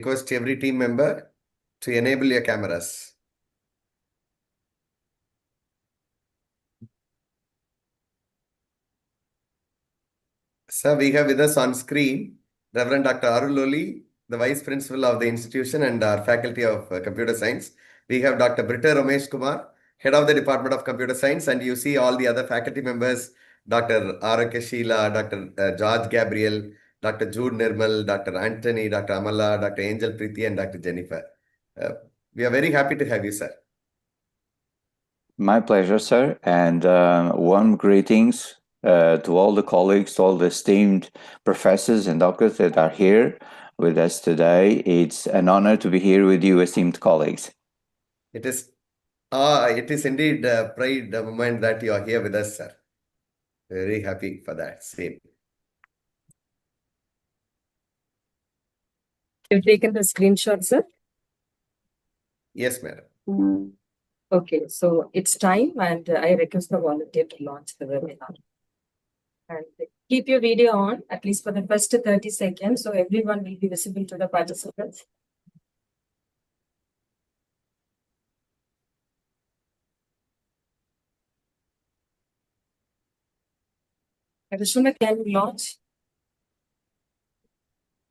Request every team member to enable your cameras. Sir, we have with us on screen Reverend Dr. Aruloli, the Vice Principal of the institution and our Faculty of Computer Science. We have Dr. Britta Ramesh Kumar, Head of the Department of Computer Science, and you see all the other faculty members, Dr. Araka Sheila, Dr. George Gabriel, Dr. Jude Nirmal, Dr. Anthony, Dr. Amala, Dr. Angel Preeti, and Dr. Jennifer. We are very happy to have you, sir. My pleasure, sir, and warm greetings to all the colleagues, to all the esteemed professors and doctors that are here with us today. It's an honor to be here with you, esteemed colleagues. It is indeed a pride moment that you are here with us, sir. Very happy for that. Same. You've taken the screenshot, sir? Yes, madam. Okay, so it's time, and I request the volunteer to launch the webinar. And keep your video on, at least for the first 30 seconds, so everyone will be visible to the participants. Rishuna, can you launch?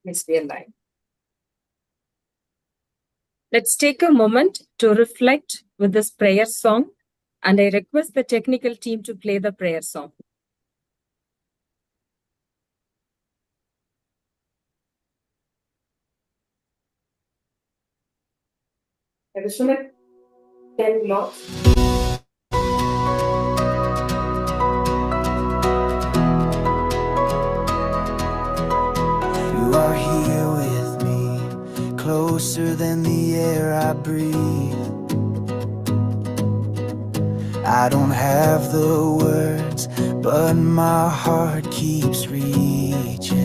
Let's be alive. Let's take a moment to reflect with this prayer song, and I request the technical team to play the prayer song. Rishuna, can you launch? You are here with me, closer than the air I breathe. I don't have the words, but my heart keeps reaching.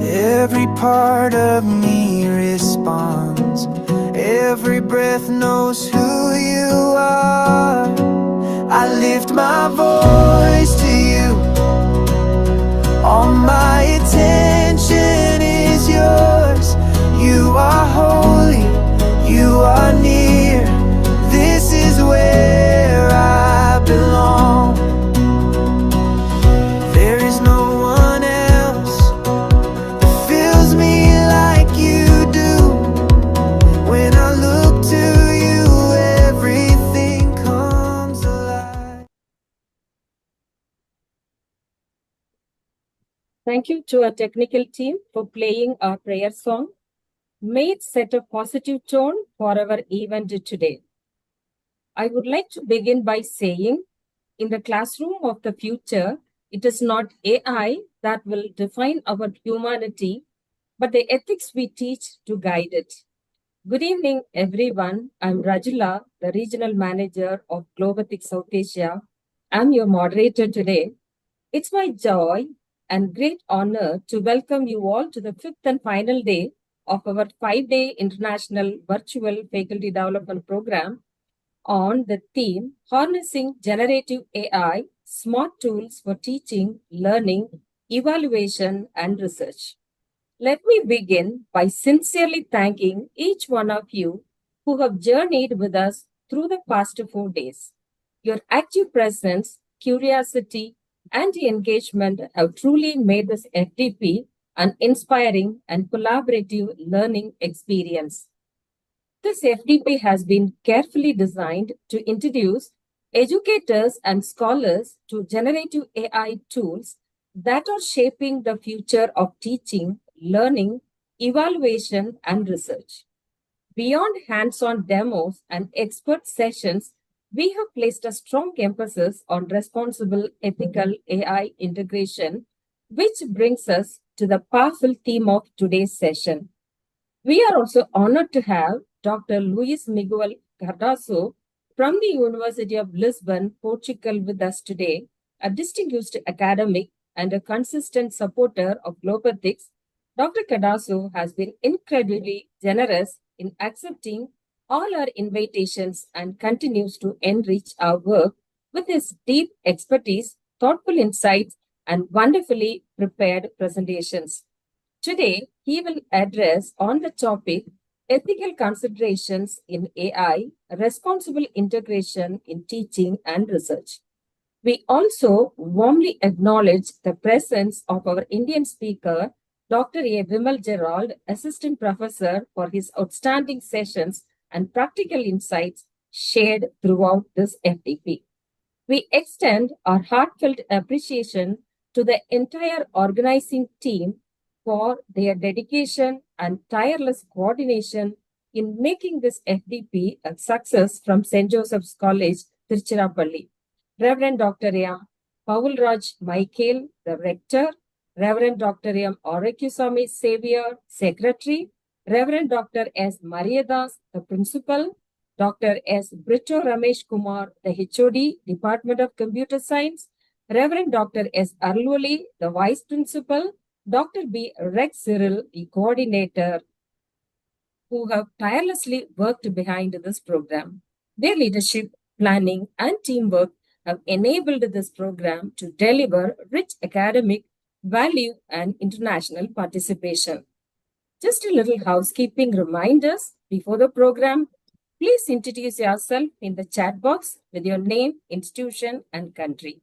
Every part of me responds, every breath knows who you are. I lift my voice to you, all my attention is yours. You are holy, you are near, this is where I belong. There is no one else that fills me like you do. When I look to you, everything comes alive. Thank you to our technical team for playing our prayer song. May it set a positive tone for our event today. I would like to begin by saying, in the classroom of the future, it is not AI that will define our humanity, but the ethics we teach to guide it. Good evening, everyone. I'm Rajula, the Regional Manager of Globathic South Asia. I'm your moderator today. It's my joy and great honor to welcome you all to the fifth and final day of our 5-day International Virtual Faculty Development Program on the theme Harnessing Generative AI, Smart Tools for Teaching, Learning, Evaluation, and Research. Let me begin by sincerely thanking each one of you who have journeyed with us through the past 4 days. Your active presence, curiosity, and engagement have truly made this FDP an inspiring and collaborative learning experience. This FDP has been carefully designed to introduce educators and scholars to generative AI tools that are shaping the future of teaching, learning, evaluation, and research. Beyond hands-on demos and expert sessions, we have placed a strong emphasis on responsible ethical AI integration, which brings us to the powerful theme of today's session. We are also honored to have Dr. Luis Miguel Cardoso from the University of Lisbon, Portugal with us today, a distinguished academic and a consistent supporter of Globathics. Dr. Cardoso has been incredibly generous in accepting all our invitations and continues to enrich our work with his deep expertise, thoughtful insights, and wonderfully prepared presentations. Today, he will address on the topic ethical considerations in AI, responsible integration in teaching and research. We also warmly acknowledge the presence of our Indian speaker, Dr. A. Vimal Gerald, Assistant Professor, for his outstanding sessions and practical insights shared throughout this FDP. We extend our heartfelt appreciation to the entire organizing team for their dedication and tireless coordination in making this FDP a success from St. Joseph's College, Tiruchirappalli. Reverend Dr. A. Paul Raj Michael, the Rector, Reverend Dr. M. Orakusami Xavier, Secretary, Reverend Dr. S. Mariadas, the Principal, Dr. S. Brito Ramesh Kumar, the HOD, Department of Computer Science, Reverend Dr. S. Arloli, the Vice Principal, Dr. B. Rex Cyril, the Coordinator, who have tirelessly worked behind this program. Their leadership, planning, and teamwork have enabled this program to deliver rich academic value and international participation. Just a little housekeeping reminders before the program. Please introduce yourself in the chat box with your name, institution, and country.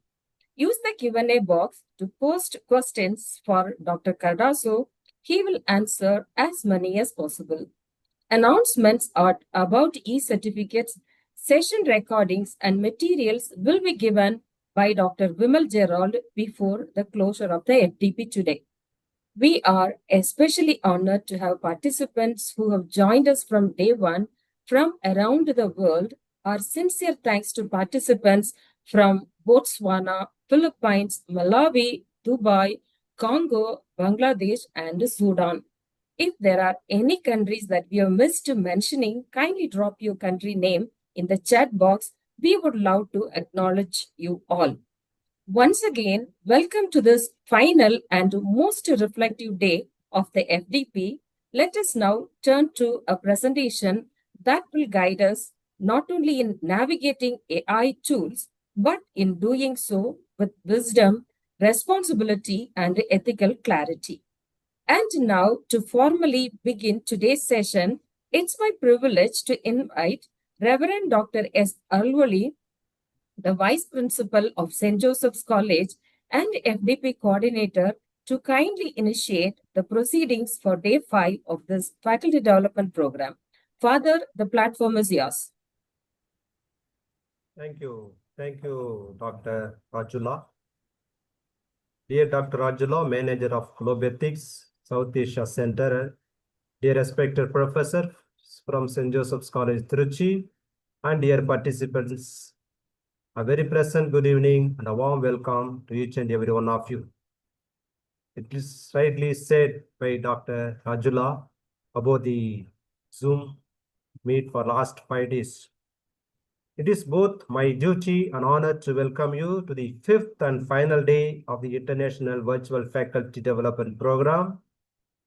Use the Q&A box to post questions for Dr. Cardasso. He will answer as many as possible. Announcements about e-certificates, session recordings, and materials will be given by Dr. Vimal Gerald before the closure of the FDP today. We are especially honored to have participants who have joined us from day one from around the world. Our sincere thanks to participants from Botswana, Philippines, Malawi, Dubai, Congo, Bangladesh, and Sudan. If there are any countries that we have missed mentioning, kindly drop your country name in the chat box. We would love to acknowledge you all. Once again, welcome to this final and most reflective day of the FDP. Let us now turn to a presentation that will guide us not only in navigating AI tools, but in doing so with wisdom, responsibility, and ethical clarity. And now, to formally begin today's session, it's my privilege to invite Reverend Dr. S. Arloli, the Vice Principal of St. Joseph's College and FDP Coordinator, to kindly initiate the proceedings for Day 5 of this Faculty Development Program. Father, the platform is yours. Thank you. Thank you, Dr. Rajula. Dear Dr. Rajula, Manager of Globe Ethics, South Asia Center, dear respected professor from St. Joseph's College, Tiruchi, and dear participants, a very pleasant good evening and a warm welcome to each and every one of you. It is rightly said by Dr. Rajula about the Zoom meet for last 5 days. It is both my duty and honor to welcome you to the 5th and final day of the International Virtual Faculty Development Program,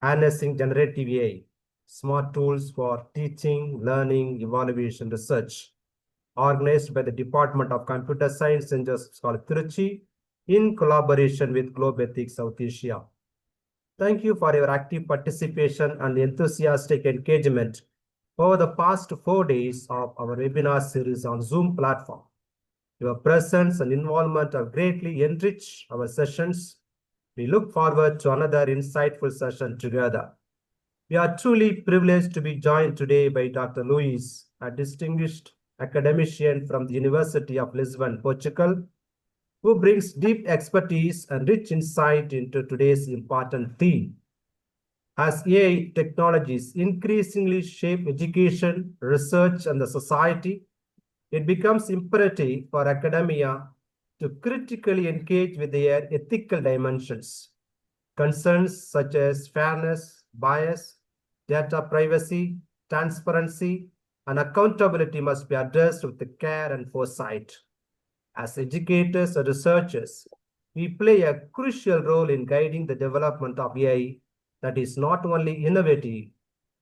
harnessing generative AI, smart tools for teaching, learning, evaluation, research, organized by the Department of Computer Science and Justice College, Tiruchi, in collaboration with Globe Ethics South Asia. Thank you for your active participation and enthusiastic engagement over the past 4 days of our webinar series on Zoom platform. Your presence and involvement have greatly enriched our sessions. We look forward to another insightful session together. We are truly privileged to be joined today by Dr. Luis, a distinguished academician from the University of Lisbon, Portugal, who brings deep expertise and rich insight into today's important theme. As AI technologies increasingly shape education, research, and the society, it becomes imperative for academia to critically engage with their ethical dimensions. Concerns such as fairness, bias, data privacy, transparency, and accountability must be addressed with care and foresight. As educators and researchers, we play a crucial role in guiding the development of AI that is not only innovative,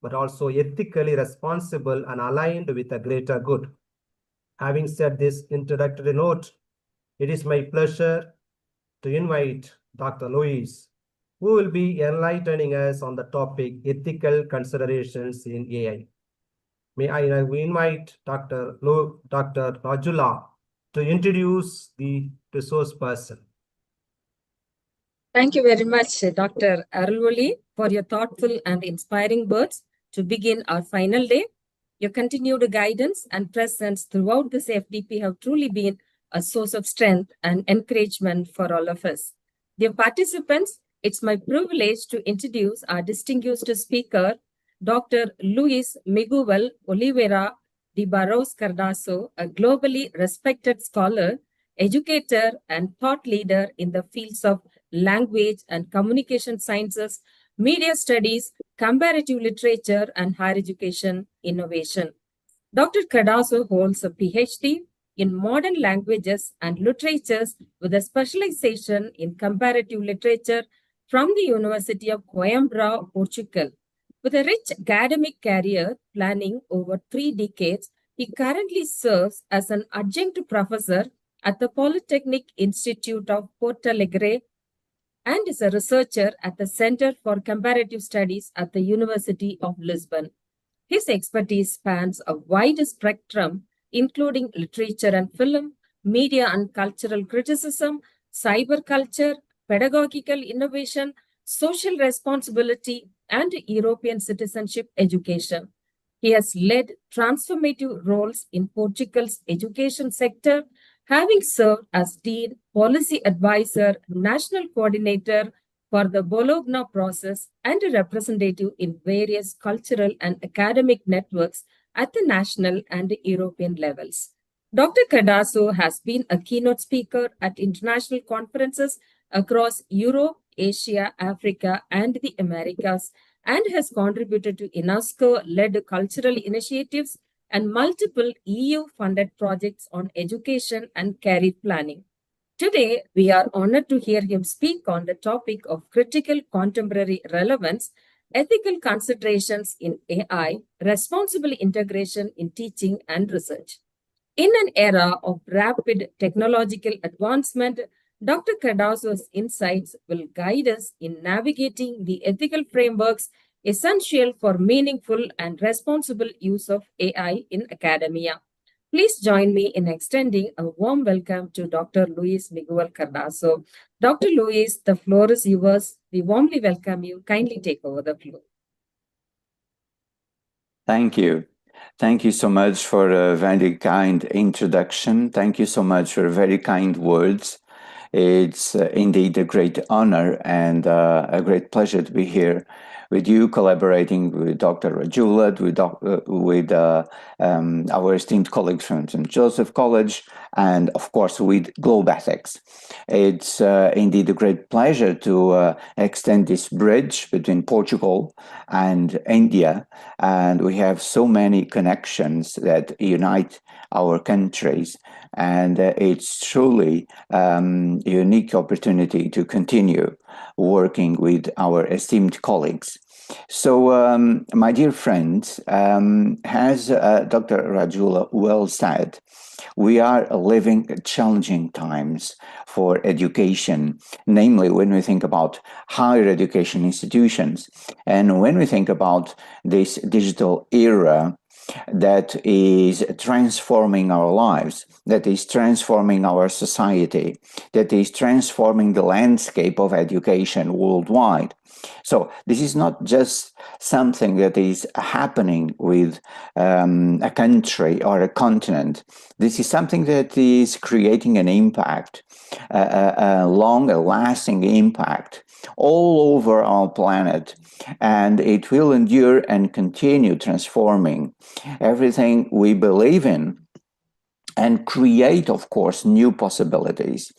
but also ethically responsible and aligned with the greater good. Having said this introductory note, it is my pleasure to invite Dr. Luis who will be enlightening us on the topic ethical considerations in AI. May I now invite Dr. Rajula to introduce the resource person. Thank you very much, Dr. Arulwali, for your thoughtful and inspiring words to begin our final day. Your continued guidance and presence throughout this FDP have truly been a source of strength and encouragement for all of us. Dear participants, it's my privilege to introduce our distinguished speaker, Dr. Luis Miguel Oliveira de Barros Cardasso, a globally respected scholar, educator, and thought leader in the fields of language and communication sciences, media studies, comparative literature, and higher education innovation. Dr. Cardasso holds a PhD in modern languages and literatures with a specialization in comparative literature from the University of Coimbra, Portugal. With a rich academic career spanning over 3 decades, he currently serves as an adjunct professor at the Polytechnic Institute of Porto Alegre and is a researcher at the Center for Comparative Studies at the University of Lisbon. His expertise spans a wide spectrum, including literature and film, media and cultural criticism, cyberculture, pedagogical innovation, social responsibility, and European citizenship education. He has led transformative roles in Portugal's education sector, having served as Dean, Policy Advisor, National Coordinator for the Bologna process, and a representative in various cultural and academic networks at the national and European levels. Dr. Cardasso has been a keynote speaker at international conferences across Europe, Asia, Africa, and the Americas, and has contributed to UNESCO-led cultural initiatives and multiple EU-funded projects on education and career planning. Today, we are honored to hear him speak on the topic of critical contemporary relevance, ethical considerations in AI, responsible integration in teaching and research. In an era of rapid technological advancement, Dr. Cardasso's insights will guide us in navigating the ethical frameworks essential for meaningful and responsible use of AI in academia. Please join me in extending a warm welcome to Dr. Luis Miguel Cardasso. Dr. Luis, the floor is yours. We warmly welcome you. Kindly take over the floor. Thank you. Thank you so much for a very kind introduction. Thank you so much for very kind words. It's indeed a great honor and a great pleasure to be here with you, collaborating with Dr. Rajula, with our esteemed colleagues from St. Joseph College, and of course with Globethics. It's indeed a great pleasure to extend this bridge between Portugal and India, and we have so many connections that unite our countries, and it's truly a unique opportunity to continue working with our esteemed colleagues. So, my dear friends, as Dr. Rajula well said, we are living challenging times for education, namely when we think about higher education institutions, and when we think about this digital era that is transforming our lives, that is transforming our society, that is transforming the landscape of education worldwide. So this is not just something that is happening with a country or a continent. This is something that is creating an impact, a long, lasting impact all over our planet, and it will endure and continue transforming everything we believe in and create, of course, new possibilities.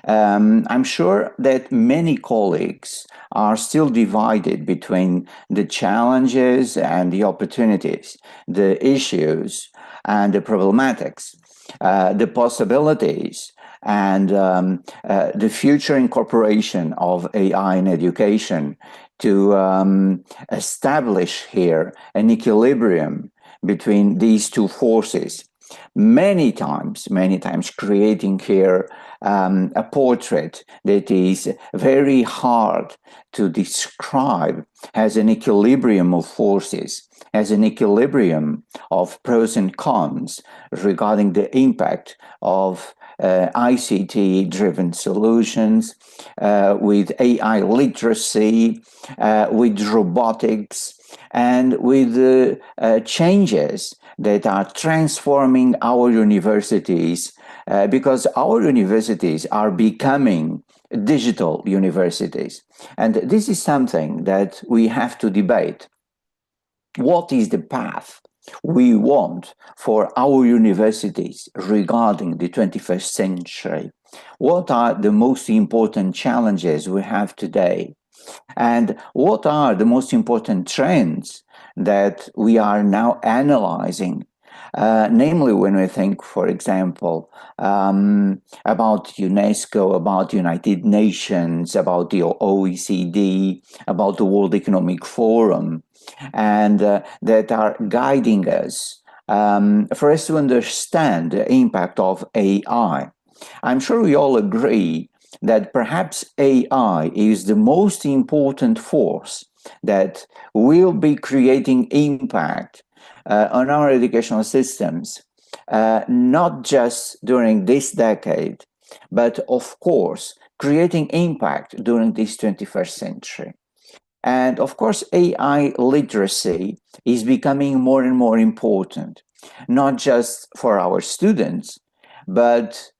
I'm sure that many colleagues are still divided between the challenges and the opportunities, the issues and the problematics, the possibilities and the future incorporation of AI in education to establish here an equilibrium between these two forces. many times creating here a portrait that is very hard to describe, has an equilibrium of forces, has an equilibrium of pros and cons regarding the impact of ICT-driven solutions, with AI literacy, with robotics, and with changes that are transforming our universities, because our universities are becoming digital universities. And this is something that we have to debate. What is the path we want for our universities regarding the 21st century? What are the most important challenges we have today? And what are the most important trends that we are now analyzing? Namely, when we think, for example, about UNESCO, about United Nations, about the OECD, about the World Economic Forum, and that are guiding us for us to understand the impact of AI. I'm sure we all agree that perhaps AI is the most important force that will be creating impact on our educational systems, not just during this decade, but of course, creating impact during this 21st century. And of course, AI literacy is becoming more and more important, not just for our students, but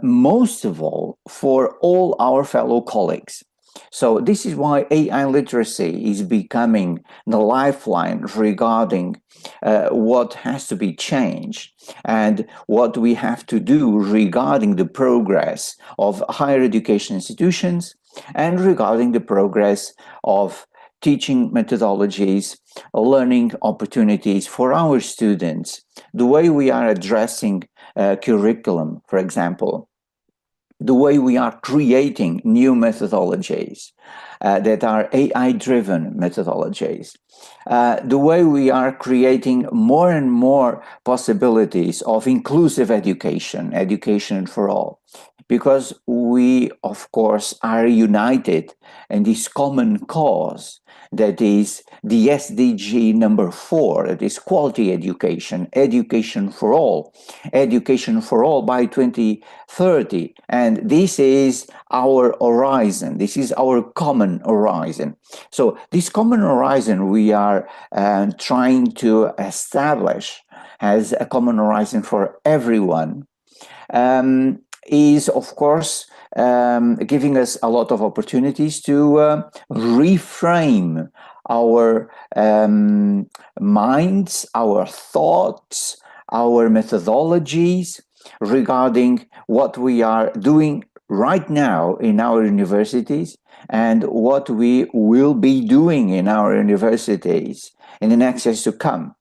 most of all for all our fellow colleagues. So this is why AI literacy is becoming the lifeline regarding what has to be changed and what we have to do regarding the progress of higher education institutions and regarding the progress of teaching methodologies, learning opportunities for our students, the way we are addressing curriculum, for example, the way we are creating new methodologies that are AI-driven methodologies, the way we are creating more and more possibilities of inclusive education, education for all, because we, of course, are united in this common cause that is the SDG number 4, that is quality education, education for all by 2030. And this is our horizon. This is our common horizon. So this common horizon we are trying to establish as a common horizon for everyone is, of course, giving us a lot of opportunities to reframe our minds, our thoughts, our methodologies regarding what we are doing right now in our universities and what we will be doing in our universities in the next years to come.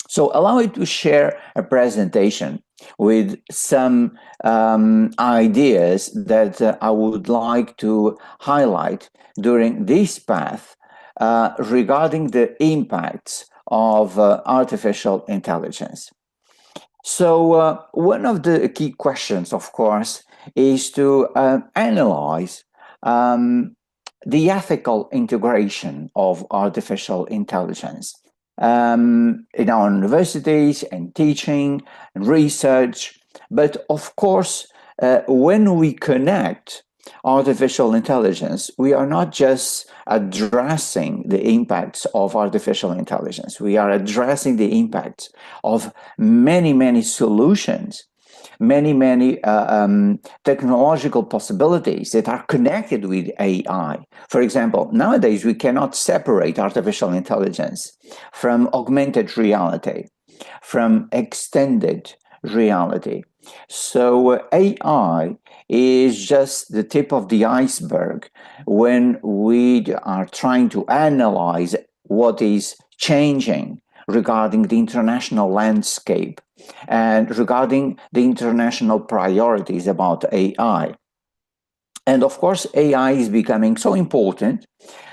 So allow me to share a presentation with some ideas that I would like to highlight during this path regarding the impacts of artificial intelligence. So one of the key questions, of course, is to analyze the ethical integration of artificial intelligence in our universities and teaching and research. But of course, when we connect artificial intelligence, we are not just addressing the impacts of artificial intelligence. We are addressing the impacts of many, many solutions, many technological possibilities that are connected with AI. For example, nowadays we cannot separate artificial intelligence from augmented reality, from extended reality. So AI is just the tip of the iceberg when we are trying to analyze what is changing regarding the international landscape and regarding the international priorities about AI. And of course, AI is becoming so important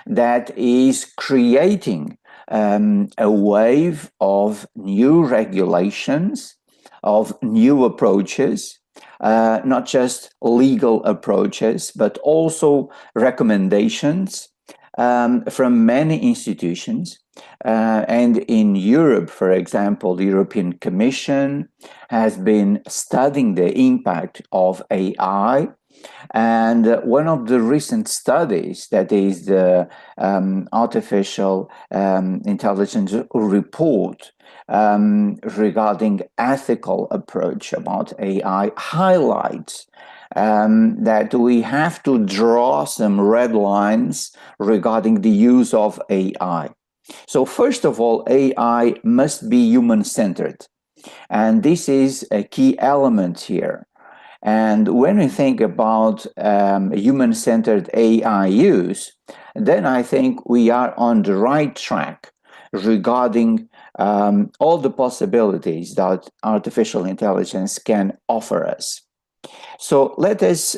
that is creating a wave of new regulations, of new approaches, not just legal approaches, but also recommendations from many institutions. And in Europe, for example, the European Commission has been studying the impact of AI. And one of the recent studies, that is the artificial intelligence report regarding ethical approach about AI, highlights that we have to draw some red lines regarding the use of AI. So first of all, AI must be human-centered. And this is a key element here. And when we think about human-centered AI use, then I think we are on the right track regarding all the possibilities that artificial intelligence can offer us. So let us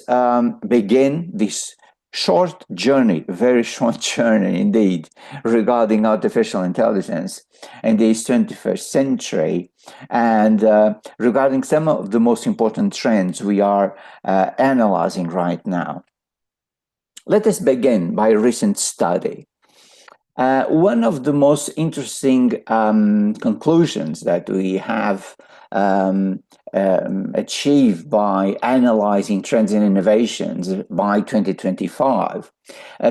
begin this short journey, very short journey indeed, regarding artificial intelligence in this 21st century, and regarding some of the most important trends we are analyzing right now. Let us begin by a recent study. One of the most interesting conclusions that we have achieved by analyzing trends and innovations by 2025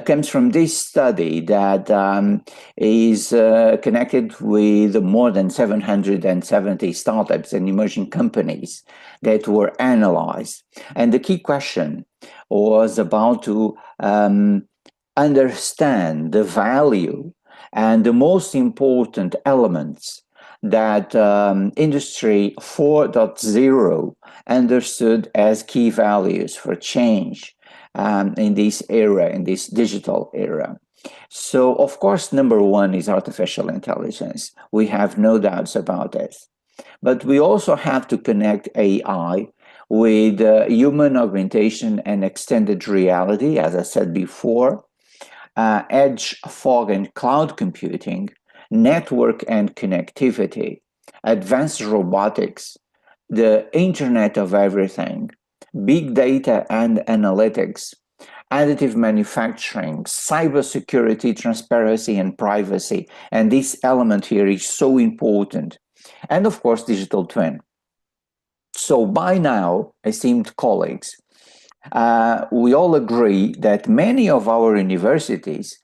comes from this study that is connected with more than 770 startups and emerging companies that were analyzed. And the key question was about to understand the value and the most important elements that Industry 4.0 understood as key values for change in this era, in this digital era. So, of course, number one is artificial intelligence. We have no doubts about this. But we also have to connect AI with human augmentation and extended reality, as I said before, edge, fog, and cloud computing, network and connectivity, advanced robotics, the Internet of Everything, big data and analytics, additive manufacturing, cybersecurity, transparency, and privacy. And this element here is so important. And of course, digital twin. So by now, esteemed colleagues, we all agree that many of our universities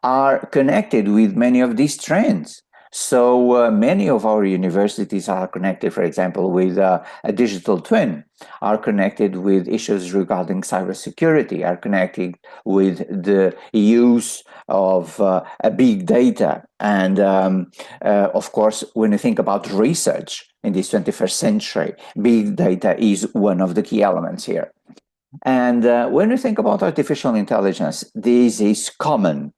are connected with many of these trends. So many of our universities are connected, for example, with a digital twin, are connected with issues regarding cybersecurity, are connected with the use of big data. And of course, when you think about research in this 21st century, big data is one of the key elements here. And when we think about artificial intelligence, this is common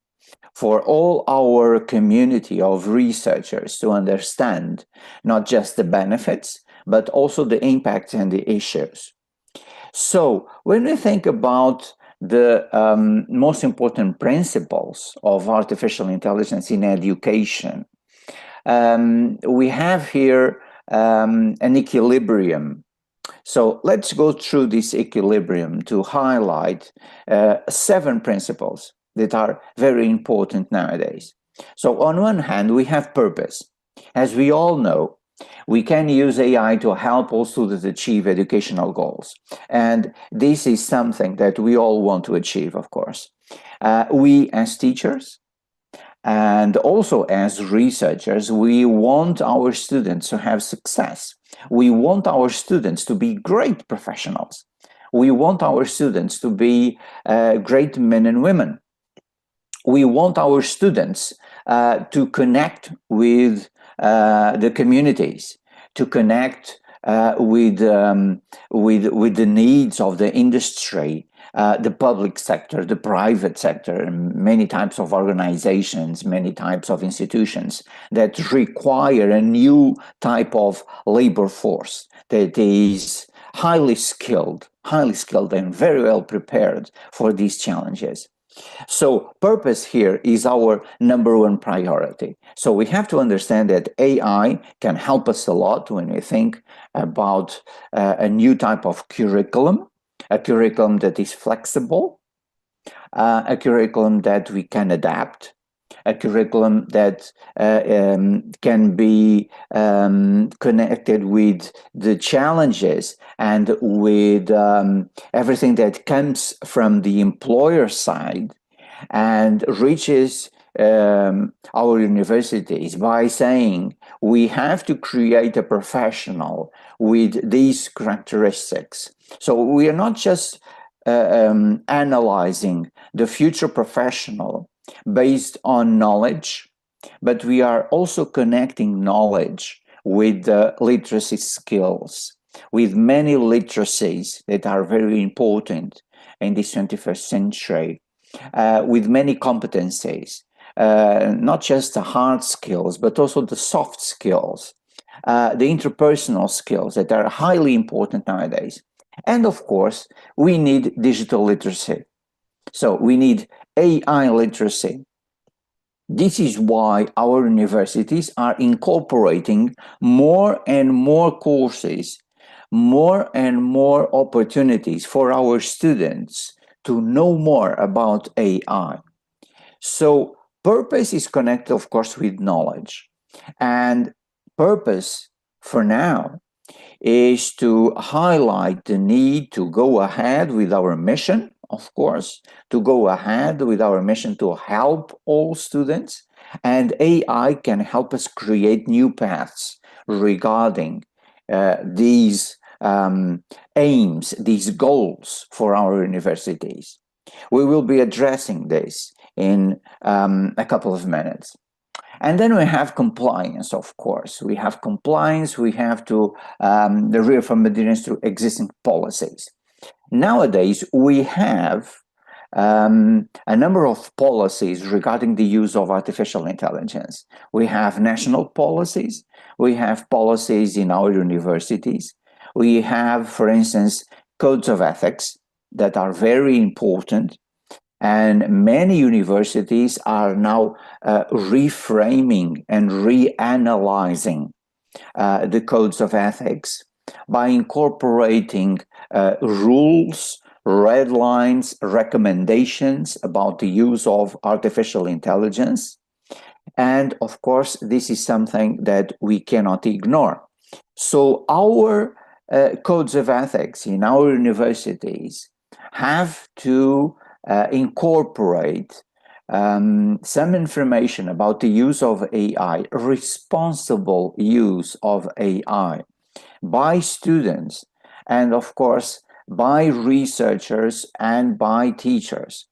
for all our community of researchers to understand not just the benefits, but also the impacts and the issues. So when we think about the most important principles of artificial intelligence in education, we have here an equilibrium. So let's go through this equilibrium to highlight 7 principles that are very important nowadays. So on one hand, we have purpose. As we all know, we can use AI to help all students achieve educational goals. And this is something that we all want to achieve, of course. We as teachers, and also as researchers, we want our students to have success. We want our students to be great professionals. We want our students to be great men and women. We want our students to connect with the communities, to connect with the needs of the industry, the public sector, the private sector, many types of organizations, many types of institutions that require a new type of labor force that is highly skilled and very well prepared for these challenges. So purpose here is our number one priority. So we have to understand that AI can help us a lot when we think about a new type of curriculum, a curriculum that is flexible, a curriculum that we can adapt, a curriculum that can be connected with the challenges and with everything that comes from the employer side, and reaches our universities by saying we have to create a professional with these characteristics. So we are not just analyzing the future professional based on knowledge, but we are also connecting knowledge with the literacy skills, with many literacies that are very important in this 21st century, with many competencies, not just the hard skills, but also the soft skills, the interpersonal skills that are highly important nowadays. And of course, we need digital literacy. So we need AI literacy. This is why our universities are incorporating more and more courses, more and more opportunities for our students to know more about AI. So purpose is connected, of course, with knowledge. And purpose for now is to highlight the need to go ahead with our mission, of course, to go ahead with our mission to help all students. And AI can help us create new paths regarding these aims, these goals for our universities. We will be addressing this in a couple of minutes. And then we have compliance, of course. We have compliance, we have to reaffirm adherence to existing policies. Nowadays, we have a number of policies regarding the use of artificial intelligence. We have national policies, we have policies in our universities, we have, for instance, codes of ethics that are very important. And many universities are now reframing and reanalyzing the codes of ethics by incorporating rules, red lines, recommendations about the use of artificial intelligence. And of course, this is something that we cannot ignore. So our codes of ethics in our universities have to incorporate some information about the use of AI, responsible use of AI by students, and of course by researchers and by teachers.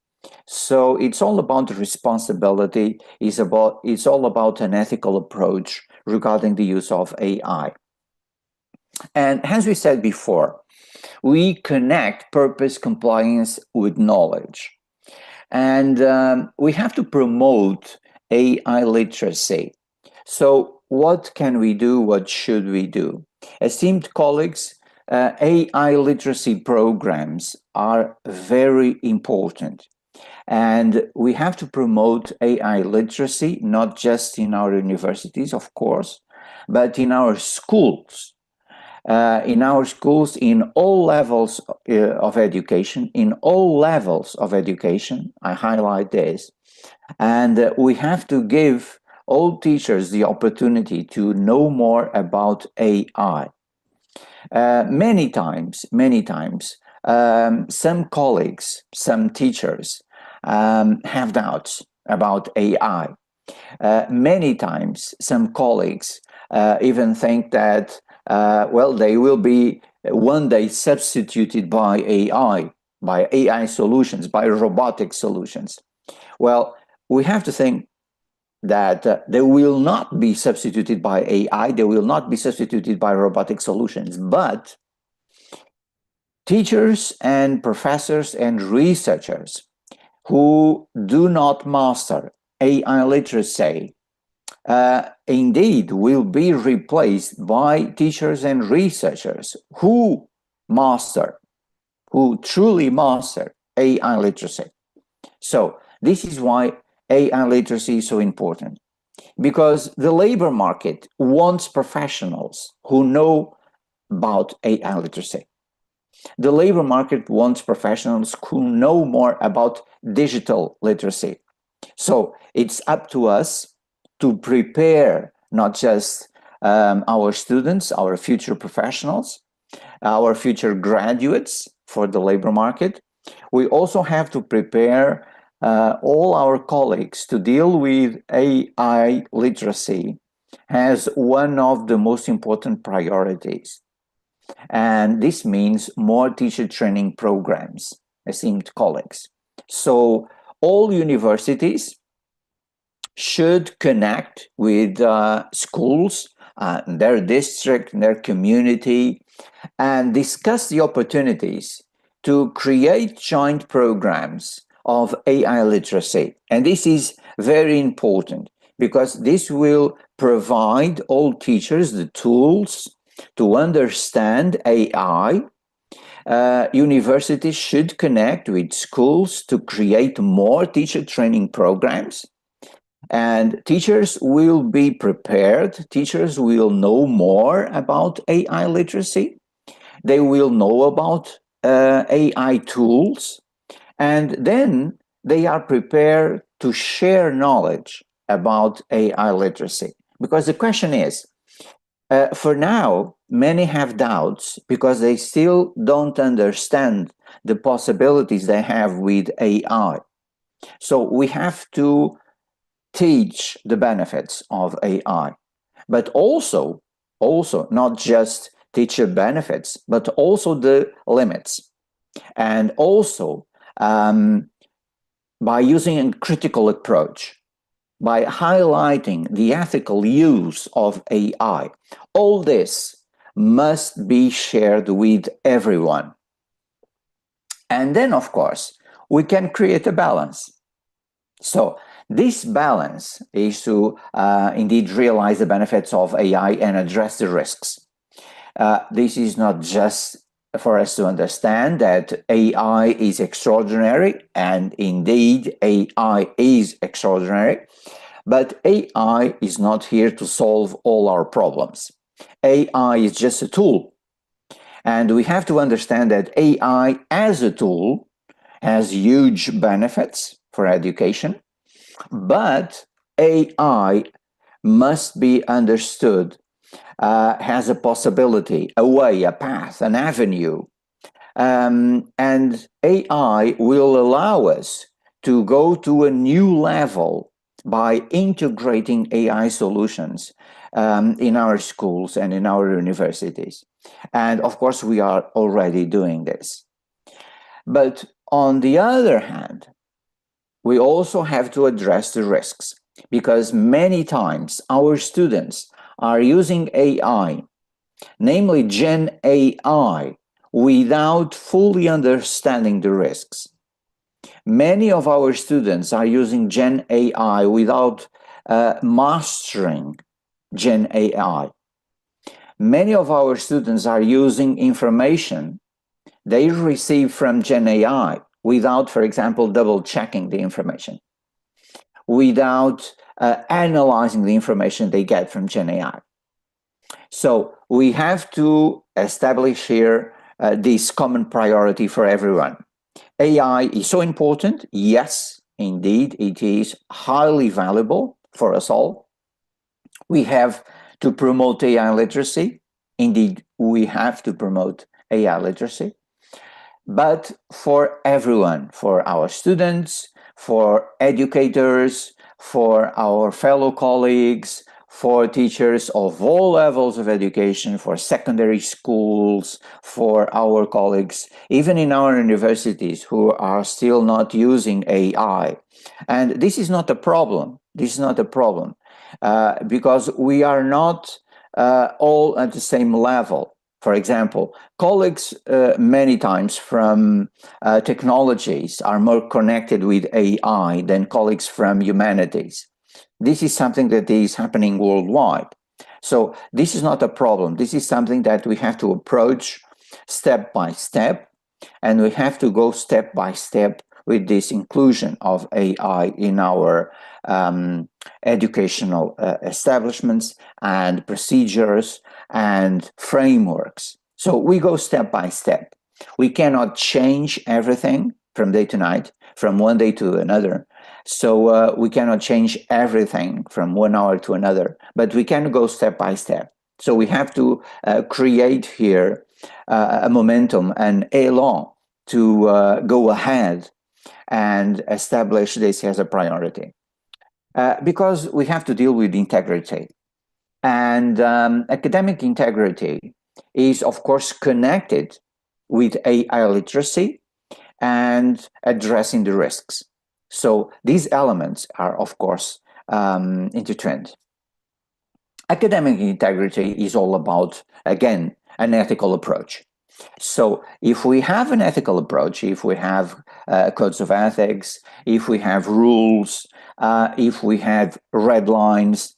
So it's all about responsibility, it's all about an ethical approach regarding the use of AI. And as we said before, we connect purpose compliance with knowledge. And we have to promote AI literacy. So what can we do? What should we do? Esteemed colleagues, AI literacy programs are very important. And we have to promote AI literacy, not just in our universities, of course, but in our schools. In all levels of education, I highlight this. And we have to give all teachers the opportunity to know more about AI. Many times, some colleagues, some teachers have doubts about AI. Many times, some colleagues even think that they will be one day substituted by AI solutions, by robotic solutions. Well, we have to think that they will not be substituted by AI, they will not be substituted by robotic solutions, but teachers and professors and researchers who do not master AI literacy indeed will be replaced by teachers and researchers who truly master AI literacy. So this is why AI literacy is so important, because the labor market wants professionals who know about AI literacy. The labor market wants professionals who know more about digital literacy. So it's up to us to prepare not just our students, our future professionals, our future graduates for the labor market. We also have to prepare all our colleagues to deal with AI literacy as one of the most important priorities. And this means more teacher training programs, esteemed colleagues. So all universities should connect with schools, their district, their community, and discuss the opportunities to create joint programs of AI literacy. And this is very important because this will provide all teachers the tools to understand AI. Universities should connect with schools to create more teacher training programs. And teachers will be prepared. Teachers will know more about AI literacy. They will know about AI tools. And then they are prepared to share knowledge about AI literacy. Because the question is, for now, many have doubts because they still don't understand the possibilities they have with AI. So we have to teach the benefits of AI, but also not just teach the benefits, but also the limits. And also by using a critical approach, by highlighting the ethical use of AI, all this must be shared with everyone. And then, of course, we can create a balance. So this balance is to indeed realize the benefits of AI and address the risks. This is not just for us to understand that AI is extraordinary, and indeed AI is extraordinary, but AI is not here to solve all our problems. AI is just a tool. And we have to understand that AI as a tool has huge benefits for education, but AI must be understood has a possibility, a way, a path, an avenue. And AI will allow us to go to a new level by integrating AI solutions in our schools and in our universities. And of course, we are already doing this. But on the other hand, we also have to address the risks, because many times our students are using AI, namely Gen AI, without fully understanding the risks. Many of our students are using Gen AI without mastering Gen AI. Many of our students are using information they receive from Gen AI without, for example, double-checking the information, without analyzing the information they get from Gen AI. So we have to establish here this common priority for everyone. AI is so important. Yes, indeed, it is highly valuable for us all. We have to promote AI literacy. Indeed, we have to promote AI literacy. But for everyone, for our students, for educators, for our fellow colleagues, for teachers of all levels of education, for secondary schools, for our colleagues, even in our universities who are still not using AI. And this is not a problem. This is not a problem because we are not all at the same level. For example, colleagues many times from technologies are more connected with AI than colleagues from humanities. This is something that is happening worldwide. So this is not a problem. This is something that we have to approach step by step, and we have to go step by step with this inclusion of AI in our educational establishments and procedures and frameworks. So we go step by step. We cannot change everything from day to night, from one day to another. So we cannot change everything from 1 hour to another, but we can go step by step. So we have to create here a momentum, an elan to go ahead and establish this as a priority. Because we have to deal with integrity. And academic integrity is, of course, connected with AI literacy and addressing the risks. So these elements are, of course, intertwined. Academic integrity is all about, again, an ethical approach. So if we have an ethical approach, if we have codes of ethics, if we have rules, if we have red lines,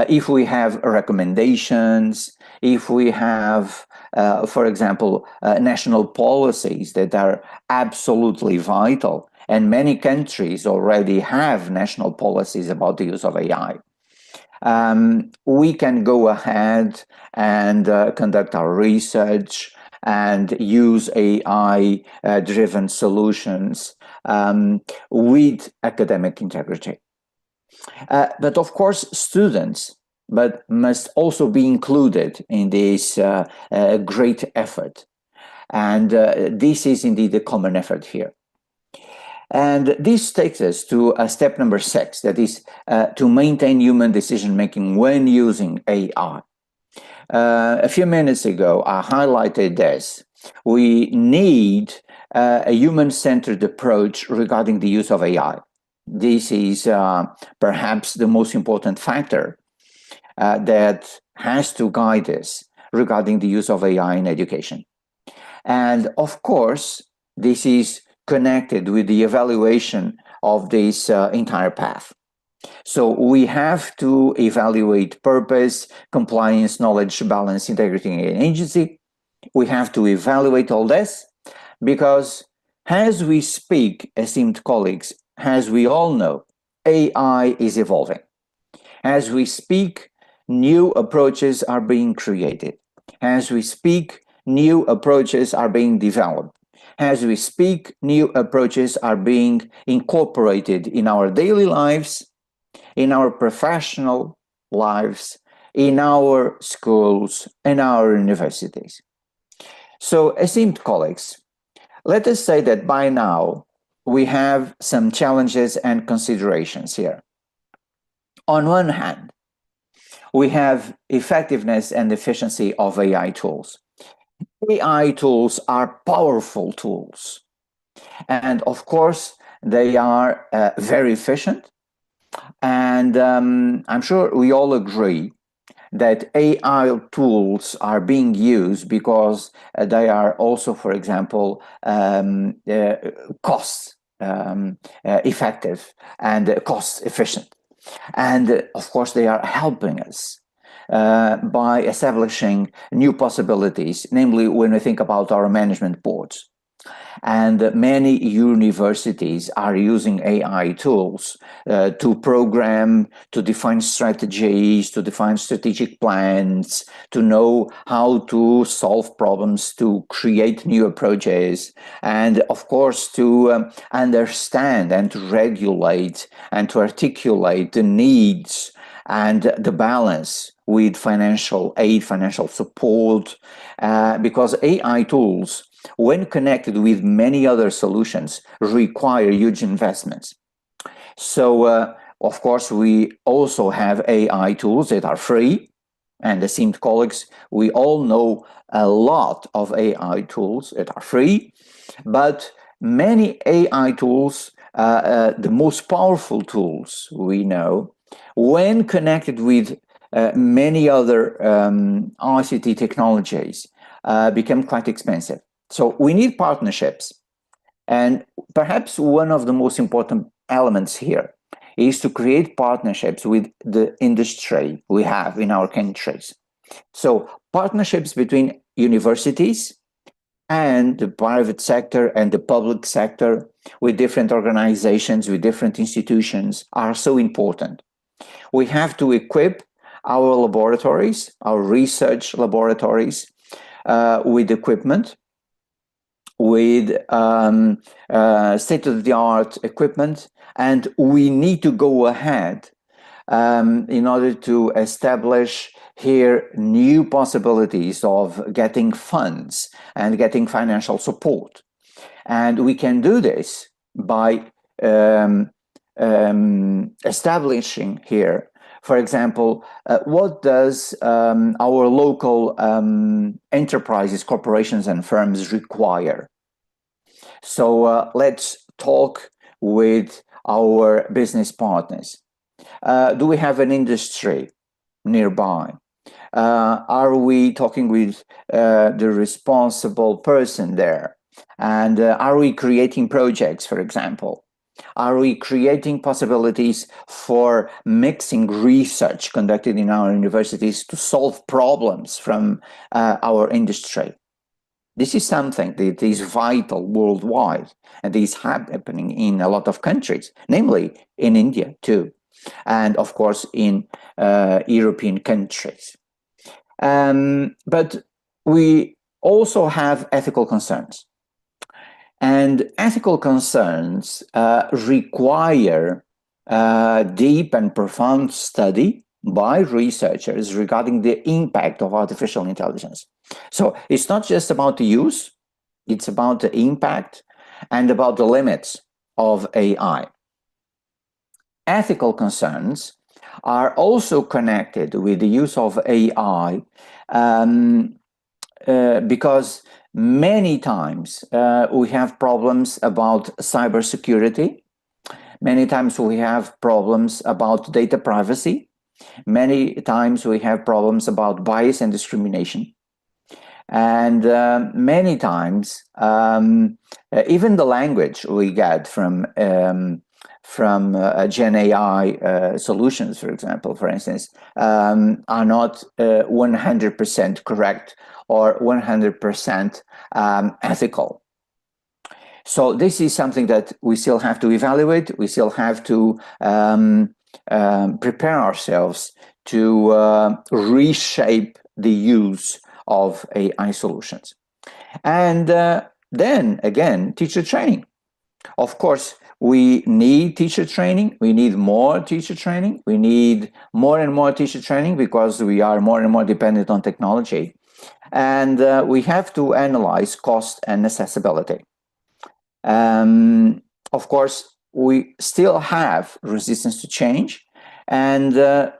if we have recommendations, if we have, for example, national policies that are absolutely vital, and many countries already have national policies about the use of AI, we can go ahead and conduct our research and use AI-driven solutions with academic integrity. But of course, students must also be included in this great effort. And this is indeed a common effort here. And this takes us to step number 6, that is to maintain human decision-making when using AI. A few minutes ago, I highlighted this. We need a human-centered approach regarding the use of AI. This is perhaps the most important factor that has to guide us regarding the use of AI in education. And of course, this is connected with the evaluation of this entire path. So we have to evaluate purpose, compliance, knowledge, balance, integrity, and agency. We have to evaluate all this because as we speak, esteemed colleagues, as we all know, AI is evolving. As we speak, new approaches are being created. As we speak, new approaches are being developed. As we speak, new approaches are being incorporated in our daily lives, in our professional lives, in our schools, in our universities. So, esteemed colleagues, let us say that by now we have some challenges and considerations here. On one hand, we have effectiveness and efficiency of AI tools. AI tools are powerful tools. And of course, they are very efficient. And I'm sure we all agree that AI tools are being used because they are also, for example, cost effective and cost efficient. And of course, they are helping us by establishing new possibilities, namely when we think about our management boards. And many universities are using AI tools to program, to define strategies, to define strategic plans, to know how to solve problems, to create new approaches, and of course to understand and to regulate and to articulate the needs and the balance with financial aid, financial support, because AI tools, when connected with many other solutions, require huge investments. So, of course, we also have AI tools that are free. And esteemed colleagues, we all know a lot of AI tools that are free, but many AI tools, the most powerful tools we know, when connected with many other ICT technologies, become quite expensive. So we need partnerships. And perhaps one of the most important elements here is to create partnerships with the industry we have in our countries. So partnerships between universities and the private sector and the public sector with different organizations, with different institutions are so important. We have to equip our laboratories, our research laboratories, with equipment, with state-of-the-art equipment, and we need to go ahead in order to establish here new possibilities of getting funds and getting financial support. And we can do this by establishing here, for example, what does our local enterprises, corporations, and firms require? So let's talk with our business partners. Do we have an industry nearby? Are we talking with the responsible person there? And are we creating projects, for example? Are we creating possibilities for mixing research conducted in our universities to solve problems from our industry? This is something that is vital worldwide and is happening in a lot of countries, namely in India too, and of course in European countries. But we also have ethical concerns. And ethical concerns require deep and profound study by researchers regarding the impact of artificial intelligence. So it's not just about the use, it's about the impact and about the limits of AI. Ethical concerns are also connected with the use of AI because many times we have problems about cybersecurity. Many times we have problems about data privacy. Many times we have problems about bias and discrimination. And many times, even the language we get from Gen AI solutions, for example, for instance, are not 100% correct or 100% ethical. So this is something that we still have to evaluate. We still have to prepare ourselves to reshape the use of AI solutions. And then again, teacher training. Of course, we need teacher training. We need more teacher training. We need more and more teacher training because we are more and more dependent on technology. And we have to analyze cost and accessibility. Of course, we still have resistance to change. And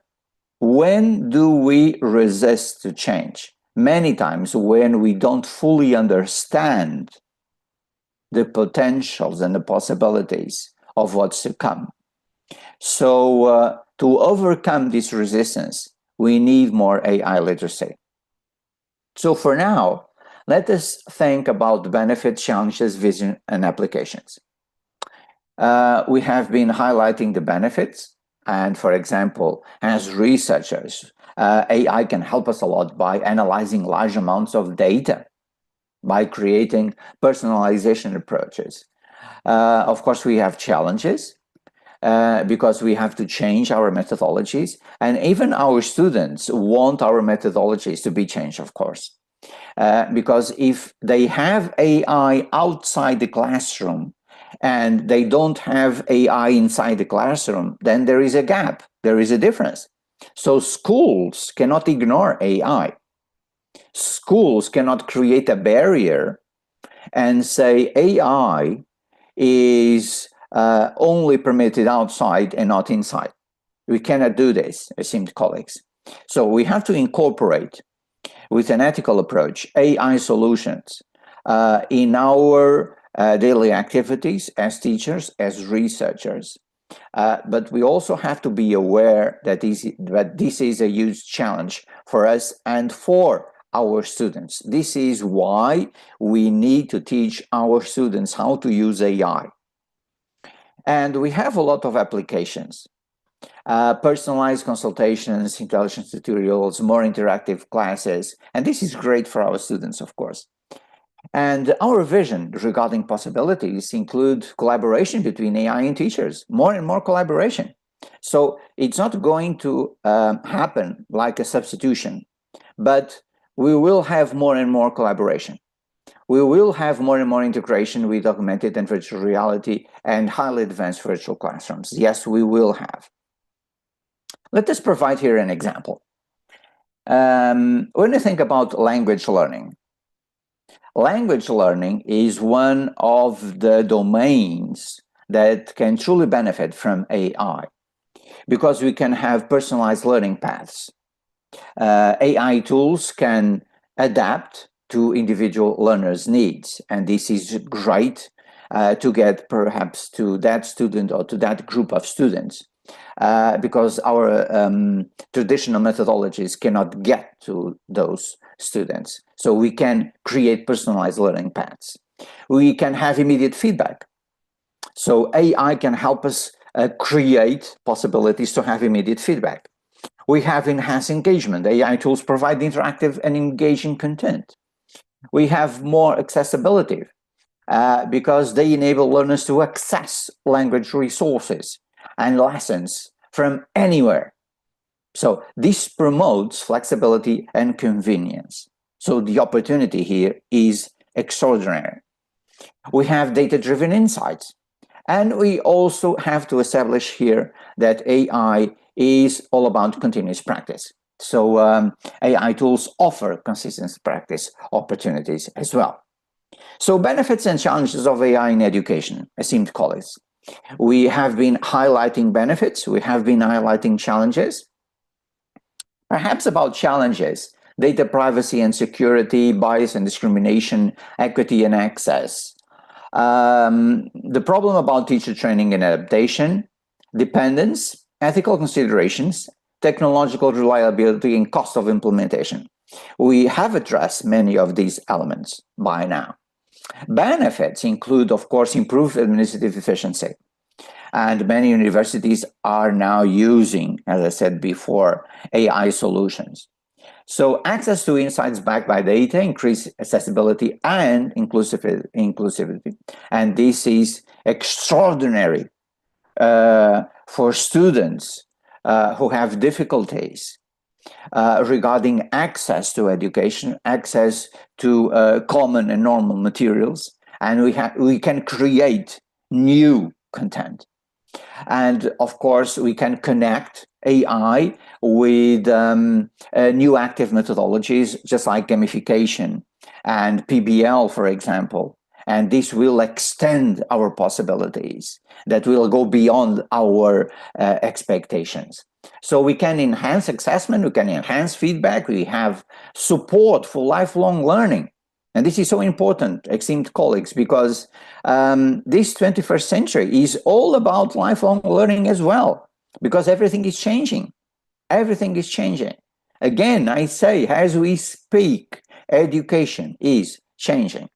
when do we resist to change? Many times when we don't fully understand the potentials and the possibilities of what's to come. So to overcome this resistance, we need more AI literacy. So for now, let us think about the benefits, challenges, vision, and applications. We have been highlighting the benefits. And for example, as researchers, AI can help us a lot by analyzing large amounts of data, by creating personalization approaches. Of course, we have challenges because we have to change our methodologies, and even our students want our methodologies to be changed, of course. Because if they have AI outside the classroom and they don't have AI inside the classroom, then there is a gap, there is a difference. So schools cannot ignore AI. Schools cannot create a barrier and say AI is only permitted outside and not inside. We cannot do this, esteemed colleagues. So we have to incorporate, with an ethical approach, AI solutions in our daily activities as teachers, as researchers. But we also have to be aware that this is a huge challenge for us and for our students. This is why we need to teach our students how to use AI. And we have a lot of applications. Personalized consultations, intelligence tutorials, more interactive classes. And this is great for our students, of course. And our vision regarding possibilities include collaboration between AI and teachers, more and more collaboration. So it's not going to happen like a substitution, but we will have more and more collaboration. We will have more and more integration with augmented and virtual reality and highly advanced virtual classrooms. Yes, we will have. Let us provide here an example. When you think about language learning is one of the domains that can truly benefit from AI because we can have personalized learning paths. AI tools can adapt to individual learners' needs, and this is great to get perhaps to that student or to that group of students. Because our traditional methodologies cannot get to those students. So we can create personalized learning paths. We can have immediate feedback. So AI can help us create possibilities to have immediate feedback. We have enhanced engagement. AI tools provide interactive and engaging content. We have more accessibility because they enable learners to access language resources and lessons from anywhere. So this promotes flexibility and convenience. So the opportunity here is extraordinary. We have data-driven insights. And we also have to establish here that AI is all about continuous practice. So AI tools offer consistent practice opportunities as well. So benefits and challenges of AI in education, esteemed colleagues. We have been highlighting benefits, we have been highlighting challenges. Perhaps about challenges, data privacy and security, bias and discrimination, equity and access. The problem about teacher training and adaptation, dependence, ethical considerations, technological reliability, and cost of implementation. We have addressed many of these elements by now. Benefits include, of course, improved administrative efficiency. And many universities are now using, as I said before, AI solutions. So access to insights backed by data, increase accessibility and inclusivity. And this is extraordinary for students who have difficulties regarding access to education, access to common and normal materials, and we can create new content. And of course, we can connect AI with new active methodologies, just like gamification and PBL, for example. And this will extend our possibilities that will go beyond our expectations. So we can enhance assessment, we can enhance feedback, we have support for lifelong learning. And this is so important, esteemed colleagues, because this 21st century is all about lifelong learning as well, because everything is changing. Everything is changing. Again, I say, as we speak, education is changing.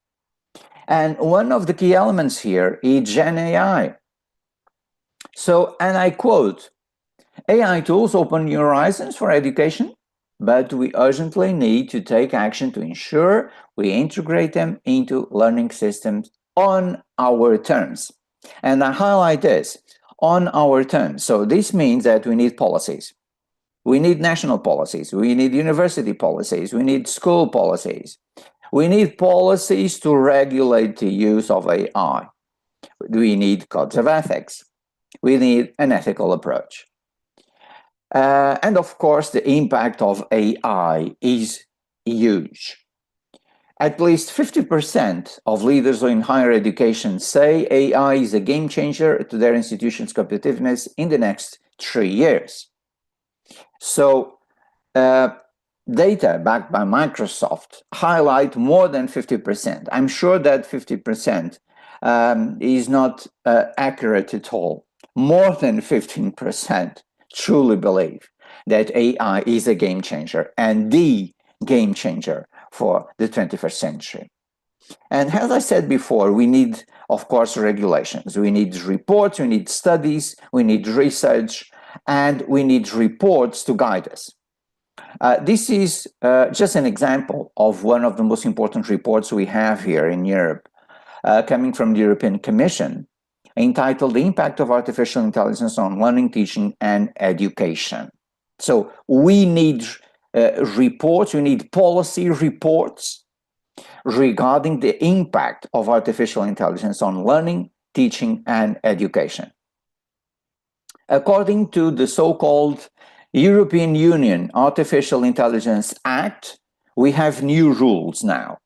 And one of the key elements here is Gen AI. So, and I quote, AI tools open new horizons for education, but we urgently need to take action to ensure we integrate them into learning systems on our terms. And I highlight this, on our terms. So this means that we need policies. We need national policies. We need university policies. We need school policies. We need policies to regulate the use of AI. We need codes of ethics. We need an ethical approach. And of course, the impact of AI is huge. At least 50% of leaders in higher education say AI is a game changer to their institution's competitiveness in the next 3 years. So, data backed by Microsoft highlight more than 50%. I'm sure that 50% is not accurate at all. More than 15% truly believe that AI is a game changer and the game changer for the 21st century. And as I said before, we need, of course, regulations. We need reports, we need studies, we need research, and we need reports to guide us. This is just an example of one of the most important reports we have here in Europe, coming from the European Commission, entitled The Impact of Artificial Intelligence on Learning, Teaching, and Education. So we need reports, we need policy reports regarding the impact of artificial intelligence on learning, teaching, and education. According to the so-called European Union Artificial Intelligence Act, we have new rules now.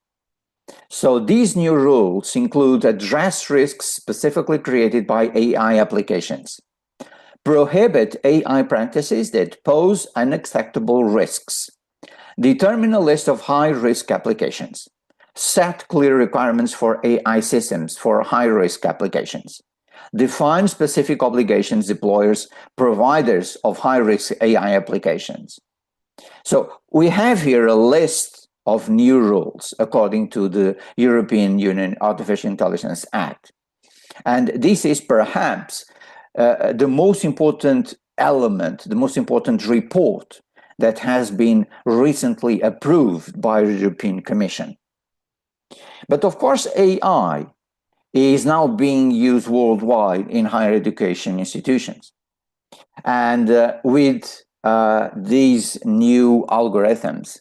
So these new rules include address risks specifically created by AI applications, prohibit AI practices that pose unacceptable risks, determine a list of high-risk applications, set clear requirements for AI systems for high-risk applications, define specific obligations employers, providers of high-risk AI applications. So we have here a list of new rules according to the European Union Artificial Intelligence Act. And this is perhaps the most important element, the most important report that has been recently approved by the European Commission. But of course, AI is now being used worldwide in higher education institutions. And with these new algorithms,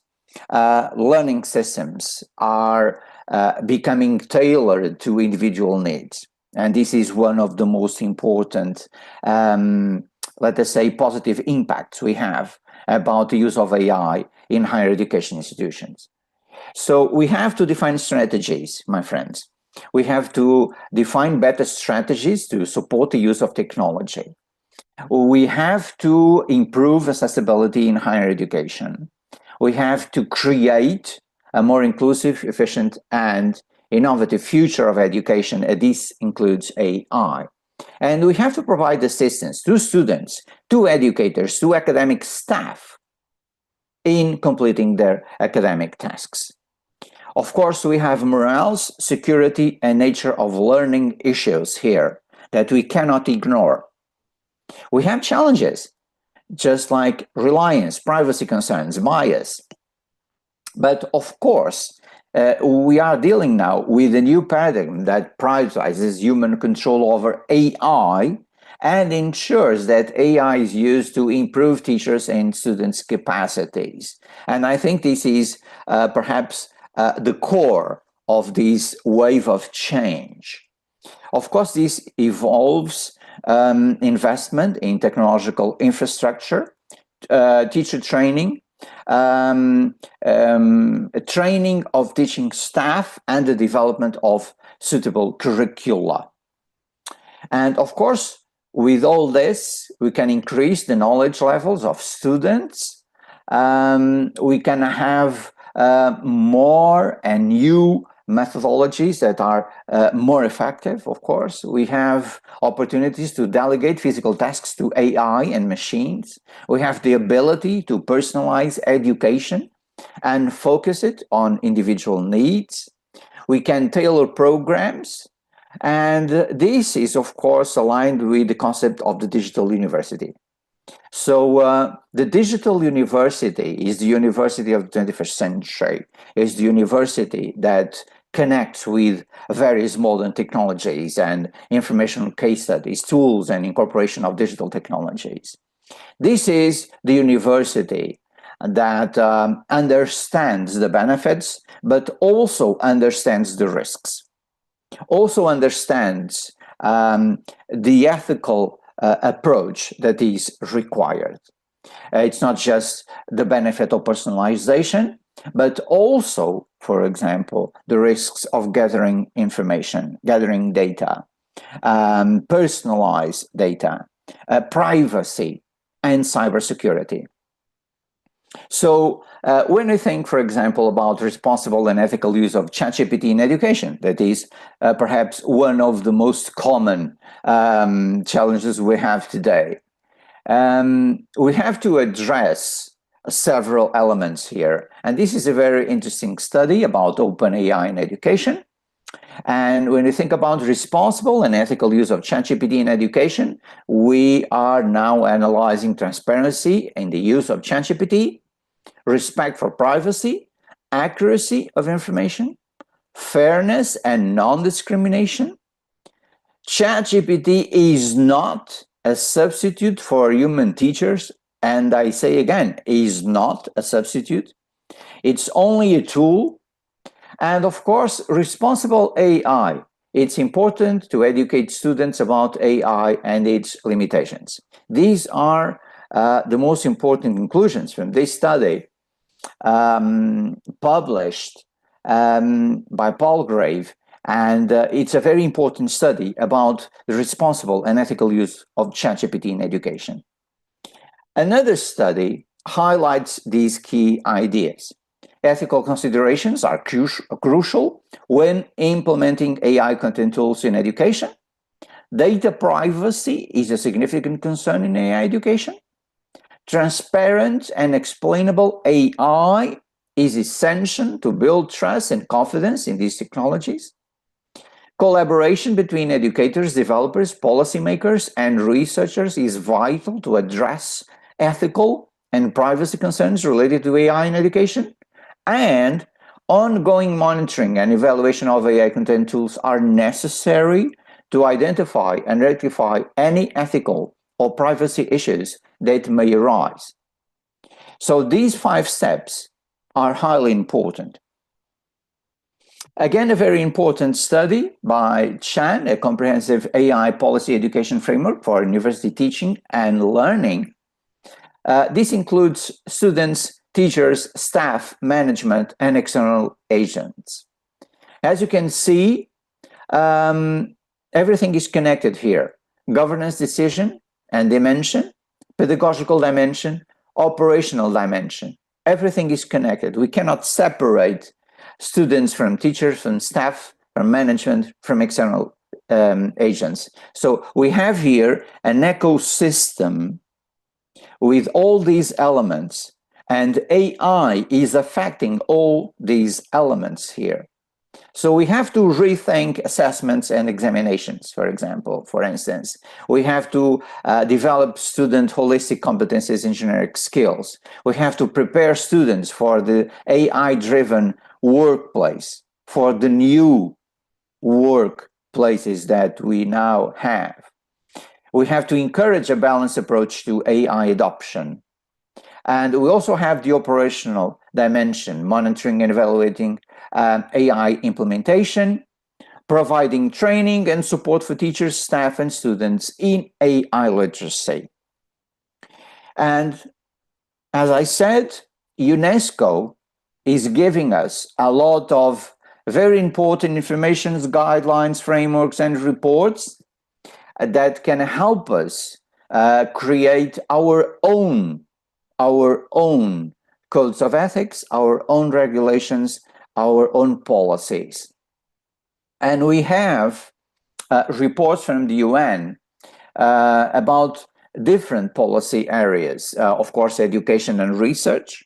learning systems are becoming tailored to individual needs. And this is one of the most important, let us say, positive impacts we have about the use of AI in higher education institutions. So we have to define strategies, my friends. We have to define better strategies to support the use of technology. We have to improve accessibility in higher education. We have to create a more inclusive, efficient, and innovative future of education, and this includes AI. And we have to provide assistance to students, to educators, to academic staff in completing their academic tasks. Of course, we have morals, security, and nature of learning issues here that we cannot ignore. We have challenges, just like reliance, privacy concerns, bias. But of course, we are dealing now with a new paradigm that prioritizes human control over AI and ensures that AI is used to improve teachers' and students' capacities. And I think this is perhaps the core of this wave of change. Of course, this involves investment in technological infrastructure, teacher training, training of teaching staff, and the development of suitable curricula. And of course, with all this, we can increase the knowledge levels of students. We can have more and new methodologies that are more effective, of course. We have opportunities to delegate physical tasks to AI and machines. We have the ability to personalize education and focus it on individual needs. We can tailor programs. And this is, of course, aligned with the concept of the digital university. So the digital university is the university of the 21st century, is the university that connects with various modern technologies and information case studies, tools, and incorporation of digital technologies. This is the university that understands the benefits, but also understands the risks, also understands the ethical approach that is required. It's not just the benefit of personalization, but also, for example, the risks of gathering information, gathering data, personalized data, privacy, and cybersecurity. So when we think, for example, about responsible and ethical use of ChatGPT in education, that is perhaps one of the most common challenges we have today, we have to address several elements here. And this is a very interesting study about open AI in education. And when we think about responsible and ethical use of ChatGPT in education, we are now analyzing transparency in the use of ChatGPT, respect for privacy, accuracy of information, fairness and non-discrimination. ChatGPT is not a substitute for human teachers, and I say again, is not a substitute. It's only a tool. And of course, responsible AI. It's important to educate students about AI and its limitations. These are the most important conclusions from this study published by Paul Grave, and it's a very important study about the responsible and ethical use of ChatGPT in education. Another study highlights these key ideas. Ethical considerations are crucial when implementing AI content tools in education. Data privacy is a significant concern in AI education. Transparent and explainable AI is essential to build trust and confidence in these technologies. Collaboration between educators, developers, policymakers, and researchers is vital to address ethical and privacy concerns related to AI in education. And ongoing monitoring and evaluation of AI content tools are necessary to identify and rectify any ethical or privacy issues that may arise. So these 5 steps are highly important. Again, a very important study by Chan, a comprehensive AI policy education framework for university teaching and learning. This includes students, teachers, staff, management, and external agents. As you can see, everything is connected here. Governance decision and dimension, pedagogical dimension, operational dimension. Everything is connected. We cannot separate students from teachers, from staff, from management, from external agents. So we have here an ecosystem with all these elements, and AI is affecting all these elements here. So we have to rethink assessments and examinations, for example, for instance. We have to develop student holistic competencies and generic skills. We have to prepare students for the AI-driven workplace, for the new workplaces that we now have. We have to encourage a balanced approach to AI adoption. And we also have the operational dimension, monitoring and evaluating AI implementation, providing training and support for teachers, staff, and students in AI literacy. And as I said, UNESCO is giving us a lot of very important information, guidelines, frameworks, and reports that can help us create our own codes of ethics, our own regulations, our own policies. And we have reports from the UN about different policy areas, of course, education and research,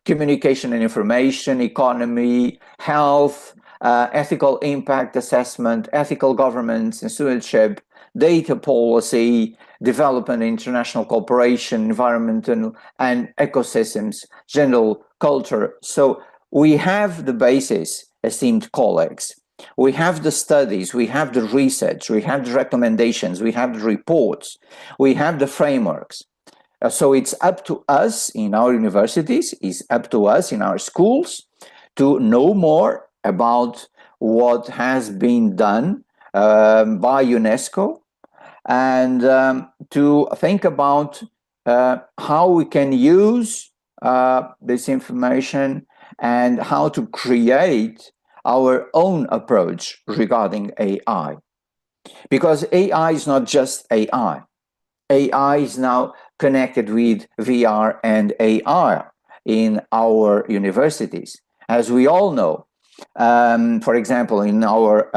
communication and information, economy, health, ethical impact assessment, ethical governance and stewardship, data policy, development, international cooperation, environmental and ecosystems, general culture. So we have the basis, esteemed colleagues. We have the studies, we have the research, we have the recommendations, we have the reports, we have the frameworks. So it's up to us in our universities, it's up to us in our schools to know more about what has been done by UNESCO, and to think about how we can use this information and how to create our own approach regarding AI. Because AI is not just AI. AI is now connected with VR and AR in our universities. As we all know, for example, in our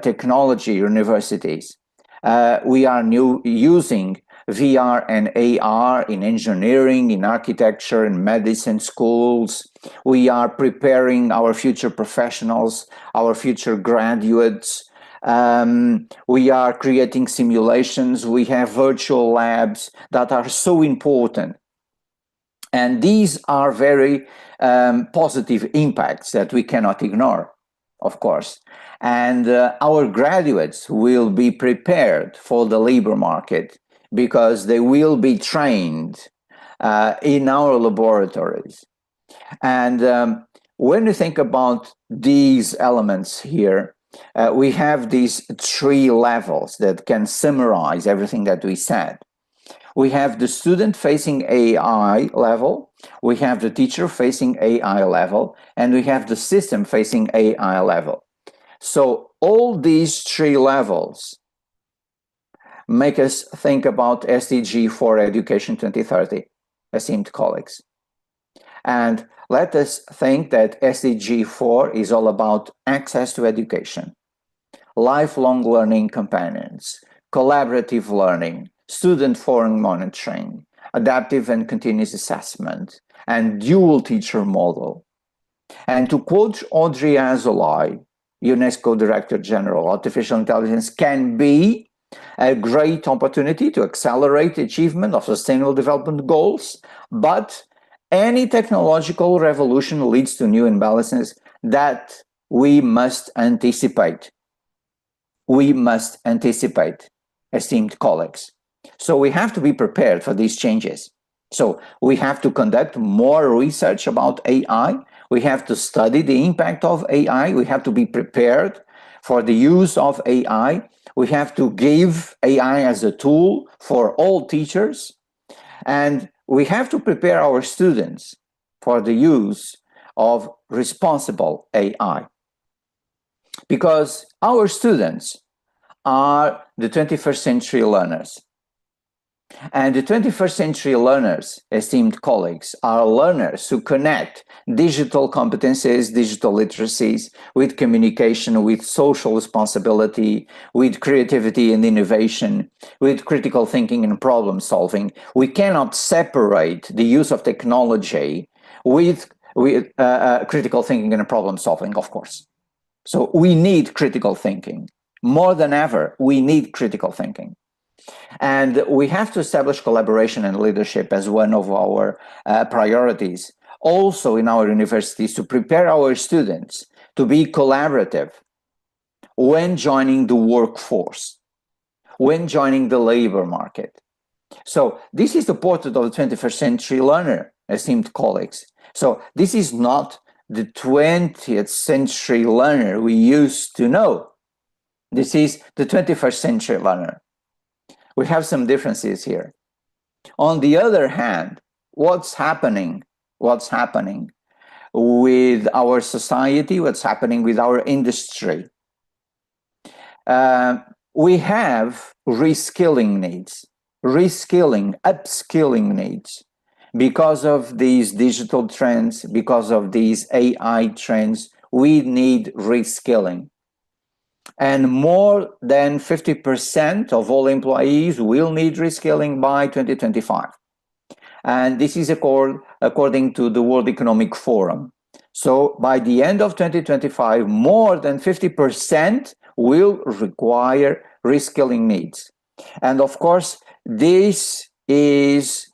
technology universities, we are using VR and AR in engineering, in architecture, in medicine schools. We are preparing our future professionals, our future graduates. We are creating simulations. We have virtual labs that are so important. And these are very positive impacts that we cannot ignore, of course. And our graduates will be prepared for the labor market because they will be trained in our laboratories. And when you think about these elements here, we have these 3 levels that can summarize everything that we said. We have the student-facing AI level, we have the teacher-facing AI level, and we have the system-facing AI level. So all these 3 levels make us think about SDG for Education 2030, esteemed colleagues. And let us think that SDG 4 is all about access to education, lifelong learning companions, collaborative learning, student forum monitoring, adaptive and continuous assessment, and dual teacher model. And to quote Audrey Azoulay, UNESCO Director General, artificial intelligence can be a great opportunity to accelerate the achievement of sustainable development goals, but any technological revolution leads to new imbalances that we must anticipate. We must anticipate, esteemed colleagues. So we have to be prepared for these changes. So we have to conduct more research about AI. We have to study the impact of AI. We have to be prepared for the use of AI. We have to give AI as a tool for all teachers. And we have to prepare our students for the use of responsible AI. Because our students are the 21st century learners. And the 21st century learners, esteemed colleagues, are learners who connect digital competencies, digital literacies, with communication, with social responsibility, with creativity and innovation, with critical thinking and problem solving. We cannot separate the use of technology with critical thinking and problem solving, of course. So we need critical thinking. More than ever, we need critical thinking. And we have to establish collaboration and leadership as one of our priorities. Also in our universities, to prepare our students to be collaborative when joining the workforce, when joining the labor market. So this is the portrait of the 21st century learner, esteemed colleagues. So this is not the 20th century learner we used to know. This is the 21st century learner. We have some differences here. On the other hand, what's happening with our society, what's happening with our industry? We have reskilling needs, upskilling needs. Because of these digital trends, because of these AI trends, we need reskilling. And more than 50% of all employees will need reskilling by 2025. And this is according to the World Economic Forum. So by the end of 2025, more than 50% will require reskilling needs. And of course, this is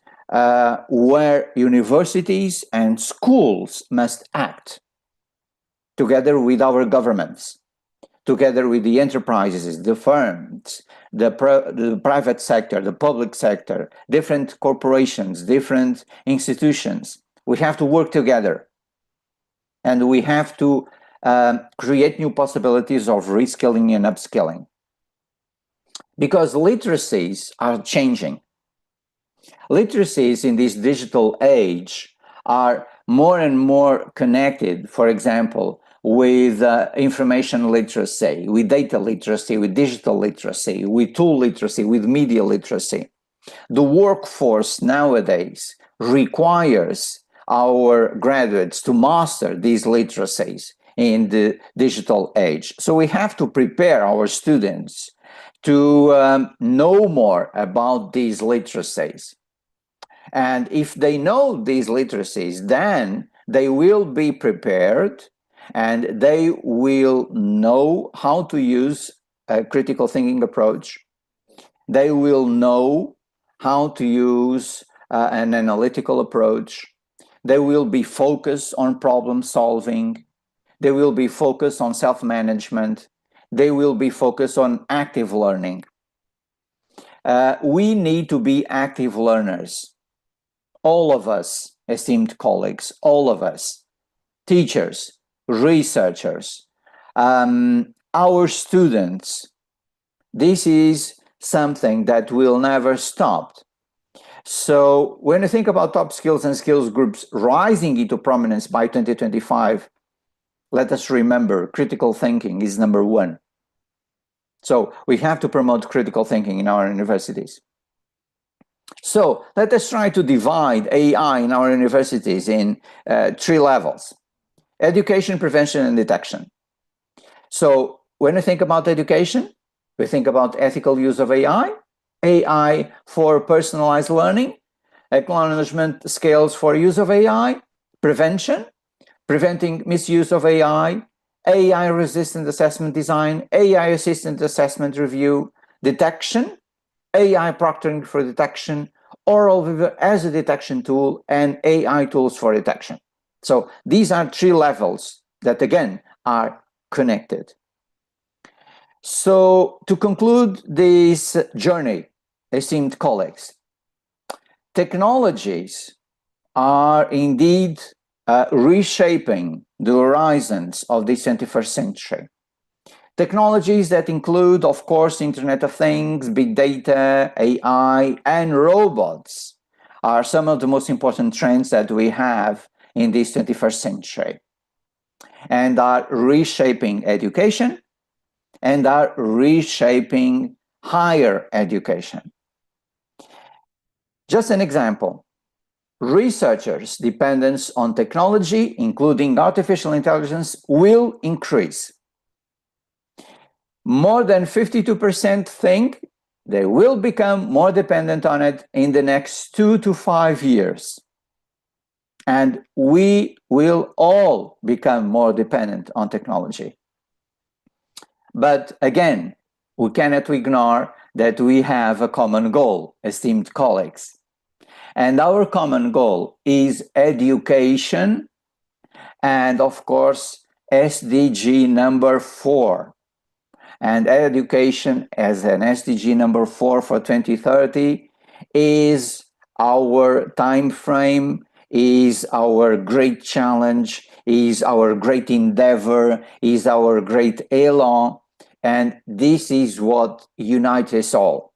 where universities and schools must act together with our governments, together with the enterprises, the firms, the private sector, the public sector, different corporations, different institutions. We have to work together. And we have to create new possibilities of reskilling and upskilling. Because literacies are changing. Literacies in this digital age are more and more connected, for example, with information literacy, with data literacy, with digital literacy, with tool literacy, with media literacy. The workforce nowadays requires our graduates to master these literacies in the digital age. So we have to prepare our students to know more about these literacies. And if they know these literacies, then they will be prepared and they will know how to use a critical thinking approach. They will know how to use an analytical approach. They will be focused on problem solving. They will be focused on self-management. They will be focused on active learning. We need to be active learners. All of us, esteemed colleagues, all of us, teachers, researchers, our students. This is something that will never stop. So when you think about top skills and skills groups rising into prominence by 2025, let us remember critical thinking is number one. So we have to promote critical thinking in our universities. So let us try to divide AI in our universities in 3 levels: education, prevention, and detection. So when we think about education, we think about ethical use of AI, AI for personalized learning, acknowledgement scales for use of AI, prevention, preventing misuse of AI, AI-resistant assessment design, AI-assisted assessment review, detection, AI proctoring for detection, oral review as a detection tool, and AI tools for detection. So these are 3 levels that, again, are connected. So to conclude this journey, esteemed colleagues, technologies are indeed reshaping the horizons of the 21st century. Technologies that include, of course, Internet of Things, big data, AI, and robots are some of the most important trends that we have in this 21st century and are reshaping education and are reshaping higher education. Just an example. Researchers' dependence on technology, including artificial intelligence, will increase. More than 52% think they will become more dependent on it in the next 2 to 5 years. And we will all become more dependent on technology. But again, we cannot ignore that we have a common goal, esteemed colleagues. And our common goal is education and, of course, SDG number 4. And education as an SDG number 4 for 2030 is our time frame, is our great challenge, is our great endeavor, is our great elan, and this is what unites us all.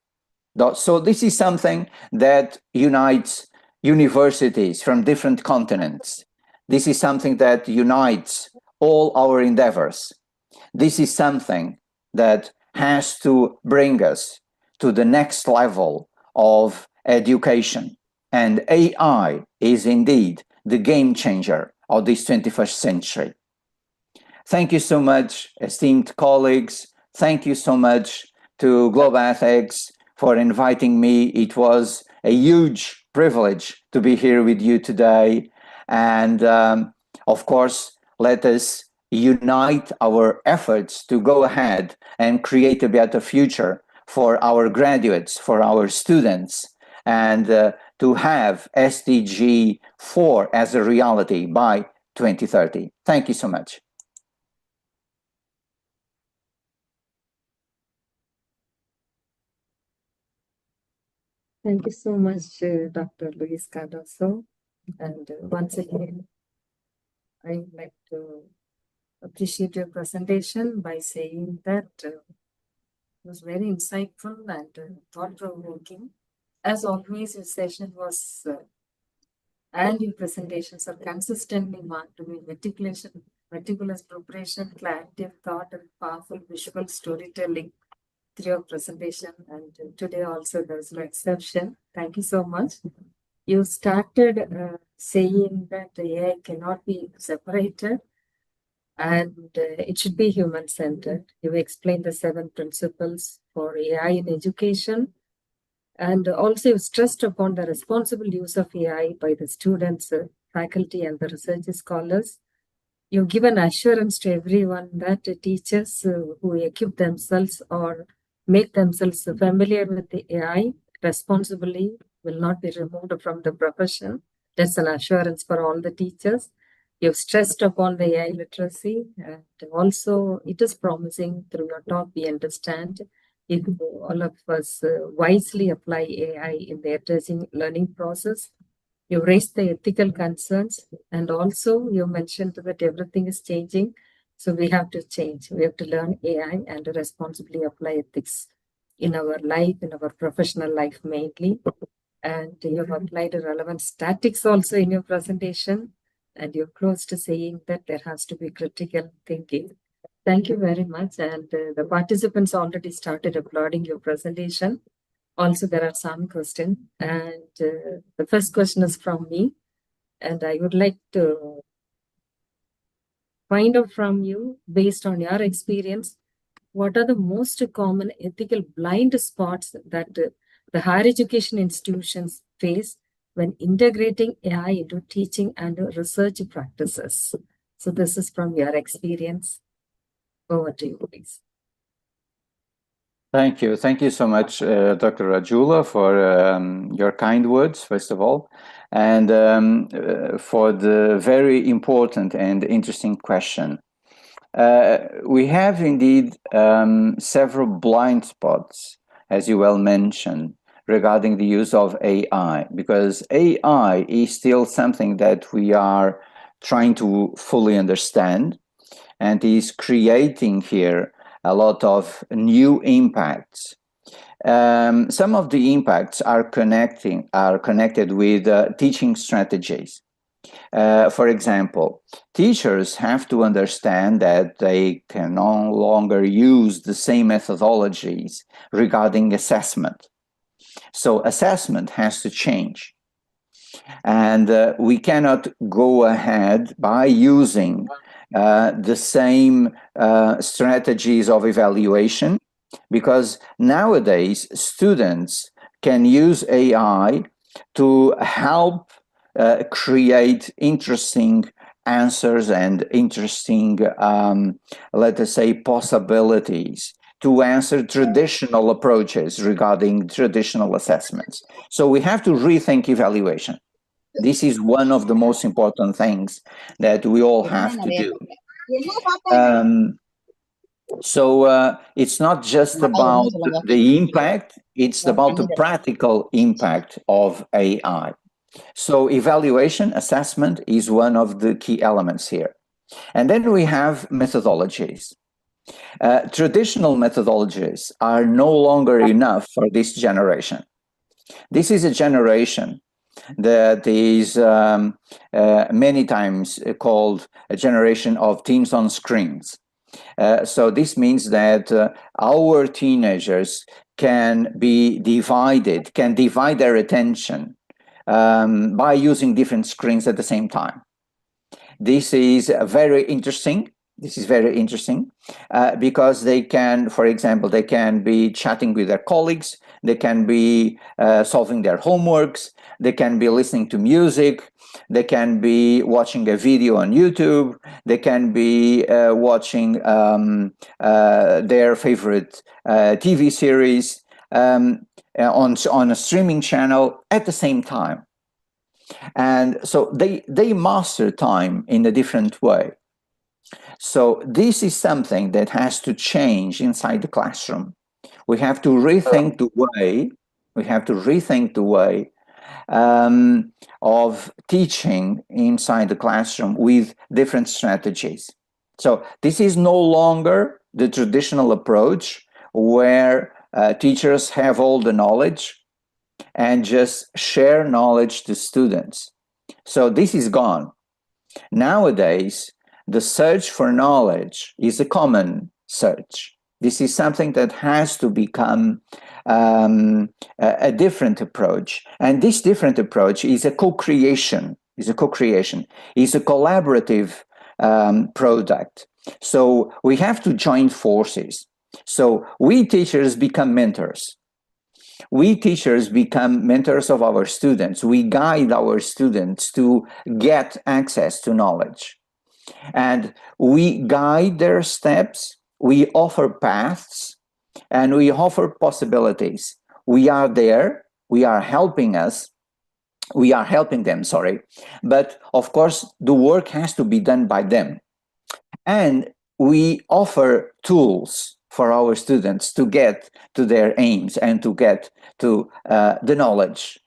So this is something that unites universities from different continents. This is something that unites all our endeavors. This is something that has to bring us to the next level of education. And AI is indeed the game changer of this 21st century. Thank you so much, esteemed colleagues. Thank you so much to Global Ethics for inviting me. It was a huge privilege to be here with you today. And of course, let us unite our efforts to go ahead and create a better future for our graduates, for our students, and to have SDG 4 as a reality by 2030. Thank you so much. Thank you so much, Dr. Luis Cardoso. And once again, I would like to appreciate your presentation by saying that it was very insightful and thought-provoking. As always, your session was, and your presentations are consistently marked with meticulous preparation, clarity of thought, and powerful visual storytelling through your presentation. And today also there's no exception. Thank you so much. You started saying that AI cannot be separated and it should be human-centered. You explained the 7 principles for AI in education, and also you stressed upon the responsible use of AI by the students, faculty, and the research scholars. You've given assurance to everyone that the teachers who equip themselves or make themselves familiar with the AI responsibly will not be removed from the profession. That's an assurance for all the teachers. You've stressed upon the AI literacy, and also it is promising through your talk. We understand if all of us wisely apply AI in their teaching learning process. You raised the ethical concerns, and also you mentioned that everything is changing. So we have to change. We have to learn AI and responsibly apply ethics in our life, in our professional life mainly. And you have applied a relevant statics also in your presentation. And you're close to saying that there has to be critical thinking. Thank you very much. And the participants already started applauding your presentation. Also, there are some questions. And the first question is from me. And I would like to find out from you, based on your experience, what are the most common ethical blind spots that the higher education institutions face when integrating AI into teaching and research practices? So this is from your experience. Over to you, please. Thank you. Thank you so much, Dr. Rajula, for your kind words, first of all, and for the very important and interesting question. We have indeed several blind spots, as you well mentioned, regarding the use of AI, because AI is still something that we are trying to fully understand and is creating here a lot of new impacts. Some of the impacts are connected with teaching strategies. For example, teachers have to understand that they can no longer use the same methodologies regarding assessment. So assessment has to change. And we cannot go ahead by using the same strategies of evaluation, because nowadays students can use AI to help create interesting answers and interesting, let us say, possibilities to answer traditional approaches regarding traditional assessments. So we have to rethink evaluation. This is one of the most important things that we all have to do. So it's not just about the impact, it's about the practical impact of AI. So evaluation, assessment is one of the key elements here. And then we have methodologies. Traditional methodologies are no longer enough for this generation. This is a generation that is many times called a generation of teens on screens. So this means that our teenagers can divide their attention by using different screens at the same time. This is very interesting. Because they can, for example, they can be chatting with their colleagues, they can be solving their homeworks, they can be listening to music, they can be watching a video on YouTube, they can be watching their favorite TV series on a streaming channel at the same time. And so they master time in a different way. So this is something that has to change inside the classroom. We have to rethink the way of teaching inside the classroom with different strategies. So this is no longer the traditional approach where teachers have all the knowledge and just share knowledge to students. So this is gone. Nowadays, the search for knowledge is a common search. This is something that has to become a different approach. And this different approach is a co-creation, is a collaborative product. So we have to join forces. So we teachers become mentors. We teachers become mentors of our students. We guide our students to get access to knowledge. And we guide their steps, we offer paths, and we offer possibilities. We are there, we are helping us, we are helping them, sorry. But of course, the work has to be done by them. And we offer tools for our students to get to their aims and to get to the knowledge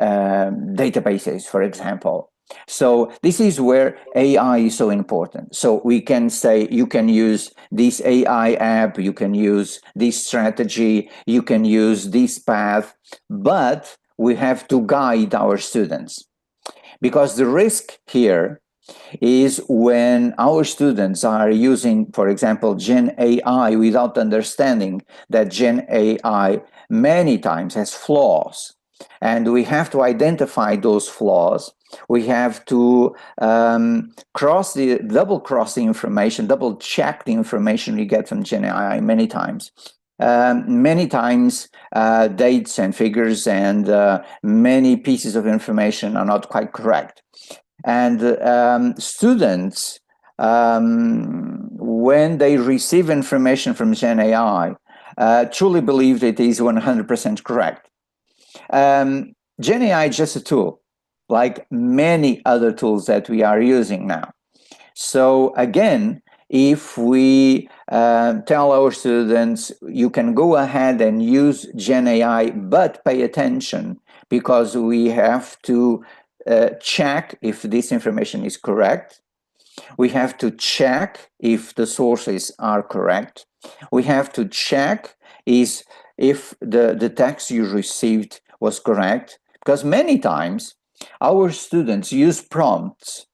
databases, for example. So this is where AI is so important. So we can say you can use this AI app, you can use this strategy, you can use this path, but we have to guide our students. Because the risk here is when our students are using, for example, Gen AI without understanding that Gen AI many times has flaws. And we have to identify those flaws. We have to double cross the information, double check the information we get from Gen AI many times. Many times dates and figures and many pieces of information are not quite correct. And students, when they receive information from Gen AI, truly believe it is 100% correct. Gen AI is just a tool, like many other tools that we are using now. So again, if we tell our students, you can go ahead and use Gen AI, but pay attention because we have to check if this information is correct. We have to check if the sources are correct. We have to check if the text you received was correct, because many times our students use prompts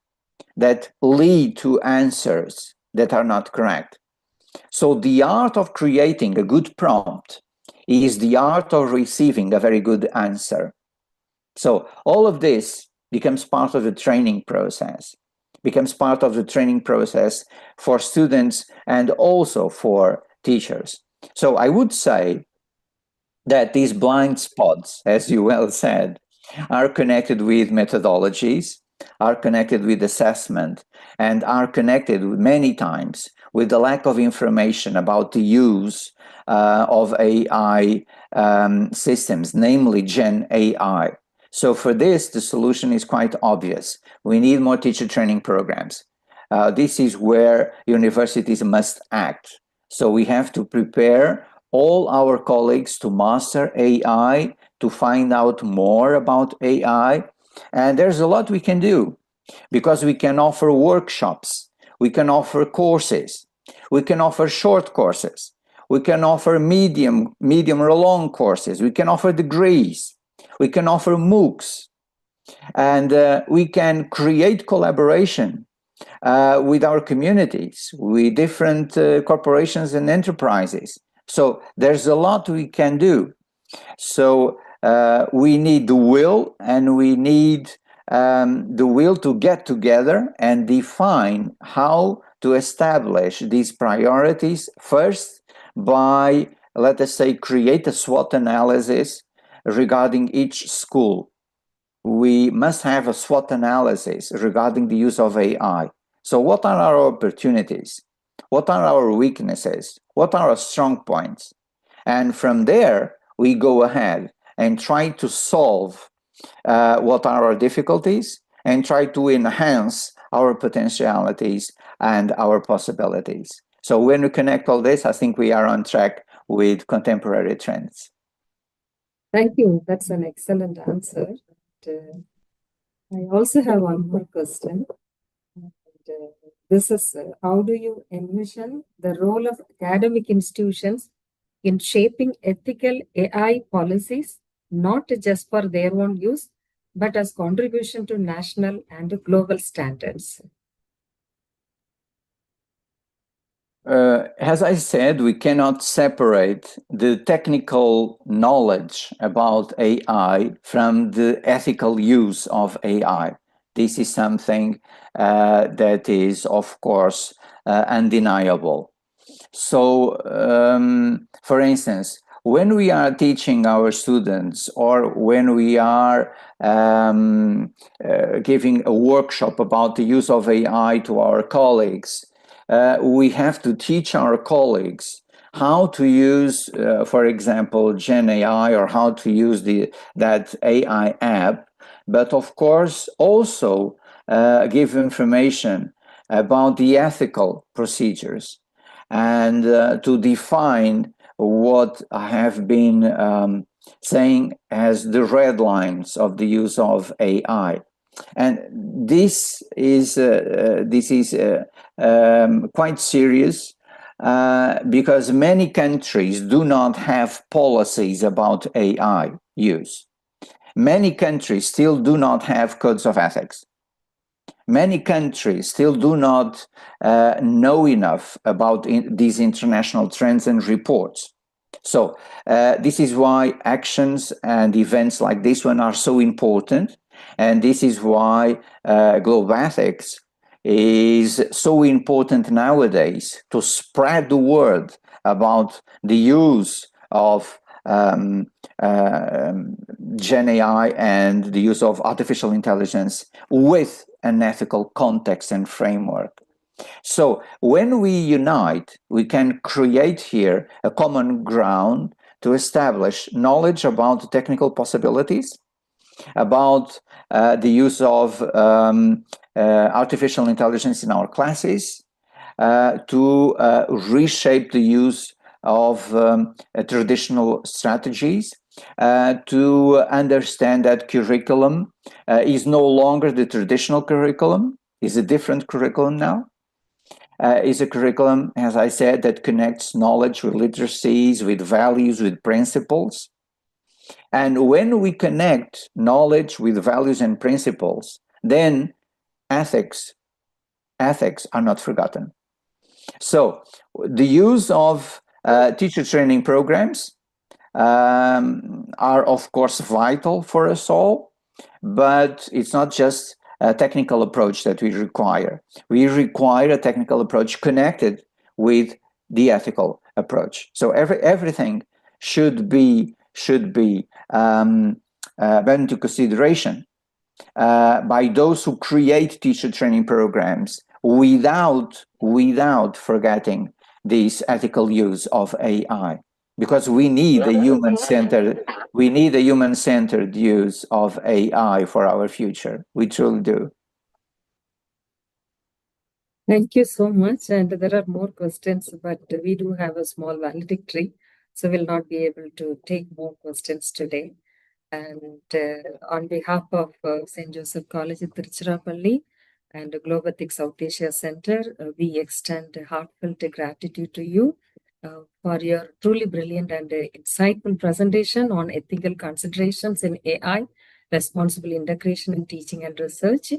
that lead to answers that are not correct. So the art of creating a good prompt is the art of receiving a very good answer. So all of this becomes part of the training process, for students and also for teachers. So I would say that these blind spots, as you well said, are connected with methodologies, are connected with assessment, and are connected many times with the lack of information about the use of AI systems, namely Gen AI. So for this, the solution is quite obvious. We need more teacher training programs. This is where universities must act. So we have to prepare all our colleagues to master AI, to find out more about AI. And there's a lot we can do because we can offer workshops, we can offer courses, we can offer short courses, we can offer medium or long courses, we can offer degrees, we can offer MOOCs, and we can create collaboration with our communities, with different corporations and enterprises. So there's a lot we can do. So we need the will, and we need the will to get together and define how to establish these priorities first by, let us say, create a SWOT analysis regarding each school. We must have a SWOT analysis regarding the use of AI. So what are our opportunities? What are our weaknesses? What are our strong points? And from there, we go ahead and try to solve what are our difficulties and try to enhance our potentialities and our possibilities. So when we connect all this, I think we are on track with contemporary trends. Thank you. That's an excellent answer. I also have one more question. This is how do you envision the role of academic institutions in shaping ethical AI policies, not just for their own use, but as contribution to national and global standards? As I said, we cannot separate the technical knowledge about AI from the ethical use of AI. This is something that is, of course, undeniable. So, for instance, when we are teaching our students or when we are giving a workshop about the use of AI to our colleagues, we have to teach our colleagues how to use, for example, Gen AI, or how to use that AI app but of course also give information about the ethical procedures and to define what I have been saying as the red lines of the use of AI. And this is quite serious because many countries do not have policies about AI use. Many countries still do not have codes of ethics. Many countries still do not know enough about these international trends and reports. So this is why actions and events like this one are so important. And this is why global ethics is so important nowadays to spread the word about the use of Gen AI and the use of artificial intelligence with an ethical context and framework. So when we unite, we can create here a common ground to establish knowledge about technical possibilities, about the use of artificial intelligence in our classes, to reshape the use of traditional strategies, to understand that curriculum is no longer the traditional curriculum, is a different curriculum now. Is a curriculum, as I said, that connects knowledge with literacies, with values, with principles. And when we connect knowledge with values and principles, then ethics are not forgotten. So the use of teacher training programs are, of course, vital for us all, but it's not just a technical approach that we require. We require a technical approach connected with the ethical approach. So everything should be brought into consideration by those who create teacher training programs without forgetting this ethical use of AI, because we need a human-centered use of AI for our future. We truly do. Thank you so much. And there are more questions, but we do have a small valedictory, so we'll not be able to take more questions today. And on behalf of St. Joseph College in Tiruchirappalli and Global Ethics South Asia Center, we extend a heartfelt gratitude to you for your truly brilliant and insightful presentation on ethical considerations in AI, responsible integration in teaching and research.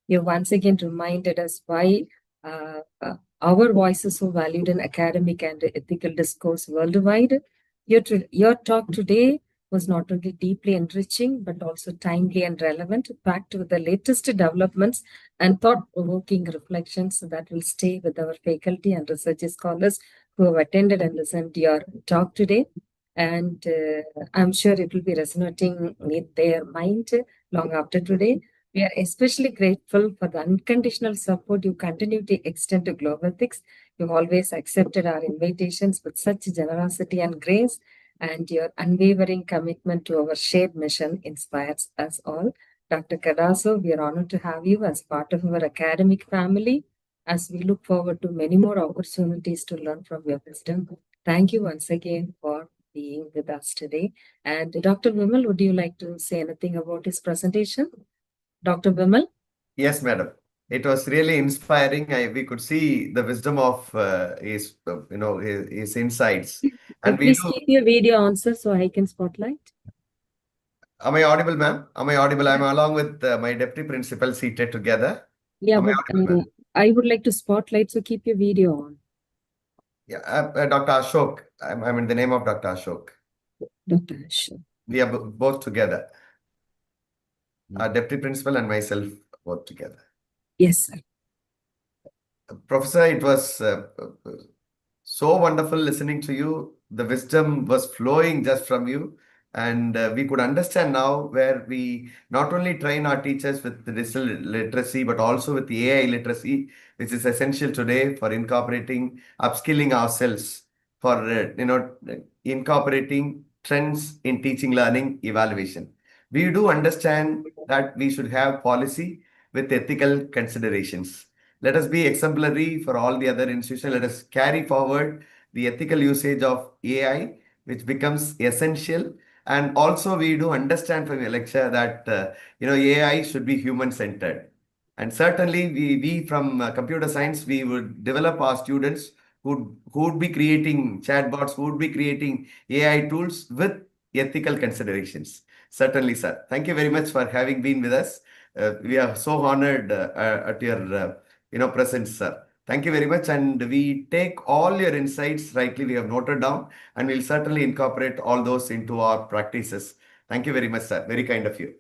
You once again reminded us why our voice is so valued in academic and ethical discourse worldwide. Your talk today was not only deeply enriching, but also timely and relevant, packed with the latest developments and thought-provoking reflections that will stay with our faculty and research scholars who have attended and listened to your talk today. And I'm sure it will be resonating in their mind long after today. We are especially grateful for the unconditional support you continue to extend to Global Ethics. You've always accepted our invitations with such generosity and grace, and your unwavering commitment to our shared mission inspires us all. Dr. Cadaso, we are honored to have you as part of our academic family as we look forward to many more opportunities to learn from your wisdom. Thank you once again for being with us today. And Dr. Vimal, would you like to say anything about his presentation? Dr. Vimal? Yes, madam. It was really inspiring. We could see the wisdom of his insights. And we please do. keep your video on, sir, so I can spotlight. Am I audible, ma'am? Am I audible? I'm along with my deputy principal seated together. Yeah, Am I but audible, ma'am? I would like to spotlight, so keep your video on. Yeah, Dr. Ashok. I'm in the name of Dr. Ashok. Dr. Ashok. We are both together. Our deputy principal and myself both together. Yes, sir. Professor, it was so wonderful listening to you. The wisdom was flowing just from you. And we could understand now where we not only train our teachers with the digital literacy, but also with the AI literacy, which is essential today for incorporating, upskilling ourselves for, incorporating trends in teaching, learning, evaluation. we do understand that we should have policy with ethical considerations. Let us be exemplary for all the other institutions. Let us carry forward the ethical usage of AI, which becomes essential. And also, we do understand from your lecture that AI should be human-centered. And certainly, we from computer science, we would develop our students who would be creating chatbots, who would be creating AI tools with ethical considerations. Certainly, sir. Thank you very much for having been with us. We are so honored at your presence, sir. Thank you very much. And we take all your insights rightly. We have noted down, and we'll certainly incorporate all those into our practices. Thank you very much, sir. Very kind of you.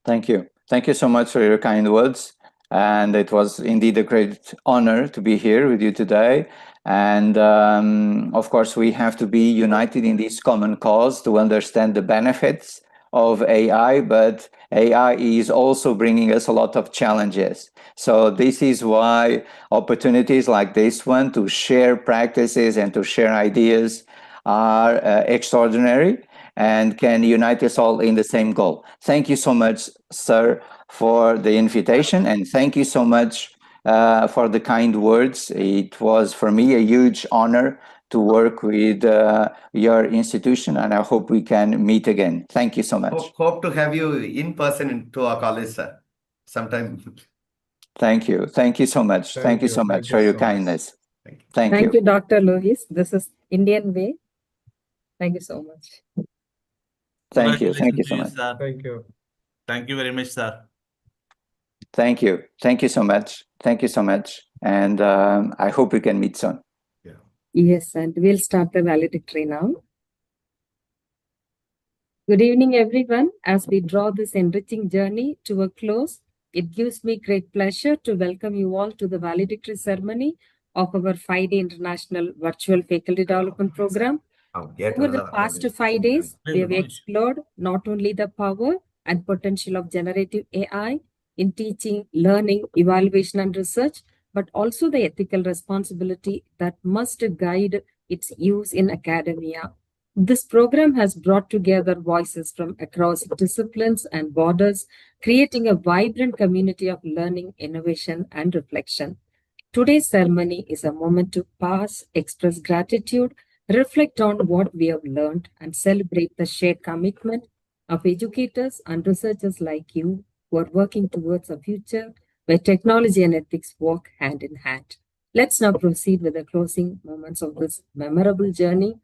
Thank you. Thank you so much for your kind words. And it was indeed a great honor to be here with you today. And of course, we have to be united in this common cause to understand the benefits of AI, but AI is also bringing us a lot of challenges. So this is why opportunities like this one to share practices and to share ideas are extraordinary and can unite us all in the same goal. Thank you so much, sir, for the invitation, and thank you so much for the kind words. It was for me a huge honor to work with your institution, and I hope we can meet again. Thank you so much. Hope to have you in person to our college, sir, sometime. Thank you. Thank you so much. Thank you so much for your kindness. Thank you. Thank you, Dr. Louis. This is Indian way. Thank you so much. Thank you. Thank you so much. Thank you. Thank you very much, sir. Thank you. Thank you so much. Thank you so much. And I hope we can meet soon. Yes, and we'll start the valedictory now. Good evening, everyone. As we draw this enriching journey to a close, it gives me great pleasure to welcome you all to the valedictory ceremony of our 5-day International Virtual Faculty Development Program. Over the past 5 days, we have explored not only the power and potential of generative AI in teaching, learning, evaluation, and research, but also the ethical responsibility that must guide its use in academia. This program has brought together voices from across disciplines and borders, creating a vibrant community of learning, innovation, and reflection. Today's ceremony is a moment to pause, express gratitude, reflect on what we have learned, and celebrate the shared commitment of educators and researchers like you who are working towards a future where technology and ethics work hand in hand. Let's now proceed with the closing moments of this memorable journey.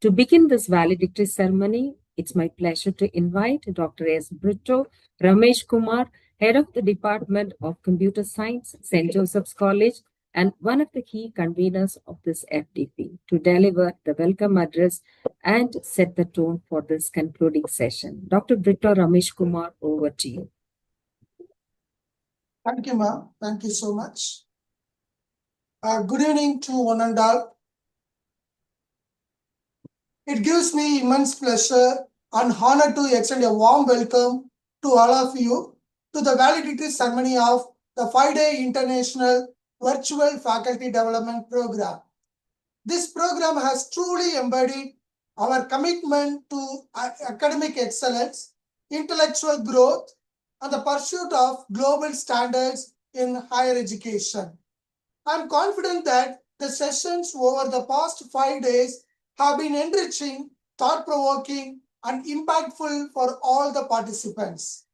To begin this valedictory ceremony, it's my pleasure to invite Dr. S. Brito Ramesh Kumar, Head of the Department of Computer Science, St. Joseph's College, and one of the key conveners of this FDP, to deliver the welcome address and set the tone for this concluding session. Dr. Brito Ramesh Kumar, over to you. Thank you, ma'am. Thank you so much. Good evening to one and all. It gives me immense pleasure and honor to extend a warm welcome to all of you to the valedictory ceremony of the 5-day International Virtual Faculty Development Program. This program has truly embodied our commitment to academic excellence, intellectual growth, and the pursuit of global standards in higher education. I'm confident that the sessions over the past 5 days have been enriching, thought-provoking, and impactful for all the participants.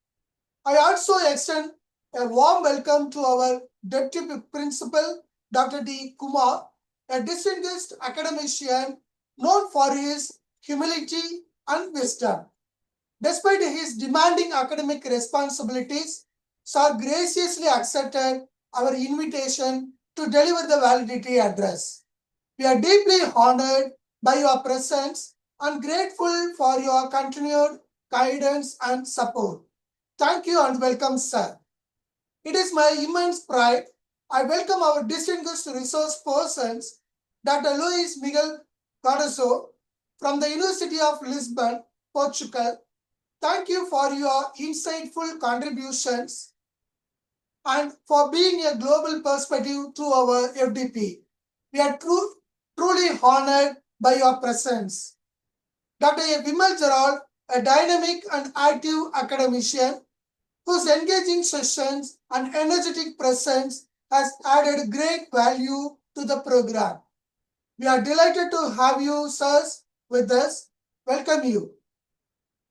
I also extend a warm welcome to our Deputy Principal, Dr. D. Kumar, a distinguished academician known for his humility and wisdom. Despite his demanding academic responsibilities, Sir graciously accepted our invitation to deliver the valedictory address. We are deeply honored by your presence and grateful for your continued guidance and support. Thank you and welcome, sir. It is my immense pride. I welcome our distinguished resource persons, Dr. Luis Miguel Cardoso from the University of Lisbon, Portugal. Thank you for your insightful contributions and for being a global perspective to our FDP. We are truly honored by your presence. Dr. Vimal Gerald, a dynamic and active academician whose engaging sessions and energetic presence has added great value to the program. We are delighted to have you, sirs, with us. Welcome you.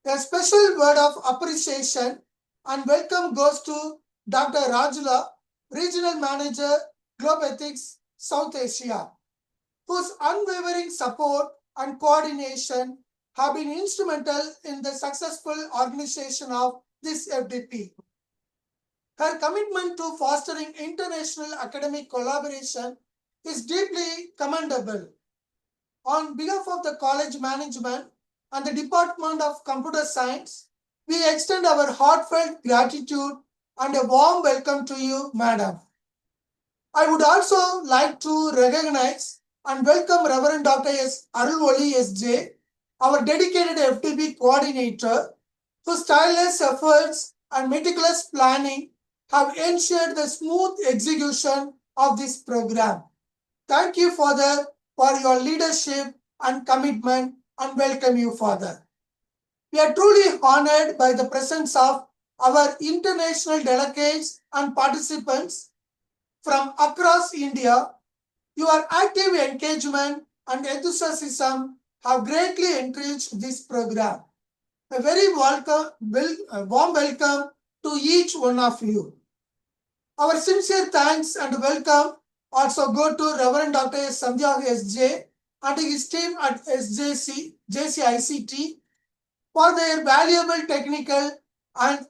A special word of appreciation and welcome goes to Dr. Rajula, Regional Manager, Globe Ethics, South Asia, whose unwavering support and coordination have been instrumental in the successful organization of this FDP. Her commitment to fostering international academic collaboration is deeply commendable. On behalf of the college management and the Department of Computer Science, we extend our heartfelt gratitude and a warm welcome to you, Madam. I would also like to recognize and welcome Reverend Dr. S. Arulwali S.J., our dedicated FTP coordinator, whose tireless efforts and meticulous planning have ensured the smooth execution of this program. Thank you, Father, for your leadership and commitment, and welcome you, Father. We are truly honored by the presence of our international delegates and participants from across India. Your active engagement and enthusiasm have greatly enriched this program. A very warm welcome to each one of you. Our sincere thanks and welcome also go to Reverend Dr. Sandhya S.J. and his team at JCICT for their valuable technical and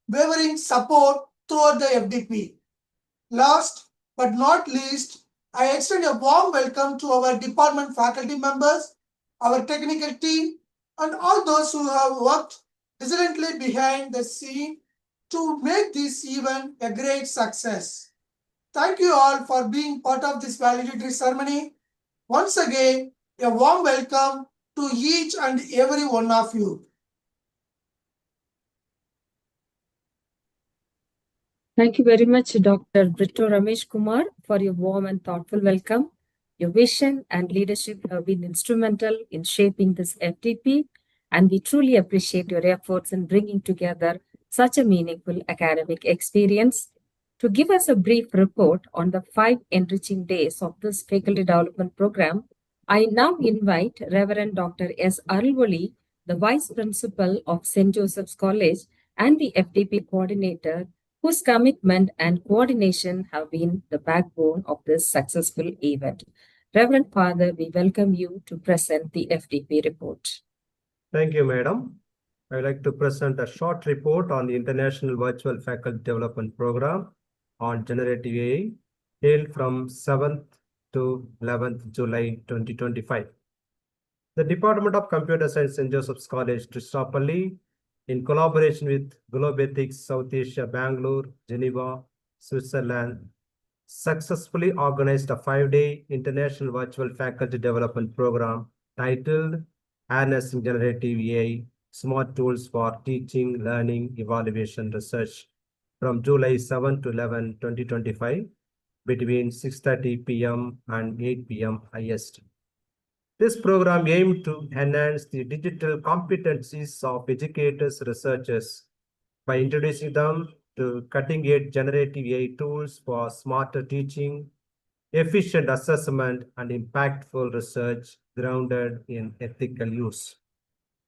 wavering support throughout the FDP. Last but not least, I extend a warm welcome to our department faculty members, our technical team, and all those who have worked diligently behind the scene to make this event a great success. Thank you all for being part of this valedictory ceremony. Once again, a warm welcome to each and every one of you. Thank you very much, Dr. Brito Ramesh Kumar, for your warm and thoughtful welcome. Your vision and leadership have been instrumental in shaping this FTP, and we truly appreciate your efforts in bringing together such a meaningful academic experience. To give us a brief report on the 5 enriching days of this faculty development program, I now invite Reverend Dr. S. Arulwali, the Vice Principal of St. Joseph's College and the FTP Coordinator, whose commitment and coordination have been the backbone of this successful event. Reverend Father, we welcome you to present the FTP report. Thank you, Madam. I would like to present a short report on the International Virtual Faculty Development Program on Generative AI, held from 7th to 11th July 2025. The Department of Computer Science, St. Joseph's College, Trichinopalli, in collaboration with Globe Ethics South Asia, Bangalore, Geneva, Switzerland, successfully organized a 5-day international virtual faculty development program titled Harnessing Generative AI, Smart Tools for Teaching, Learning, Evaluation, Research from July 7 to 11, 2025 between 6:30 p.m. and 8 p.m. IST. This program aimed to enhance the digital competencies of educators, researchers by introducing them to cutting-edge generative AI tools for smarter teaching, efficient assessment, and impactful research grounded in ethical use.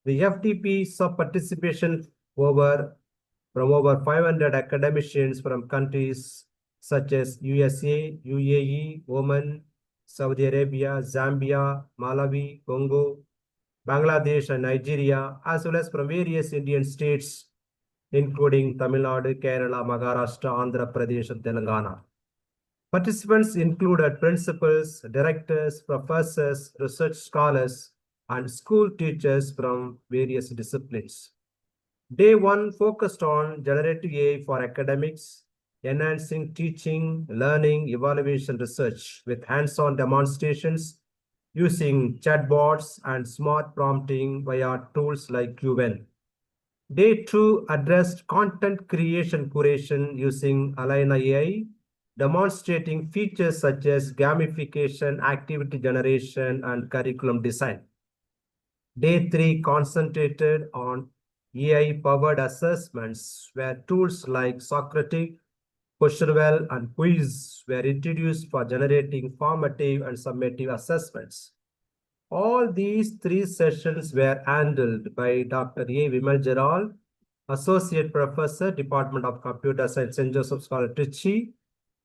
The FTP saw participation from over 500 academicians from countries such as USA, UAE, Oman, Saudi Arabia, Zambia, Malawi, Congo, Bangladesh, and Nigeria, as well as from various Indian states, including Tamil Nadu, Kerala, Maharashtra, Andhra Pradesh, and Telangana. Participants included principals, directors, professors, research scholars, and school teachers from various disciplines. Day 1 focused on generative AI for academics, enhancing teaching, learning, evaluation, research with hands-on demonstrations using chatbots and smart prompting via tools like QN. Day 2 addressed content creation curation using Alina AI, demonstrating features such as gamification, activity generation, and curriculum design. Day 3 concentrated on AI-powered assessments, where tools like Socratic, Questionable, and Quiz were introduced for generating formative and summative assessments. All these 3 sessions were handled by Dr. A. Vimal Geral, Associate Professor, Department of Computer Science, St. Joseph's College, Trichy,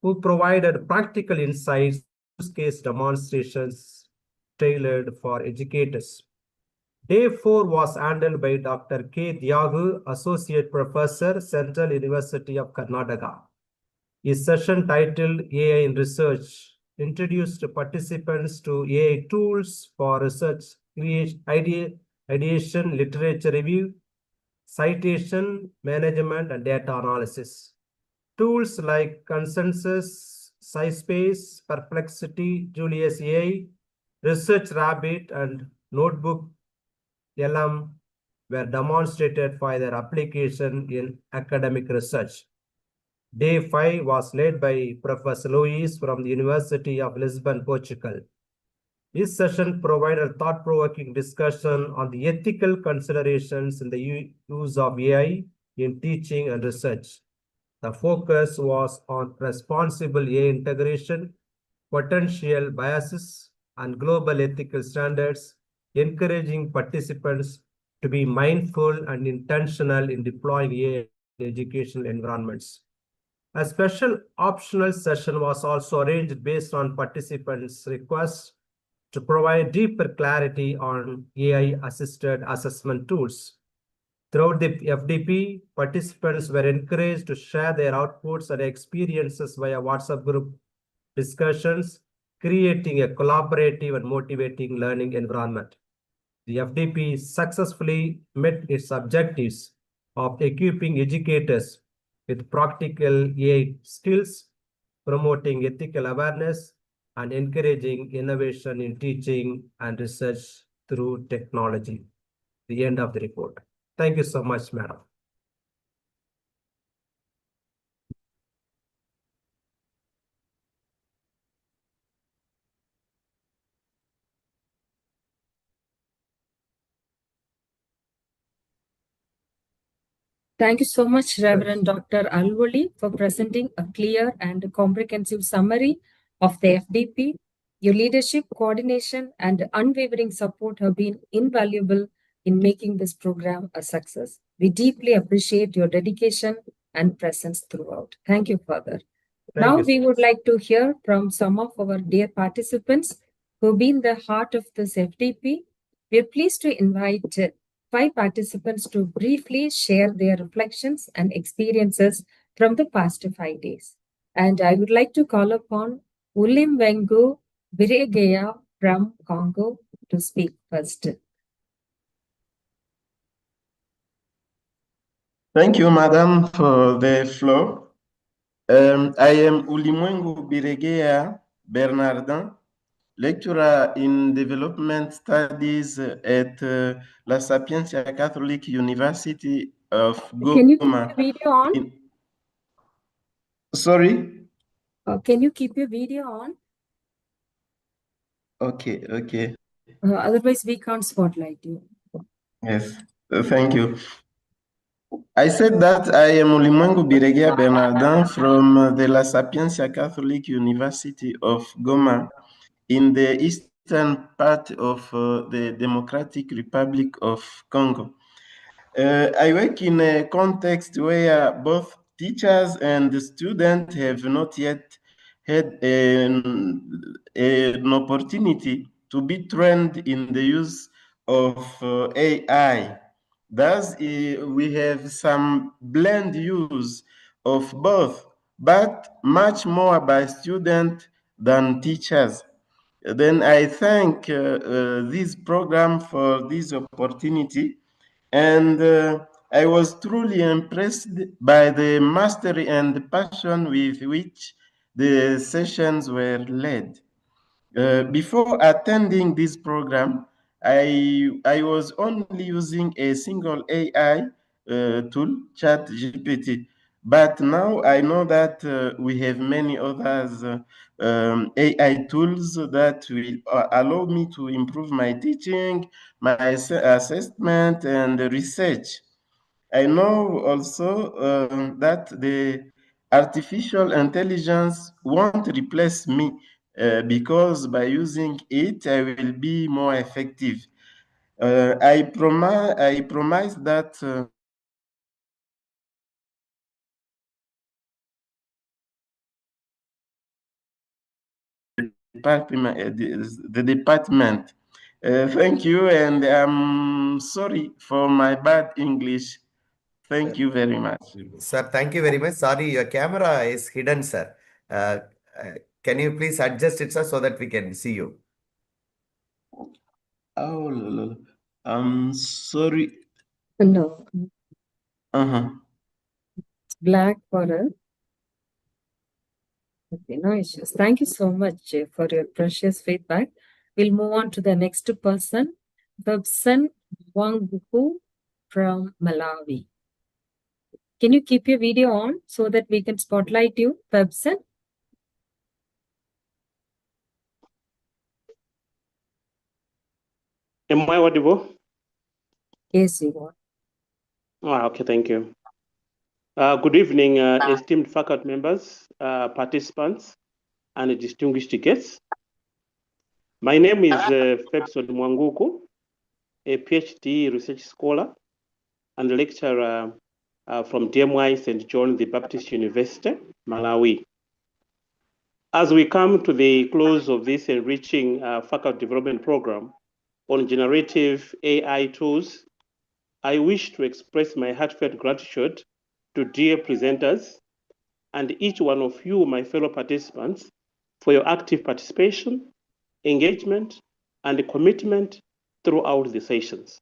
who provided practical insights, use case demonstrations tailored for educators. Day 4 was handled by Dr. K. Diagu, Associate Professor, Central University of Karnataka. His session titled AI in Research introduced participants to AI tools for research ideation, literature review, citation management, and data analysis. Tools like Consensus, SciSpace, Perplexity, Julius AI, Research Rabbit, and Notebook LM were demonstrated for their application in academic research. Day 5 was led by Professor Luis from the University of Lisbon, Portugal. This session provided thought-provoking discussion on the ethical considerations in the use of AI in teaching and research. The focus was on responsible AI integration, potential biases, and global ethical standards, encouraging participants to be mindful and intentional in deploying AI in educational environments. A special optional session was also arranged based on participants' requests to provide deeper clarity on AI-assisted assessment tools. Throughout the FDP, participants were encouraged to share their outputs and experiences via WhatsApp group discussions, creating a collaborative and motivating learning environment. The FDP successfully met its objectives of equipping educators with practical AI skills, promoting ethical awareness, and encouraging innovation in teaching and research through technology. The end of the report. Thank you so much, Madam. Thank you so much, Reverend Dr. Alwali, for presenting a clear and comprehensive summary of the FDP. Your leadership, coordination, and unwavering support have been invaluable in making this program a success. We deeply appreciate your dedication and presence throughout. Thank you, Father. Now we would like to hear from some of our dear participants who have been the heart of this FDP. We are pleased to invite 5 participants to briefly share their reflections and experiences from the past 5 days. And I would like to call upon Ulimwengu Biregeya from Congo to speak first. Thank you, Madam, for the floor. I am Ulimwengu Biregeya Bernardin, lecturer in development studies at La Sapienza Catholic University of Goma. Can you keep your video on? Sorry? Can you keep your video on? Okay. Otherwise, we can't spotlight you. Yes, thank you. I said that I am Ulimwengu Biregeya Bernardin from the La Sapienza Catholic University of Goma in the eastern part of the Democratic Republic of Congo. I work in a context where both teachers and students have not yet had an opportunity to be trained in the use of AI. Thus, we have some blend use of both, but much more by students than teachers. Then I thank this program for this opportunity, and I was truly impressed by the mastery and passion with which the sessions were led. Before attending this program, I was only using a single AI tool, ChatGPT. But now I know that we have many others AI tools that will allow me to improve my teaching, my assessment, and research. I know also that the artificial intelligence won't replace me because by using it, I will be more effective. I promise that the department. Thank you, and I'm sorry for my bad English. Thank you very much. Sir, thank you very much. Sorry, your camera is hidden, sir. Uh, uh, can you please adjust it, sir, so that we can see you? Oh, I'm sorry. No, Uh-huh. black for us. Okay, no issues. Thank you so much for your precious feedback. We'll move on to the next person, Babsan Wanguku from Malawi. Can you keep your video on so that we can spotlight you, Babsan? Am I audible? Yes, you are. Okay, thank you. Good evening, esteemed faculty members, participants, and distinguished guests. My name is Febson Mwanguku, a PhD research scholar and lecturer from DMY St. John the Baptist University, Malawi. As we come to the close of this enriching faculty development program on generative AI tools, I wish to express my heartfelt gratitude to dear presenters and each one of you, my fellow participants, for your active participation, engagement, and commitment throughout the sessions.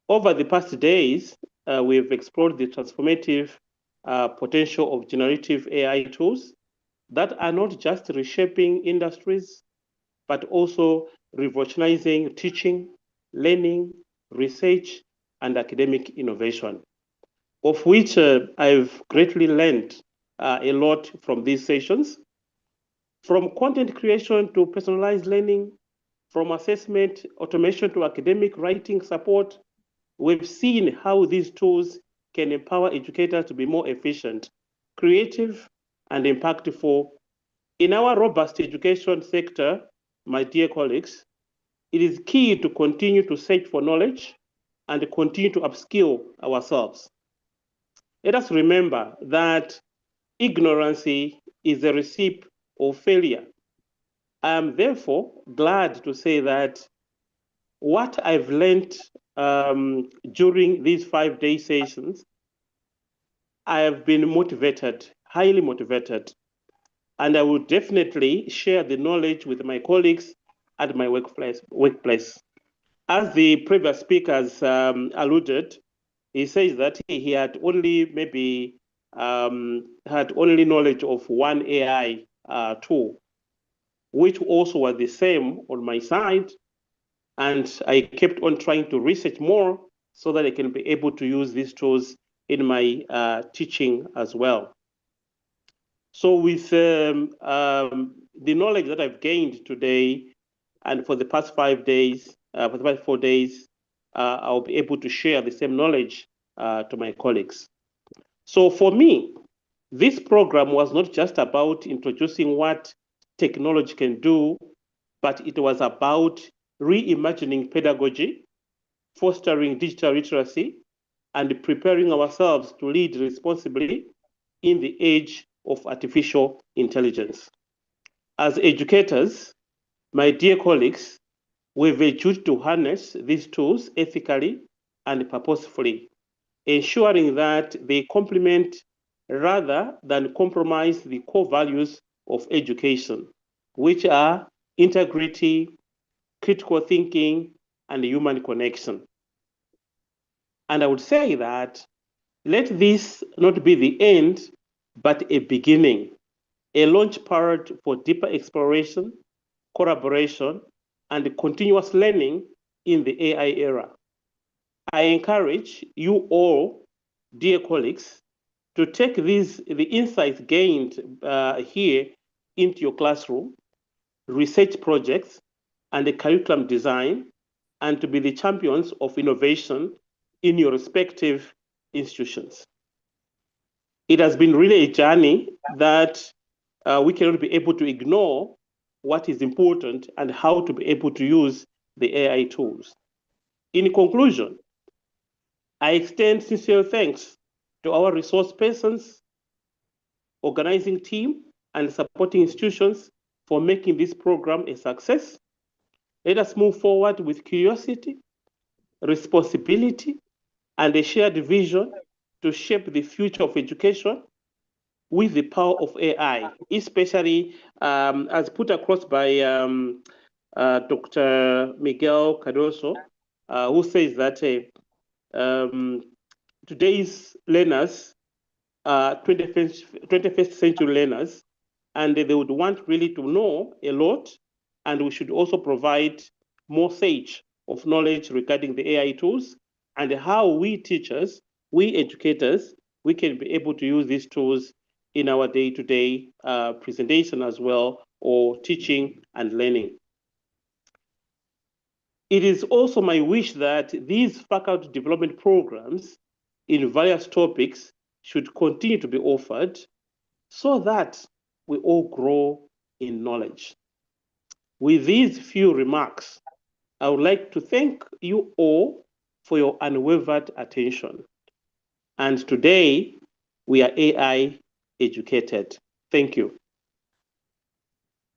Over the past days, we've explored the transformative potential of generative AI tools that are not just reshaping industries, but also revolutionizing teaching, learning, research, and academic innovation, of which I've greatly learned a lot from these sessions. From content creation to personalized learning, from assessment automation to academic writing support, we've seen how these tools can empower educators to be more efficient, creative, and impactful. In our robust education sector, my dear colleagues, it is key to continue to search for knowledge and continue to upskill ourselves. Let us remember that ignorance is a recipe of failure. I am therefore glad to say that what I've learned during these 5-day sessions, I have been motivated, highly motivated, and I will definitely share the knowledge with my colleagues at my workplace. As the previous speakers alluded, he says that he had only maybe had only knowledge of one AI tool, which also was the same on my side. And I kept on trying to research more so that I can be able to use these tools in my teaching as well. So with the knowledge that I've gained today and for the past 5 days, for the past 4 days, I'll be able to share the same knowledge to my colleagues. So for me, this program was not just about introducing what technology can do, but it was about reimagining pedagogy, fostering digital literacy, and preparing ourselves to lead responsibly in the age of artificial intelligence. As educators, my dear colleagues, we've a duty to harness these tools ethically and purposefully, ensuring that they complement rather than compromise the core values of education, which are integrity, critical thinking, and human connection. And I would say that let this not be the end, but a beginning, a launch pad for deeper exploration, collaboration, and continuous learning in the AI era. I encourage you all, dear colleagues, to take the insights gained here into your classroom, research projects, and the curriculum design, and to be the champions of innovation in your respective institutions. It has been really a journey that we cannot be able to ignore what is important and how to be able to use the AI tools. In conclusion, I extend sincere thanks to our resource persons, organizing team, and supporting institutions for making this program a success. Let us move forward with curiosity, responsibility, and a shared vision to shape the future of education with the power of AI, especially as put across by Dr. Miguel Cardoso, who says that today's learners are 21st century learners, and they would want really to know a lot, and we should also provide more sage of knowledge regarding the AI tools and how we teachers, we educators, we can be able to use these tools in our day-to-day presentation as well, or teaching and learning. It is also my wish that these faculty development programs in various topics should continue to be offered so that we all grow in knowledge. With these few remarks, I would like to thank you all for your unwavered attention. And today, we are AI educated. Thank you.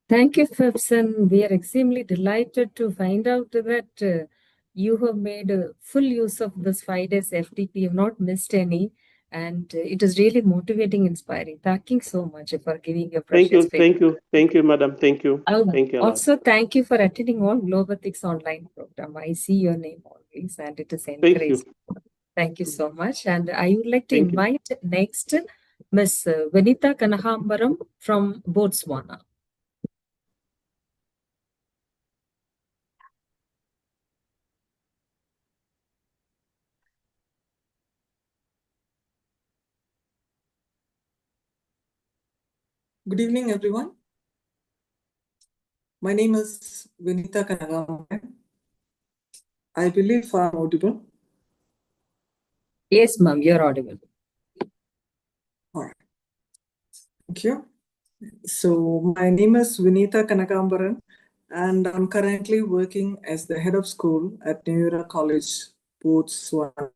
Thank you, Fibson. We are extremely delighted to find out that you have made full use of this 5 days FTP. You have not missed any. And it is really motivating, inspiring. Thank you so much for giving your precious feedback. Thank you, madam. Thank you. Thank you. Also, thank you for attending on Globethics online program. I see your name always, and it is encouraging. Thank you so much. And I would like to invite next Ms. Vinita Kanahambaram from Botswana. Good evening, everyone. My name is Vinita Kanagambaram. I believe I'm audible. Yes, ma'am, you're audible. All right. Thank you. So my name is Vinita Kanagambaran, and I'm currently working as the head of school at TLE&R College, Botswana.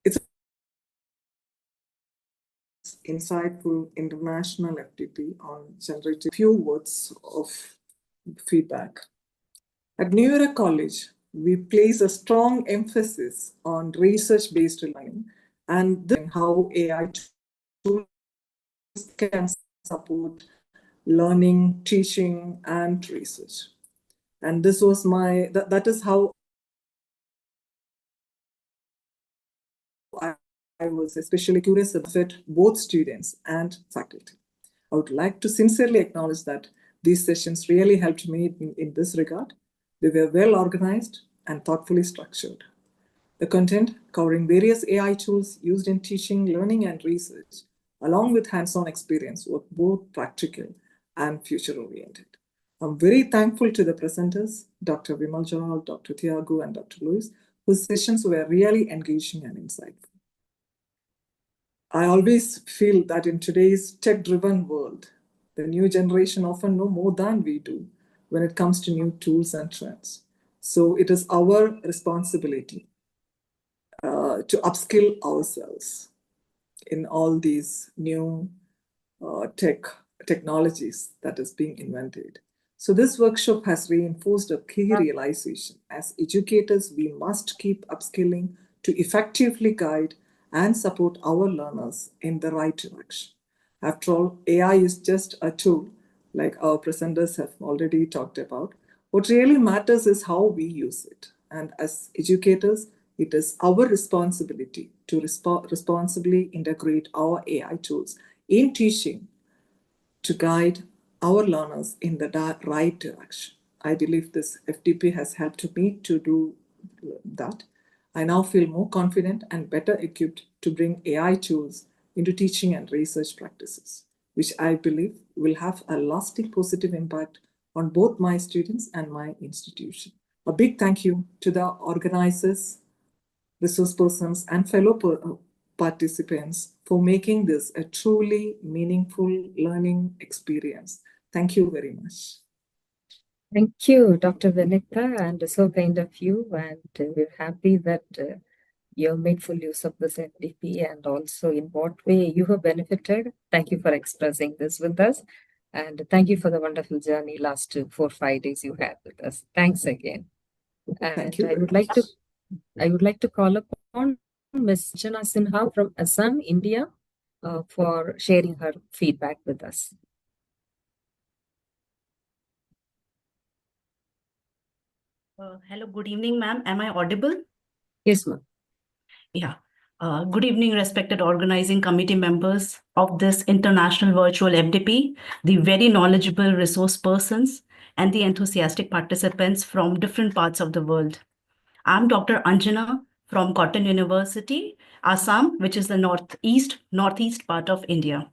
It's insightful international FTP on generating few words of feedback. At TLE&R College, we place a strong emphasis on research-based learning and how AI tools can support learning, teaching, and research. And this was that is how I was especially curious about both students and faculty. I would like to sincerely acknowledge that these sessions really helped me in this regard. They were well organized and thoughtfully structured. The content covering various AI tools used in teaching, learning, and research, along with hands-on experience, were both practical and future-oriented. I'm very thankful to the presenters, Dr. Vimal Jawal, Dr. Tiago, and Dr. Luis, whose sessions were really engaging and insightful. I always feel that in today's tech-driven world, the new generation often know more than we do when it comes to new tools and trends. So it is our responsibility to upskill ourselves in all these new technologies that is being invented. So this workshop has reinforced a key realization. As educators, we must keep upskilling to effectively guide and support our learners in the right direction. After all, AI is just a tool, like our presenters have already talked about. What really matters is how we use it. And as educators, it is our responsibility to responsibly integrate our AI tools in teaching to guide our learners in the right direction. I believe this FTP has helped me to do that, I now feel more confident and better equipped to bring AI tools into teaching and research practices, which I believe will have a lasting positive impact on both my students and my institution. A big thank you to the organizers, resource persons, and fellow participants for making this a truly meaningful learning experience. Thank you very much. Thank you, Dr. Vinita, and so kind of you. And we're happy that you have made full use of this FDP and also in what way you have benefited. Thank you for expressing this with us. And thank you for the wonderful journey last 4-5 days you had with us. Thanks again. And Thank you. I would like to call upon Ms. Jana Sinha from Assam, India, for sharing her feedback with us. Hello, good evening, ma'am. Am I audible? Yes, ma'am. Yeah. Good evening, respected organizing committee members of this international virtual FDP, the very knowledgeable resource persons, and the enthusiastic participants from different parts of the world. I'm Dr. Anjana from Cotton University, Assam, which is the northeast part of India.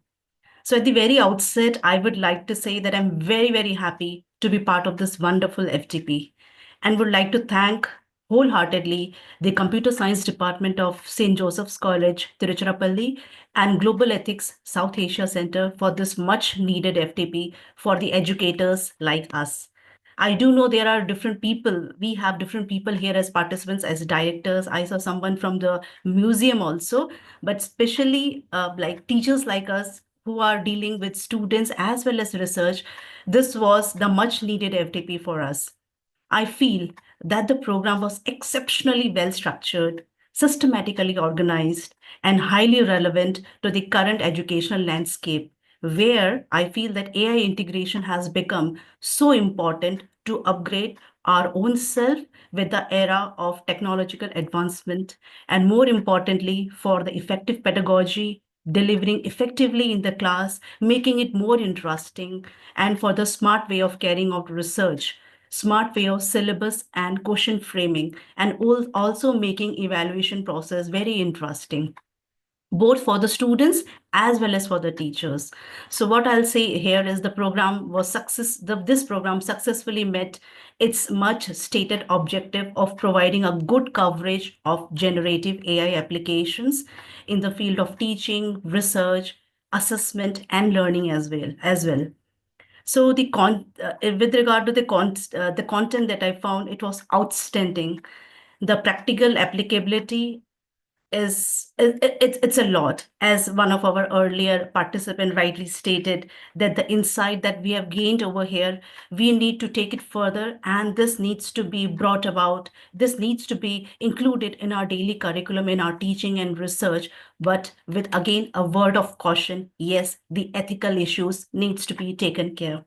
So at the very outset, I would like to say that I'm very, very happy to be part of this wonderful FDP and would like to thank wholeheartedly the Computer Science Department of St. Joseph's College, Tiruchirappalli, and Global Ethics South Asia Center for this much needed FTP for the educators like us. I do know there are different people. We have different people here as participants, as directors. I saw someone from the museum also, but especially like teachers like us who are dealing with students as well as research. This was the much needed FTP for us. I feel that the program was exceptionally well structured, systematically organized, and highly relevant to the current educational landscape, where I feel that AI integration has become so important to upgrade our own self with the era of technological advancement, and more importantly, for the effective pedagogy, delivering effectively in the class, making it more interesting, and for the smart way of carrying out research, smart way of syllabus and question framing, and also making evaluation process very interesting, both for the students as well as for the teachers. So what I'll say here is this program successfully met its much stated objective of providing a good coverage of generative AI applications in the field of teaching, research, assessment, and learning as well. So with regard to the content that I found, it was outstanding. The practical applicability it's a lot. As one of our earlier participant rightly stated, that the insight that we have gained over here, we need to take it further, and this needs to be brought about. This needs to be included in our daily curriculum, in our teaching and research, but with again a word of caution. Yes, the ethical issues needs to be taken care of.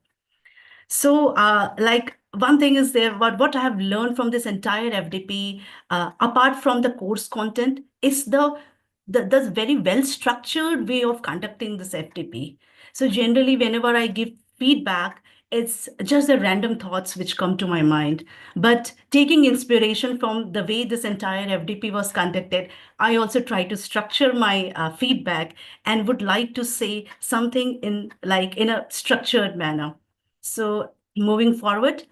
So like one thing is there, what I have learned from this entire FDP, apart from the course content, is the very well structured way of conducting this FDP. So generally, whenever I give feedback, it's just the random thoughts which come to my mind. But taking inspiration from the way this entire FDP was conducted, I also try to structure my feedback and would like to say something in a structured manner. So moving forward,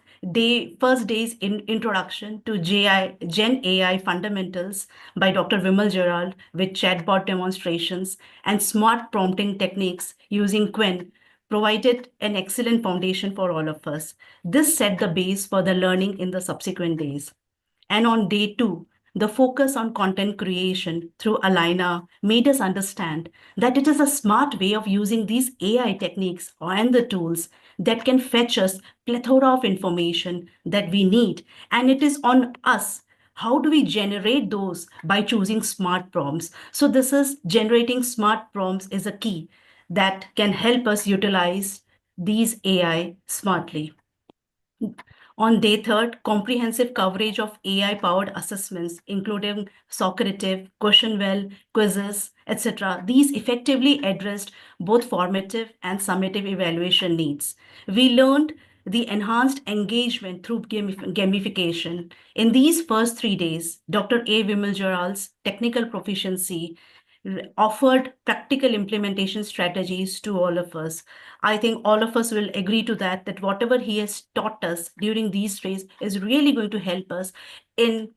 first day's introduction to Gen AI fundamentals by Dr. Vimal Gerald with chatbot demonstrations and smart prompting techniques using Quen provided an excellent foundation for all of us. This set the base for the learning in the subsequent days. And on day 2, the focus on content creation through Alina made us understand that it is a smart way of using these AI techniques and the tools that can fetch us plethora of information that we need. And it is on us. How do we generate those? By choosing smart prompts. So this is generating smart prompts is a key that can help us utilize these AI smartly. On day 3rd, comprehensive coverage of AI-powered assessments, including Socrative, Questionwell, quizzes, etc. These effectively addressed both formative and summative evaluation needs. We learned the enhanced engagement through gamification. In these first 3 days, Dr. A. Vimal Jaral's technical proficiency offered practical implementation strategies to all of us. I think all of us will agree to that whatever he has taught us during these days is really going to help us in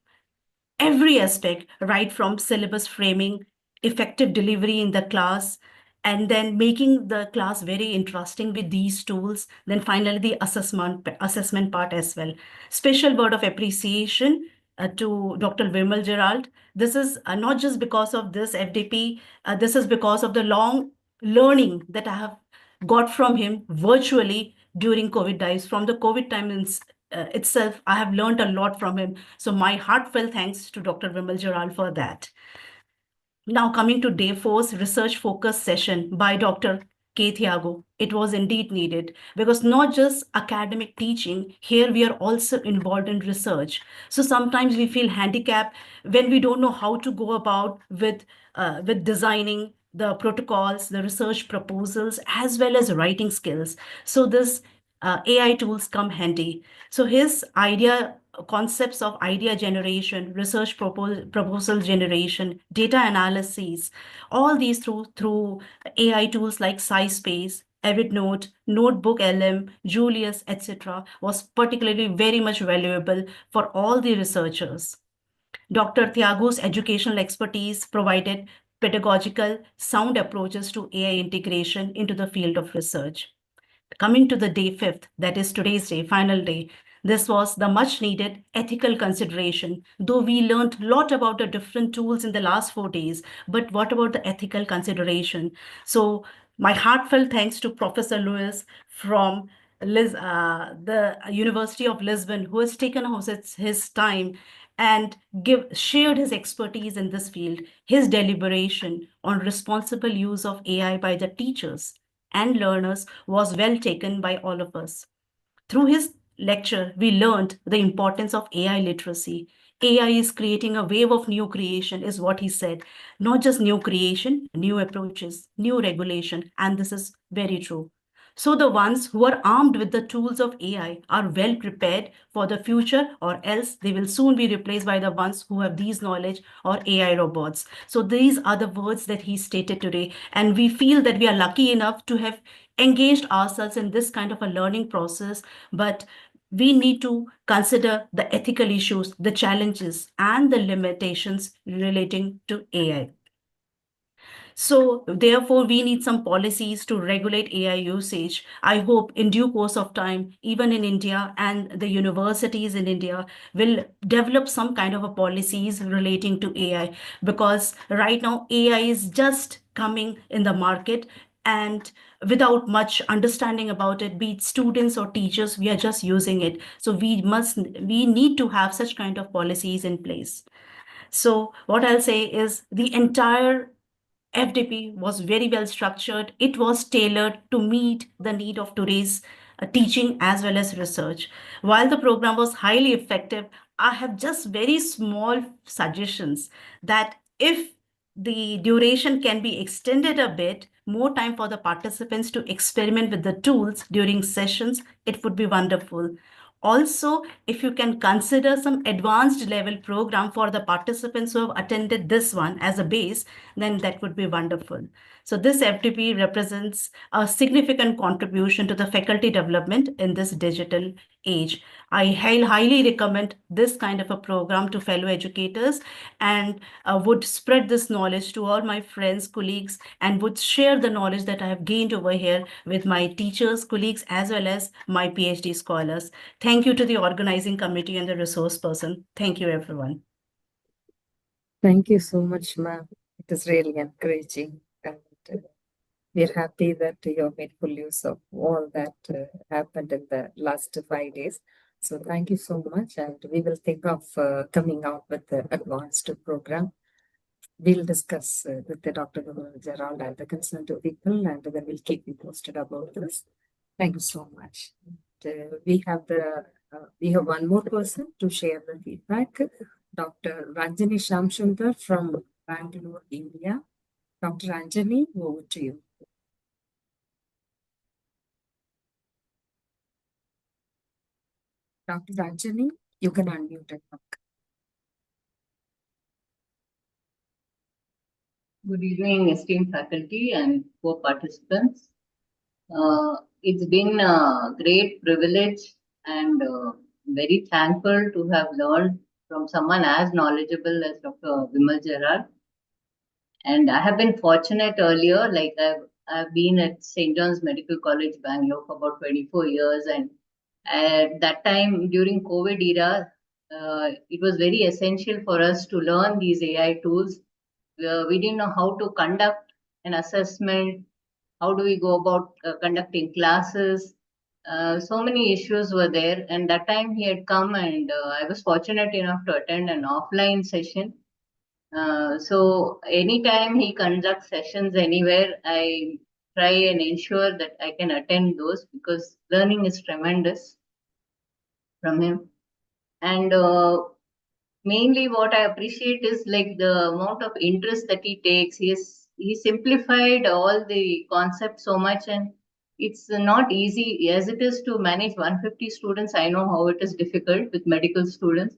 every aspect, right from syllabus framing, effective delivery in the class, and then making the class very interesting with these tools. Then finally, the assessment part as well. Special word of appreciation to Dr. Vimal Gerald. This is not just because of this FDP, this is because of the long learning that I have got from him virtually during COVID days. From the COVID time itself, I have learned a lot from him. So my heartfelt thanks to Dr. Vimal Jaral for that. Now coming to day 4's research focus session by Dr. K. Thiago. It was indeed needed because not just academic teaching, here we are also involved in research. So sometimes we feel handicapped when we don't know how to go about with designing the protocols, the research proposals, as well as writing skills. So this AI tools come handy. So his concepts of idea generation, research proposal generation, data analysis, all these through AI tools like SciSpace, EvidNote, Notebook LM, Julius, etc., was particularly very much valuable for all the researchers. Dr. Thiago's educational expertise provided pedagogical, sound approaches to AI integration into the field of research. Coming to the day 5th, that is today's day, final day, this was the much needed ethical consideration. Though we learned a lot about the different tools in the last 4 days, but what about the ethical consideration? So my heartfelt thanks to Professor Lewis from the University of Lisbon, who has taken his time and shared his expertise in this field, his deliberation on responsible use of AI by the teachers and learners was well taken by all of us. Through his lecture, we learned the importance of AI literacy. AI is creating a wave of new creation, is what he said. Not just new creation, new approaches, new regulation, and this is very true. So the ones who are armed with the tools of AI are well prepared for the future, or else they will soon be replaced by the ones who have these knowledge or AI robots. So these are the words that he stated today. And we feel that we are lucky enough to have engaged ourselves in this kind of a learning process, but we need to consider the ethical issues, the challenges, and the limitations relating to AI. So therefore, we need some policies to regulate AI usage. I hope in due course of time, even in India and the universities in India will develop some kind of a policies relating to AI, because right now AI is just coming in the market, and without much understanding about it, be it students or teachers, we are just using it. So we need to have such kind of policies in place. So what I'll say is the entire FDP was very well structured. It was tailored to meet the need of today's teaching as well as research. While the program was highly effective, I have just very small suggestions that if the duration can be extended a bit, more time for the participants to experiment with the tools during sessions, it would be wonderful. Also, if you can consider some advanced level program for the participants who have attended this one as a base, then that would be wonderful. So this FTP represents a significant contribution to the faculty development in this digital age. I highly recommend this kind of a program to fellow educators, and would spread this knowledge to all my friends, colleagues, and would share the knowledge that I have gained over here with my teachers, colleagues, as well as my PhD scholars. Thank you to the organizing committee and the resource person. Thank you, everyone. Thank you so much, ma'am. It is really encouraging, and we're happy that you have made full use of all that happened in the last 5 days. So thank you so much, and we will think of coming out with the advanced program. We'll discuss with the Dr. Gerald and the concerned people, and then we'll keep you posted about this. Thank you so much. We have one more person to share the feedback. Dr. Ranjani Shamsundar from Bangalore, India. Dr. Ranjani, over to you. Dr. Ranjani, you can unmute it. Good evening, esteemed faculty and co-participants. It's been a great privilege and very thankful to have learned from someone as knowledgeable as Dr. Vimal Gerard. And I have been fortunate earlier, like I've been at St. John's Medical College, Bangalore for about 24 years. And at that time, during COVID era, it was very essential for us to learn these AI tools. We didn't know how to conduct an assessment. How do we go about conducting classes? So many issues were there. And that time he had come and I was fortunate enough to attend an offline session. So anytime he conducts sessions anywhere, I try and ensure that I can attend those because learning is tremendous from him. And mainly what I appreciate is like the amount of interest that he takes. He simplified all the concepts so much, and it's not easy as it is to manage 150 students. I know how it is difficult with medical students.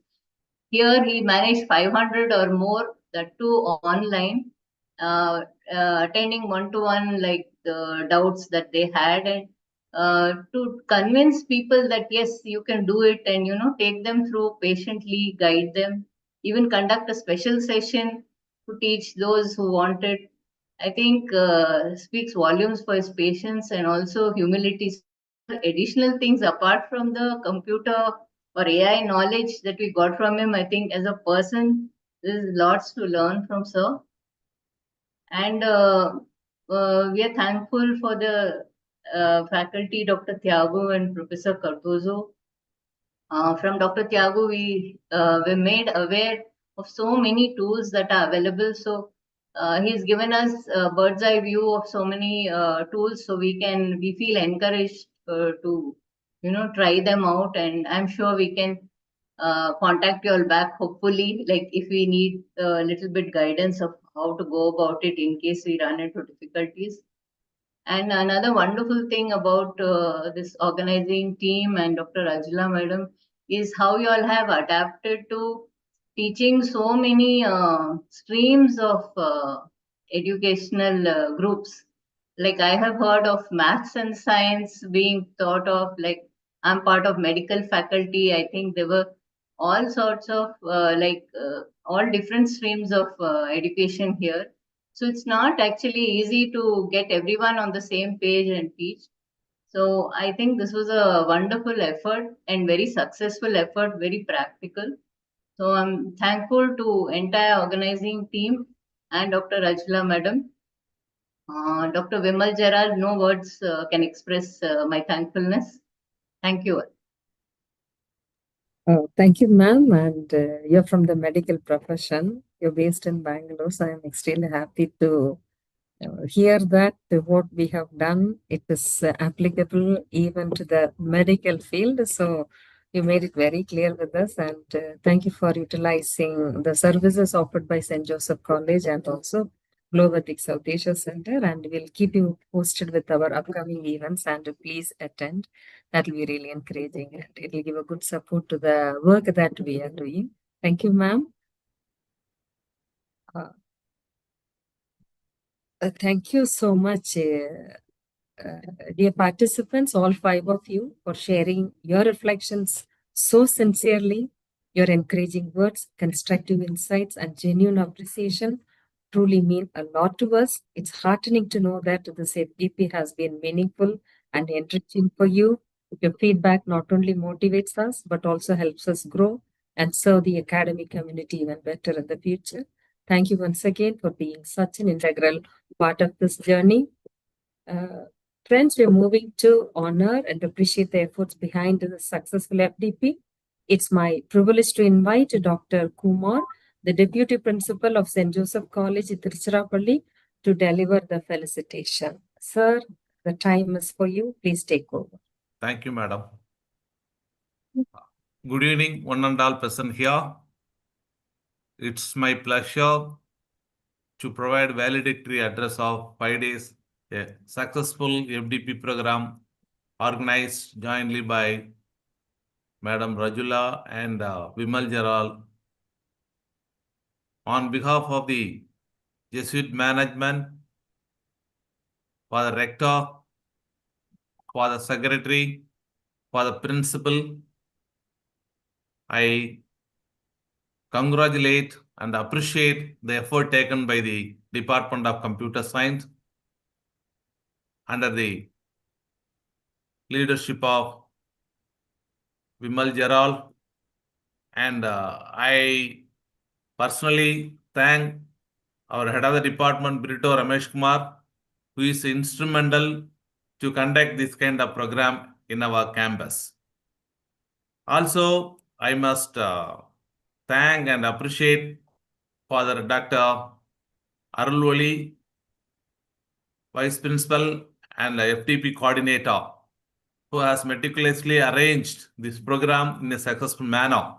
Here he managed 500 or more, that too online, attending one-to-one like the doubts that they had, and to convince people that yes, you can do it, and take them through patiently, guide them, even conduct a special session to teach those who want it. I think speaks volumes for his patience and also humility. Additional things apart from the computer or AI knowledge that we got from him, I think as a person, there's lots to learn from sir. And we are thankful for the faculty, Dr. Thiago and Professor Cardozo. From Dr. Thiago, we were made aware of so many tools that are available. So he's given us a bird's eye view of so many tools, so we feel encouraged to try them out. And I'm sure we can contact you all back, hopefully, like if we need a little bit guidance of how to go about it in case we run into difficulties. And another wonderful thing about this organizing team and Dr. Rajula madam is how you all have adapted to teaching so many streams of educational groups. Like I have heard of maths and science being thought of, like I'm part of medical faculty. I think there were all sorts of all different streams of education here. So it's not actually easy to get everyone on the same page and teach. So I think this was a wonderful effort and very successful effort, very practical. So I'm thankful to entire organizing team and Dr. Rajula madam. Dr. Vimal Gerard, no words can express my thankfulness. Thank you. Thank you, ma'am. And you're from the medical profession. You're based in Bangalore, so I'm extremely happy to hear that what we have done, it is applicable even to the medical field. So you made it very clear with us, and thank you for utilizing the services offered by St. Joseph College and also Globatic South Asia Center. And we'll keep you posted with our upcoming events, and please attend. That will be really encouraging, and it will give a good support to the work that we are doing. Thank you, ma'am. Thank you so much, dear participants, all 5 of you, for sharing your reflections so sincerely. Your encouraging words, constructive insights, and genuine appreciation truly mean a lot to us. It's heartening to know that this FDP has been meaningful and enriching for you. Your feedback not only motivates us, but also helps us grow and serve the academic community even better in the future. Thank you once again for being such an integral part of this journey. Friends, we're moving to honor and appreciate the efforts behind the successful FDP. It's my privilege to invite Dr. Kumar, the Deputy Principal of St. Joseph College, Tiruchirappalli, to deliver the felicitation. Sir, the time is for you. Please take over. Thank you, madam. Good evening, one and all present here. It's my pleasure to provide valedictory address of 5 days, a successful FDP program organized jointly by Madam Rajula and Vimal Jaral, on behalf of the Jesuit management, for the rector, for the secretary, for the principal, I congratulate and appreciate the effort taken by the Department of Computer Science under the leadership of Vimal Jaral, and I personally thank our head of the department, Brito Ramesh Kumar, who is instrumental to conduct this kind of program in our campus. Also, I must thank and appreciate Father Dr. Arulwali, Vice Principal and FTP Coordinator, who has meticulously arranged this program in a successful manner.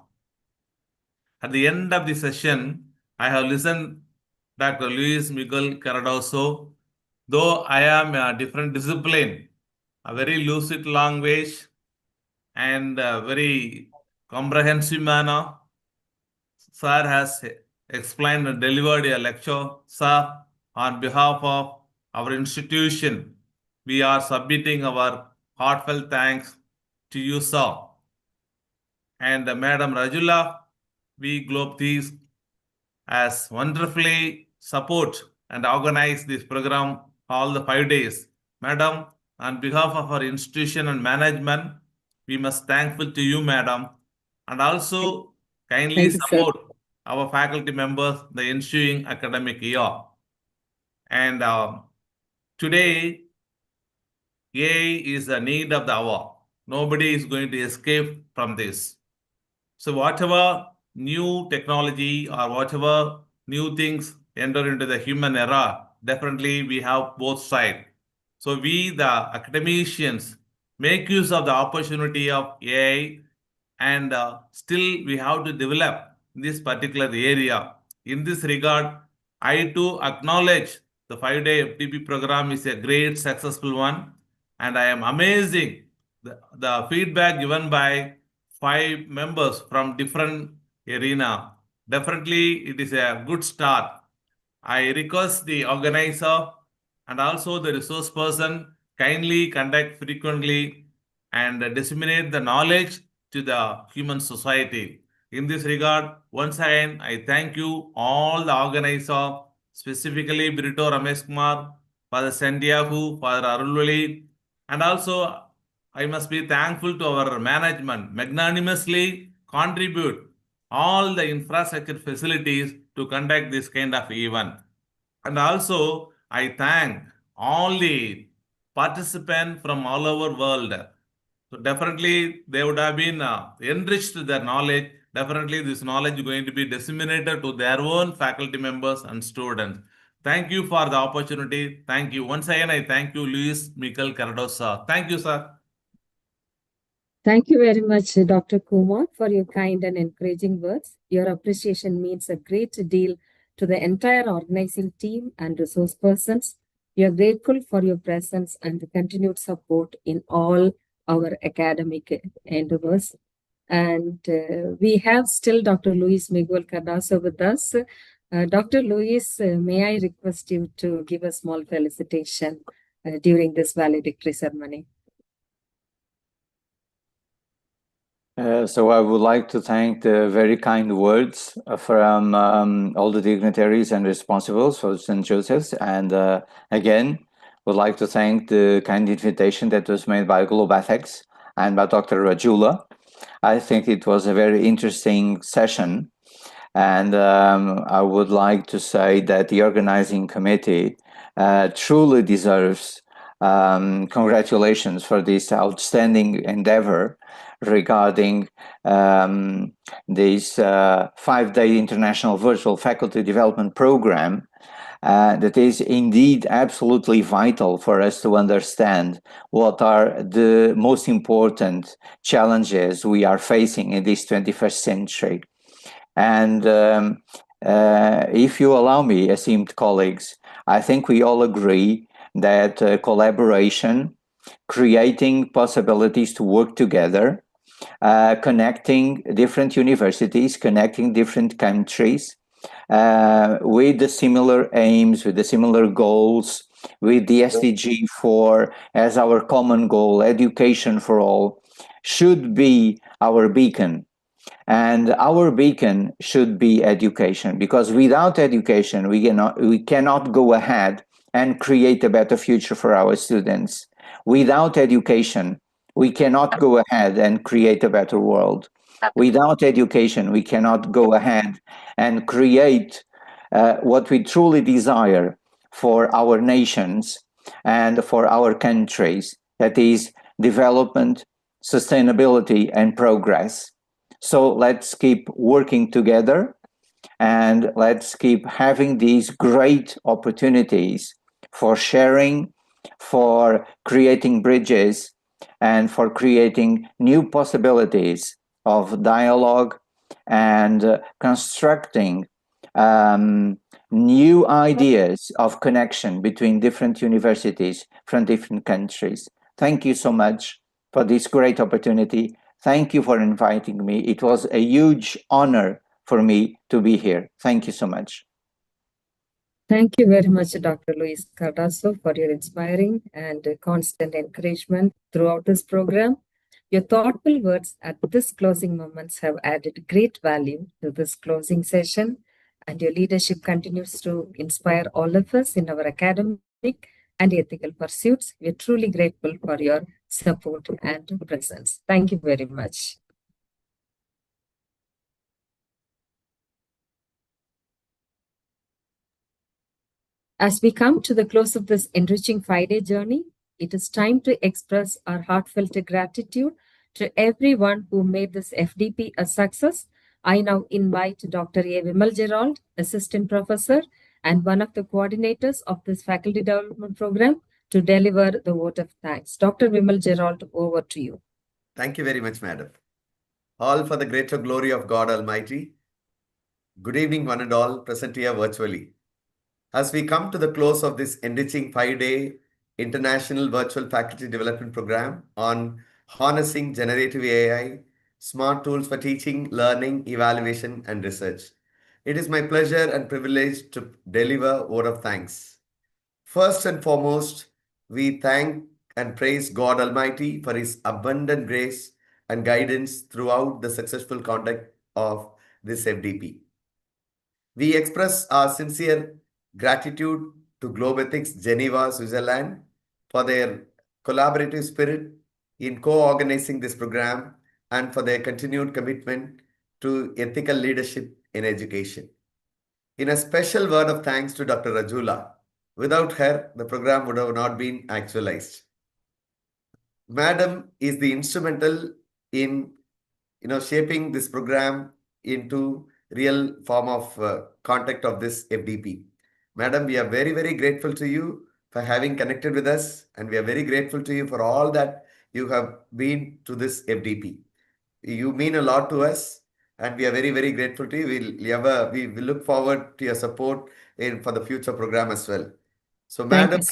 At the end of the session, I have listened Dr. Luis Miguel Cardoso. Though I am a different discipline, a very lucid language and a very comprehensive manner, Sir has explained and delivered a lecture. Sir, on behalf of our institution, we are submitting our heartfelt thanks to you, sir. And Madam Rajula, we Globe Thieves has wonderfully support and organize this program all the 5 days. Madam, on behalf of our institution and management, we must thankful to you, madam, and also kindly Thank you, sir. support our faculty members the ensuing academic year. And today, AI is the need of the hour. Nobody is going to escape from this. So whatever new technology or whatever new things enter into the human era, definitely we have both sides. So we, the academicians, make use of the opportunity of AI, and still we have to develop this particular area. In this regard, I too acknowledge the 5-day FTP program is a great successful one, and I am amazing the feedback given by 5 members from different arena. Definitely, it is a good start. I request the organizer and also the resource person kindly conduct frequently and disseminate the knowledge to the human society. In this regard, once again, I thank you all the organizer, specifically Brito Ramesh Kumar, Father Santiago, Father Arulwali, and also I must be thankful to our management, magnanimously contribute all the infrastructure facilities to conduct this kind of event. And also, I thank all the participants from all over world. So definitely, they would have been enriched their knowledge. Definitely, this knowledge is going to be disseminated to their own faculty members and students. Thank you for the opportunity. Thank you. Once again, I thank you, Luis Miguel Cardosa. Thank you, sir. Thank you very much, Dr. Kumar, for your kind and encouraging words. Your appreciation means a great deal to the entire organizing team and resource persons. We are grateful for your presence and the continued support in all our academic endeavors. And we have still Dr. Luis Miguel Cardoso with us. Dr. Luis, may I request you to give a small felicitation during this valedictory ceremony? So I would like to thank the very kind words from all the dignitaries and responsibles for St. Joseph's, and again, would like to thank the kind invitation that was made by GlobeEthics and by Dr. Rajula. I think it was a very interesting session, and I would like to say that the organizing committee truly deserves congratulations for this outstanding endeavor regarding this 5-day international virtual faculty development program that is indeed absolutely vital for us to understand what are the most important challenges we are facing in this 21st century. And if you allow me, esteemed colleagues, I think we all agree that collaboration, creating possibilities to work together, connecting different universities, connecting different countries with the similar aims, with the similar goals, with the SDG 4 as our common goal, education for all, should be our beacon. And our beacon should be education, because without education, we cannot go ahead and create a better future for our students. Without education, we cannot go ahead and create a better world. Without education, we cannot go ahead and create what we truly desire for our nations and for our countries, that is development, sustainability, and progress. So let's keep working together and let's keep having these great opportunities for sharing, for creating bridges, and for creating new possibilities of dialogue and constructing new ideas of connection between different universities from different countries. Thank you so much for this great opportunity. Thank you for inviting me. It was a huge honor for me to be here. Thank you so much. Thank you very much, Dr. Luis Cardoso, for your inspiring and constant encouragement throughout this program. Your thoughtful words at this closing moments have added great value to this closing session, and your leadership continues to inspire all of us in our academic and ethical pursuits. We are truly grateful for your support and presence. Thank you very much. As we come to the close of this enriching 5-day journey, it is time to express our heartfelt gratitude to everyone who made this FDP a success. I now invite Dr. A. Vimal Gerald, Assistant Professor and one of the coordinators of this Faculty Development Program, to deliver the vote of thanks. Dr. Vimal Gerald, over to you. Thank you very much, madam. All for the greater glory of God Almighty. Good evening, one and all, present here virtually. As we come to the close of this enriching 5-day International Virtual Faculty Development Program on harnessing generative AI, smart tools for teaching, learning, evaluation, and research, it is my pleasure and privilege to deliver a word of thanks. First and foremost, we thank and praise God Almighty for His abundant grace and guidance throughout the successful conduct of this FDP. We express our sincere gratitude to Globethics Geneva, Switzerland, for their collaborative spirit in co-organizing this program and for their continued commitment to ethical leadership in education. In a special word of thanks to Dr. Rajula. Without her, the program would have not been actualized. Madam is the instrumental in shaping this program into real form of contact of this FDP. Madam, we are very, very grateful to you for having connected with us, and we are very grateful to you for all that you have been to this FDP. You mean a lot to us, and we are very, very grateful to you. We will look forward to your support for the future program as well. So, madam's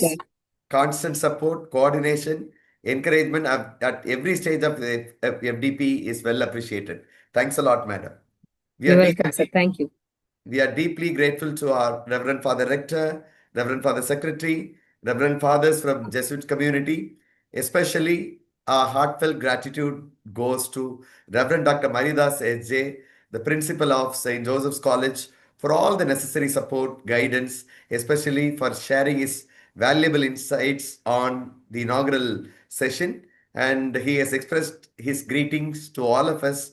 constant support, coordination, encouragement at every stage of the FDP is well appreciated. Thanks a lot, madam. You're welcome, sir. Thank you. We are deeply grateful to our Reverend Father Rector, Reverend Father Secretary, Reverend Fathers from Jesuit community. Especially our heartfelt gratitude goes to Reverend Dr. Maridas S.J., the principal of St. Joseph's College, for all the necessary support, guidance, especially for sharing his valuable insights on the inaugural session. And he has expressed his greetings to all of us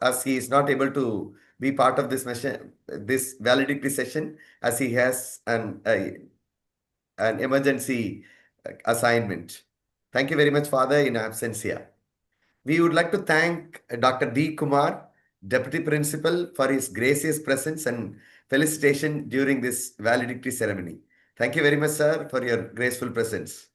as he is not able to be part of this valedictory session, as he has an emergency assignment. Thank you very much, Father, in absentia. We would like to thank Dr. D. Kumar, Deputy Principal, for his gracious presence and felicitation during this valedictory ceremony. Thank you very much, sir, for your graceful presence.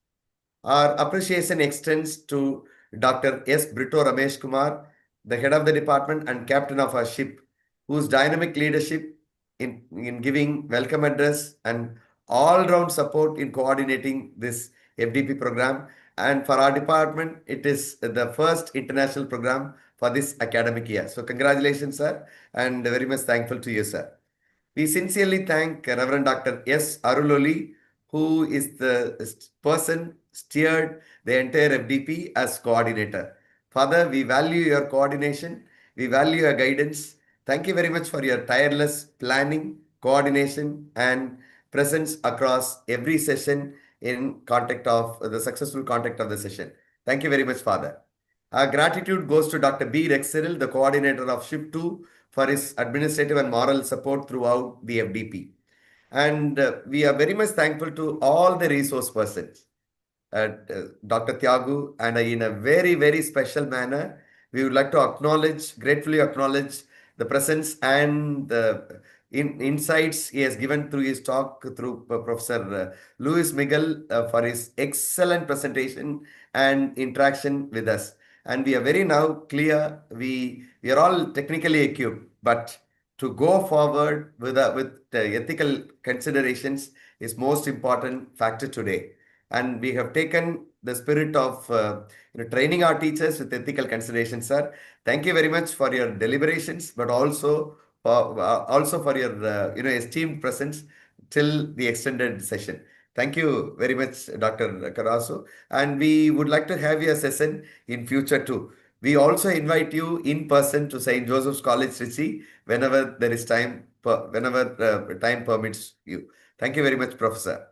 Our appreciation extends to Dr. S. Brito Ramesh Kumar, the head of the department and captain of our ship, whose dynamic leadership in giving welcome address and all-round support in coordinating this FDP program And for our department, it is the first international program for this academic year. So congratulations, sir, and very much thankful to you, sir. We sincerely thank Reverend Dr. S. Aruloli, who is the person steered the entire FDP as coordinator. Father, we value your coordination. We value your guidance. Thank you very much for your tireless planning, coordination, and presence across every session in contact of the successful contact of the session. Thank you very much, Father. Our gratitude goes to Dr. B. Rex Cyril, the coordinator of Shift 2, for his administrative and moral support throughout the FDP. And we are very much thankful to all the resource persons. Dr. Tyagu, and in a very, very special manner, we would like to gratefully acknowledge the presence and the insights he has given through his talk through Professor Luis Miguel for his excellent presentation and interaction with us. And we are very now clear, we are all technically equipped, but to go forward with ethical considerations is most important factor today. And we have taken the spirit of training our teachers with ethical considerations, sir. Thank you very much for your deliberations, but also for your esteemed presence till the extended session. Thank you very much, Dr. Karasu. And we would like to have your session in future too. We also invite you in person to St. Joseph's College, Trichy, whenever there is time, whenever time permits you. Thank you very much, Professor.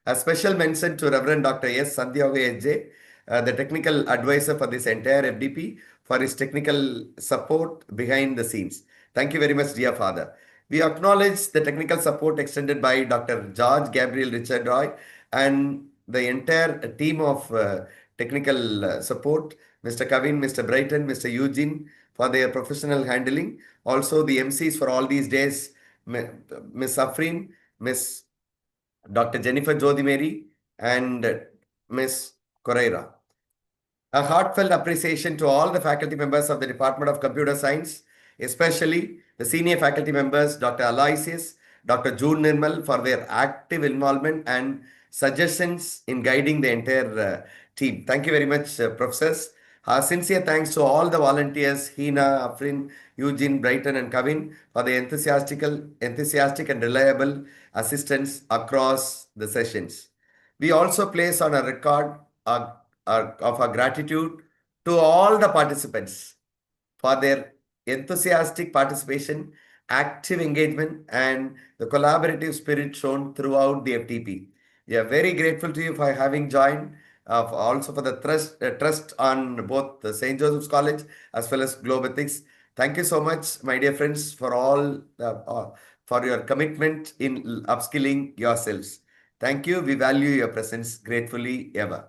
A special mention to Reverend Dr. S. Sandhyago H.J., the technical advisor for this entire FDP, for his technical support behind the scenes. Thank you very much, dear Father. We acknowledge the technical support extended by Dr. George Gabriel Richard Roy and the entire team of technical support, Mr. Kavin, Mr. Brighton, Mr. Eugene, for their professional handling. Also, the MCs for all these days, Ms. Safrin, Ms. Dr. Jennifer Jodhimeri, and Ms. Correira. A heartfelt appreciation to all the faculty members of the Department of Computer Science, especially the senior faculty members, Dr. Aloysius, Dr. June Nirmal, for their active involvement and suggestions in guiding the entire team. Thank you very much, professors. Sincere thanks to all the volunteers, Hina, Afrin, Eugene, Brighton, and Kavin, for the enthusiastic and reliable assistance across the sessions. We also place on a record of our gratitude to all the participants for their enthusiastic participation, active engagement, and the collaborative spirit shown throughout the FTP. We are very grateful to you for having joined, also for the trust on both the St. Joseph's College as well as Globe Ethics. Thank you so much, my dear friends, for all for your commitment in upskilling yourselves. Thank you. We value your presence gratefully ever.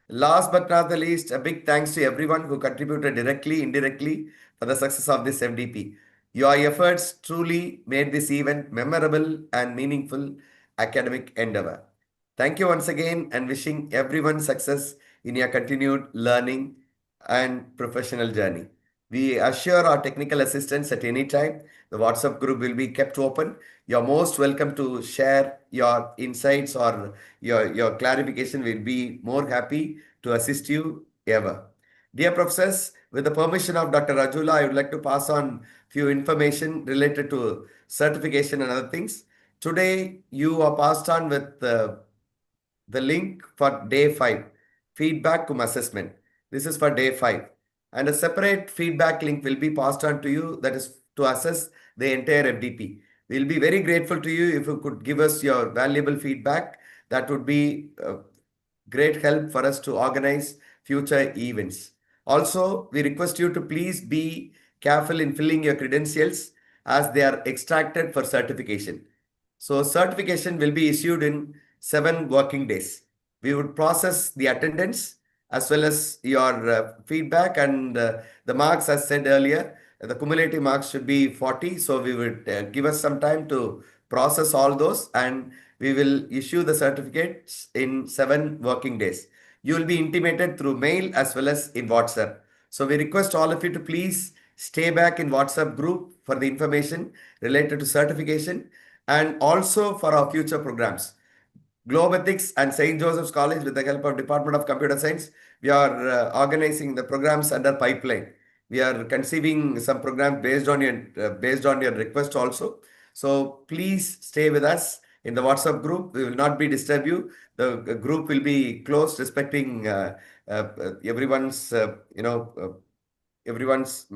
Last but not the least, a big thanks to everyone who contributed directly, indirectly for the success of this FDP. Your efforts truly made this event memorable and meaningful academic endeavor. Thank you once again and wishing everyone success in your continued learning and professional journey. We assure our technical assistance at any time. The WhatsApp group will be kept open. You're most welcome to share your insights or your clarification. We'll be more happy to assist you ever. Dear professors, with the permission of Dr. Rajula, I would like to pass on few information related to certification and other things. Today, you are passed on with the link for day 5, feedback cum assessment. This is for day 5. And a separate feedback link will be passed on to you, that is to assess the entire FDP. We'll be very grateful to you if you could give us your valuable feedback. That would be great help for us to organize future events. Also, we request you to please be careful in filling your credentials as they are extracted for certification. So certification will be issued in 7 working days. We would process the attendance as well as your feedback and the marks, as said earlier. The cumulative marks should be 40. So we would give us some time to process all those and we will issue the certificates in 7 working days. You will be intimated through mail as well as in WhatsApp. So we request all of you to please stay back in WhatsApp group for the information related to certification and also for our future programs. Globe Ethics and St. Joseph's College, with the help of Department of Computer Science, we are organizing the programs under pipeline. We are conceiving some programs based on your request also. So please stay with us in the WhatsApp group. We will not be disturb you. The group will be closed, respecting everyone's everyone's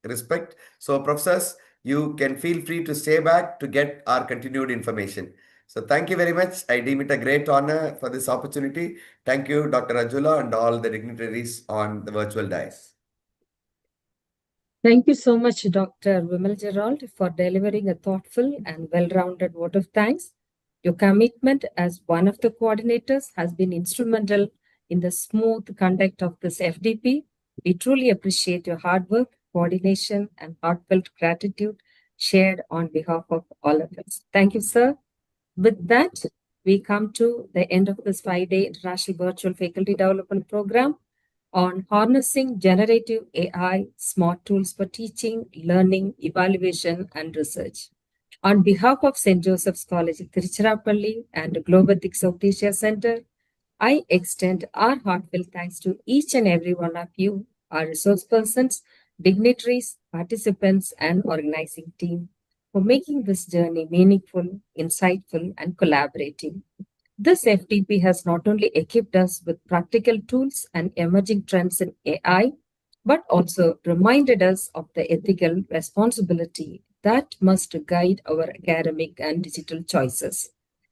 respect. So professors, you can feel free to stay back to get our continued information. So thank you very much. I deem it a great honor for this opportunity. Thank you, Dr. Ajula, and all the dignitaries on the virtual dais. Thank you so much, Dr. Vimal Gerald, for delivering a thoughtful and well-rounded vote of thanks. Your commitment as one of the coordinators has been instrumental in the smooth conduct of this FDP. We truly appreciate your hard work, coordination, and heartfelt gratitude shared on behalf of all of us. Thank you, sir. With that, we come to the end of this 5-day International Virtual Faculty Development Program on harnessing generative AI, smart tools for teaching, learning, evaluation, and research. On behalf of St. Joseph's College, Tiruchirappalli, and Global Ethics South Asia Center, I extend our heartfelt thanks to each and every one of you, our resource persons, dignitaries, participants, and organizing team, for making this journey meaningful, insightful, and collaborative. This FTP has not only equipped us with practical tools and emerging trends in AI, but also reminded us of the ethical responsibility that must guide our academic and digital choices.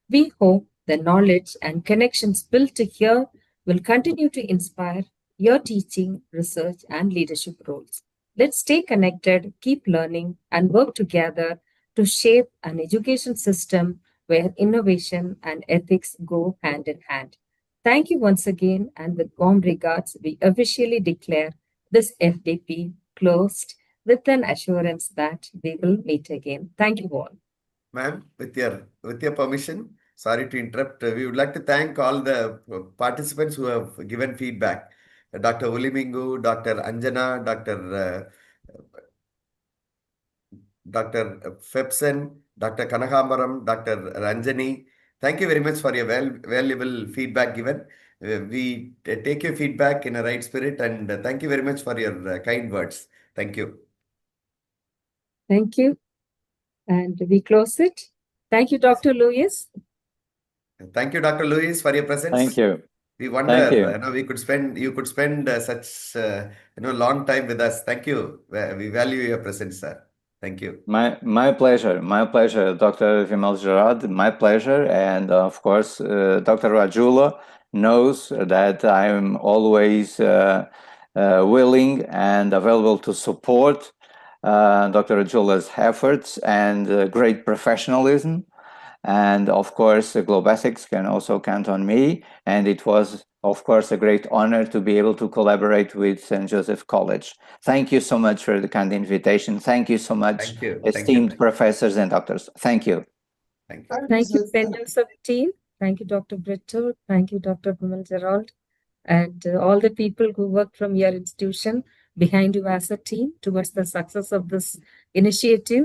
We hope the knowledge and connections built here will continue to inspire your teaching, research, and leadership roles. Let's stay connected, keep learning, and work together to shape an education system where innovation and ethics go hand in hand. Thank you once again, and with warm regards, we officially declare this FDP closed with an assurance that we will meet again. Thank you all. Ma'am, with your permission, sorry to interrupt. We would like to thank all the participants who have given feedback. Dr. Ulimingu, Dr. Anjana, Dr. Fepsen, Dr. Kanagamaram, Dr. Ranjani. Thank you very much for your valuable feedback given. We take your feedback in a right spirit, and thank you very much for your kind words. Thank you. Thank you. And we close it. Thank you, Dr. Lewis. Thank you, Dr. Lewis, for your presence. Thank you. We wonder, Thank you. you could spend such long time with us. Thank you. We value your presence, sir. Thank you. My pleasure, Dr. Vimal Gerard, my pleasure. And of course, Dr. Rajula knows that I'm always willing and available to support Dr. Rajula's efforts and great professionalism. And of course, Globe Ethics can also count on me. And it was, of course, a great honor to be able to collaborate with St. Joseph College. Thank you so much for the kind invitation. Thank you so much, esteemed professors and doctors. Thank you. Thank you. Thank you, St. Joseph team. Thank you, Dr. Britto. Thank you, Dr. Vimal Gerald, and all the people who work from your institution behind you as a team towards the success of this initiative.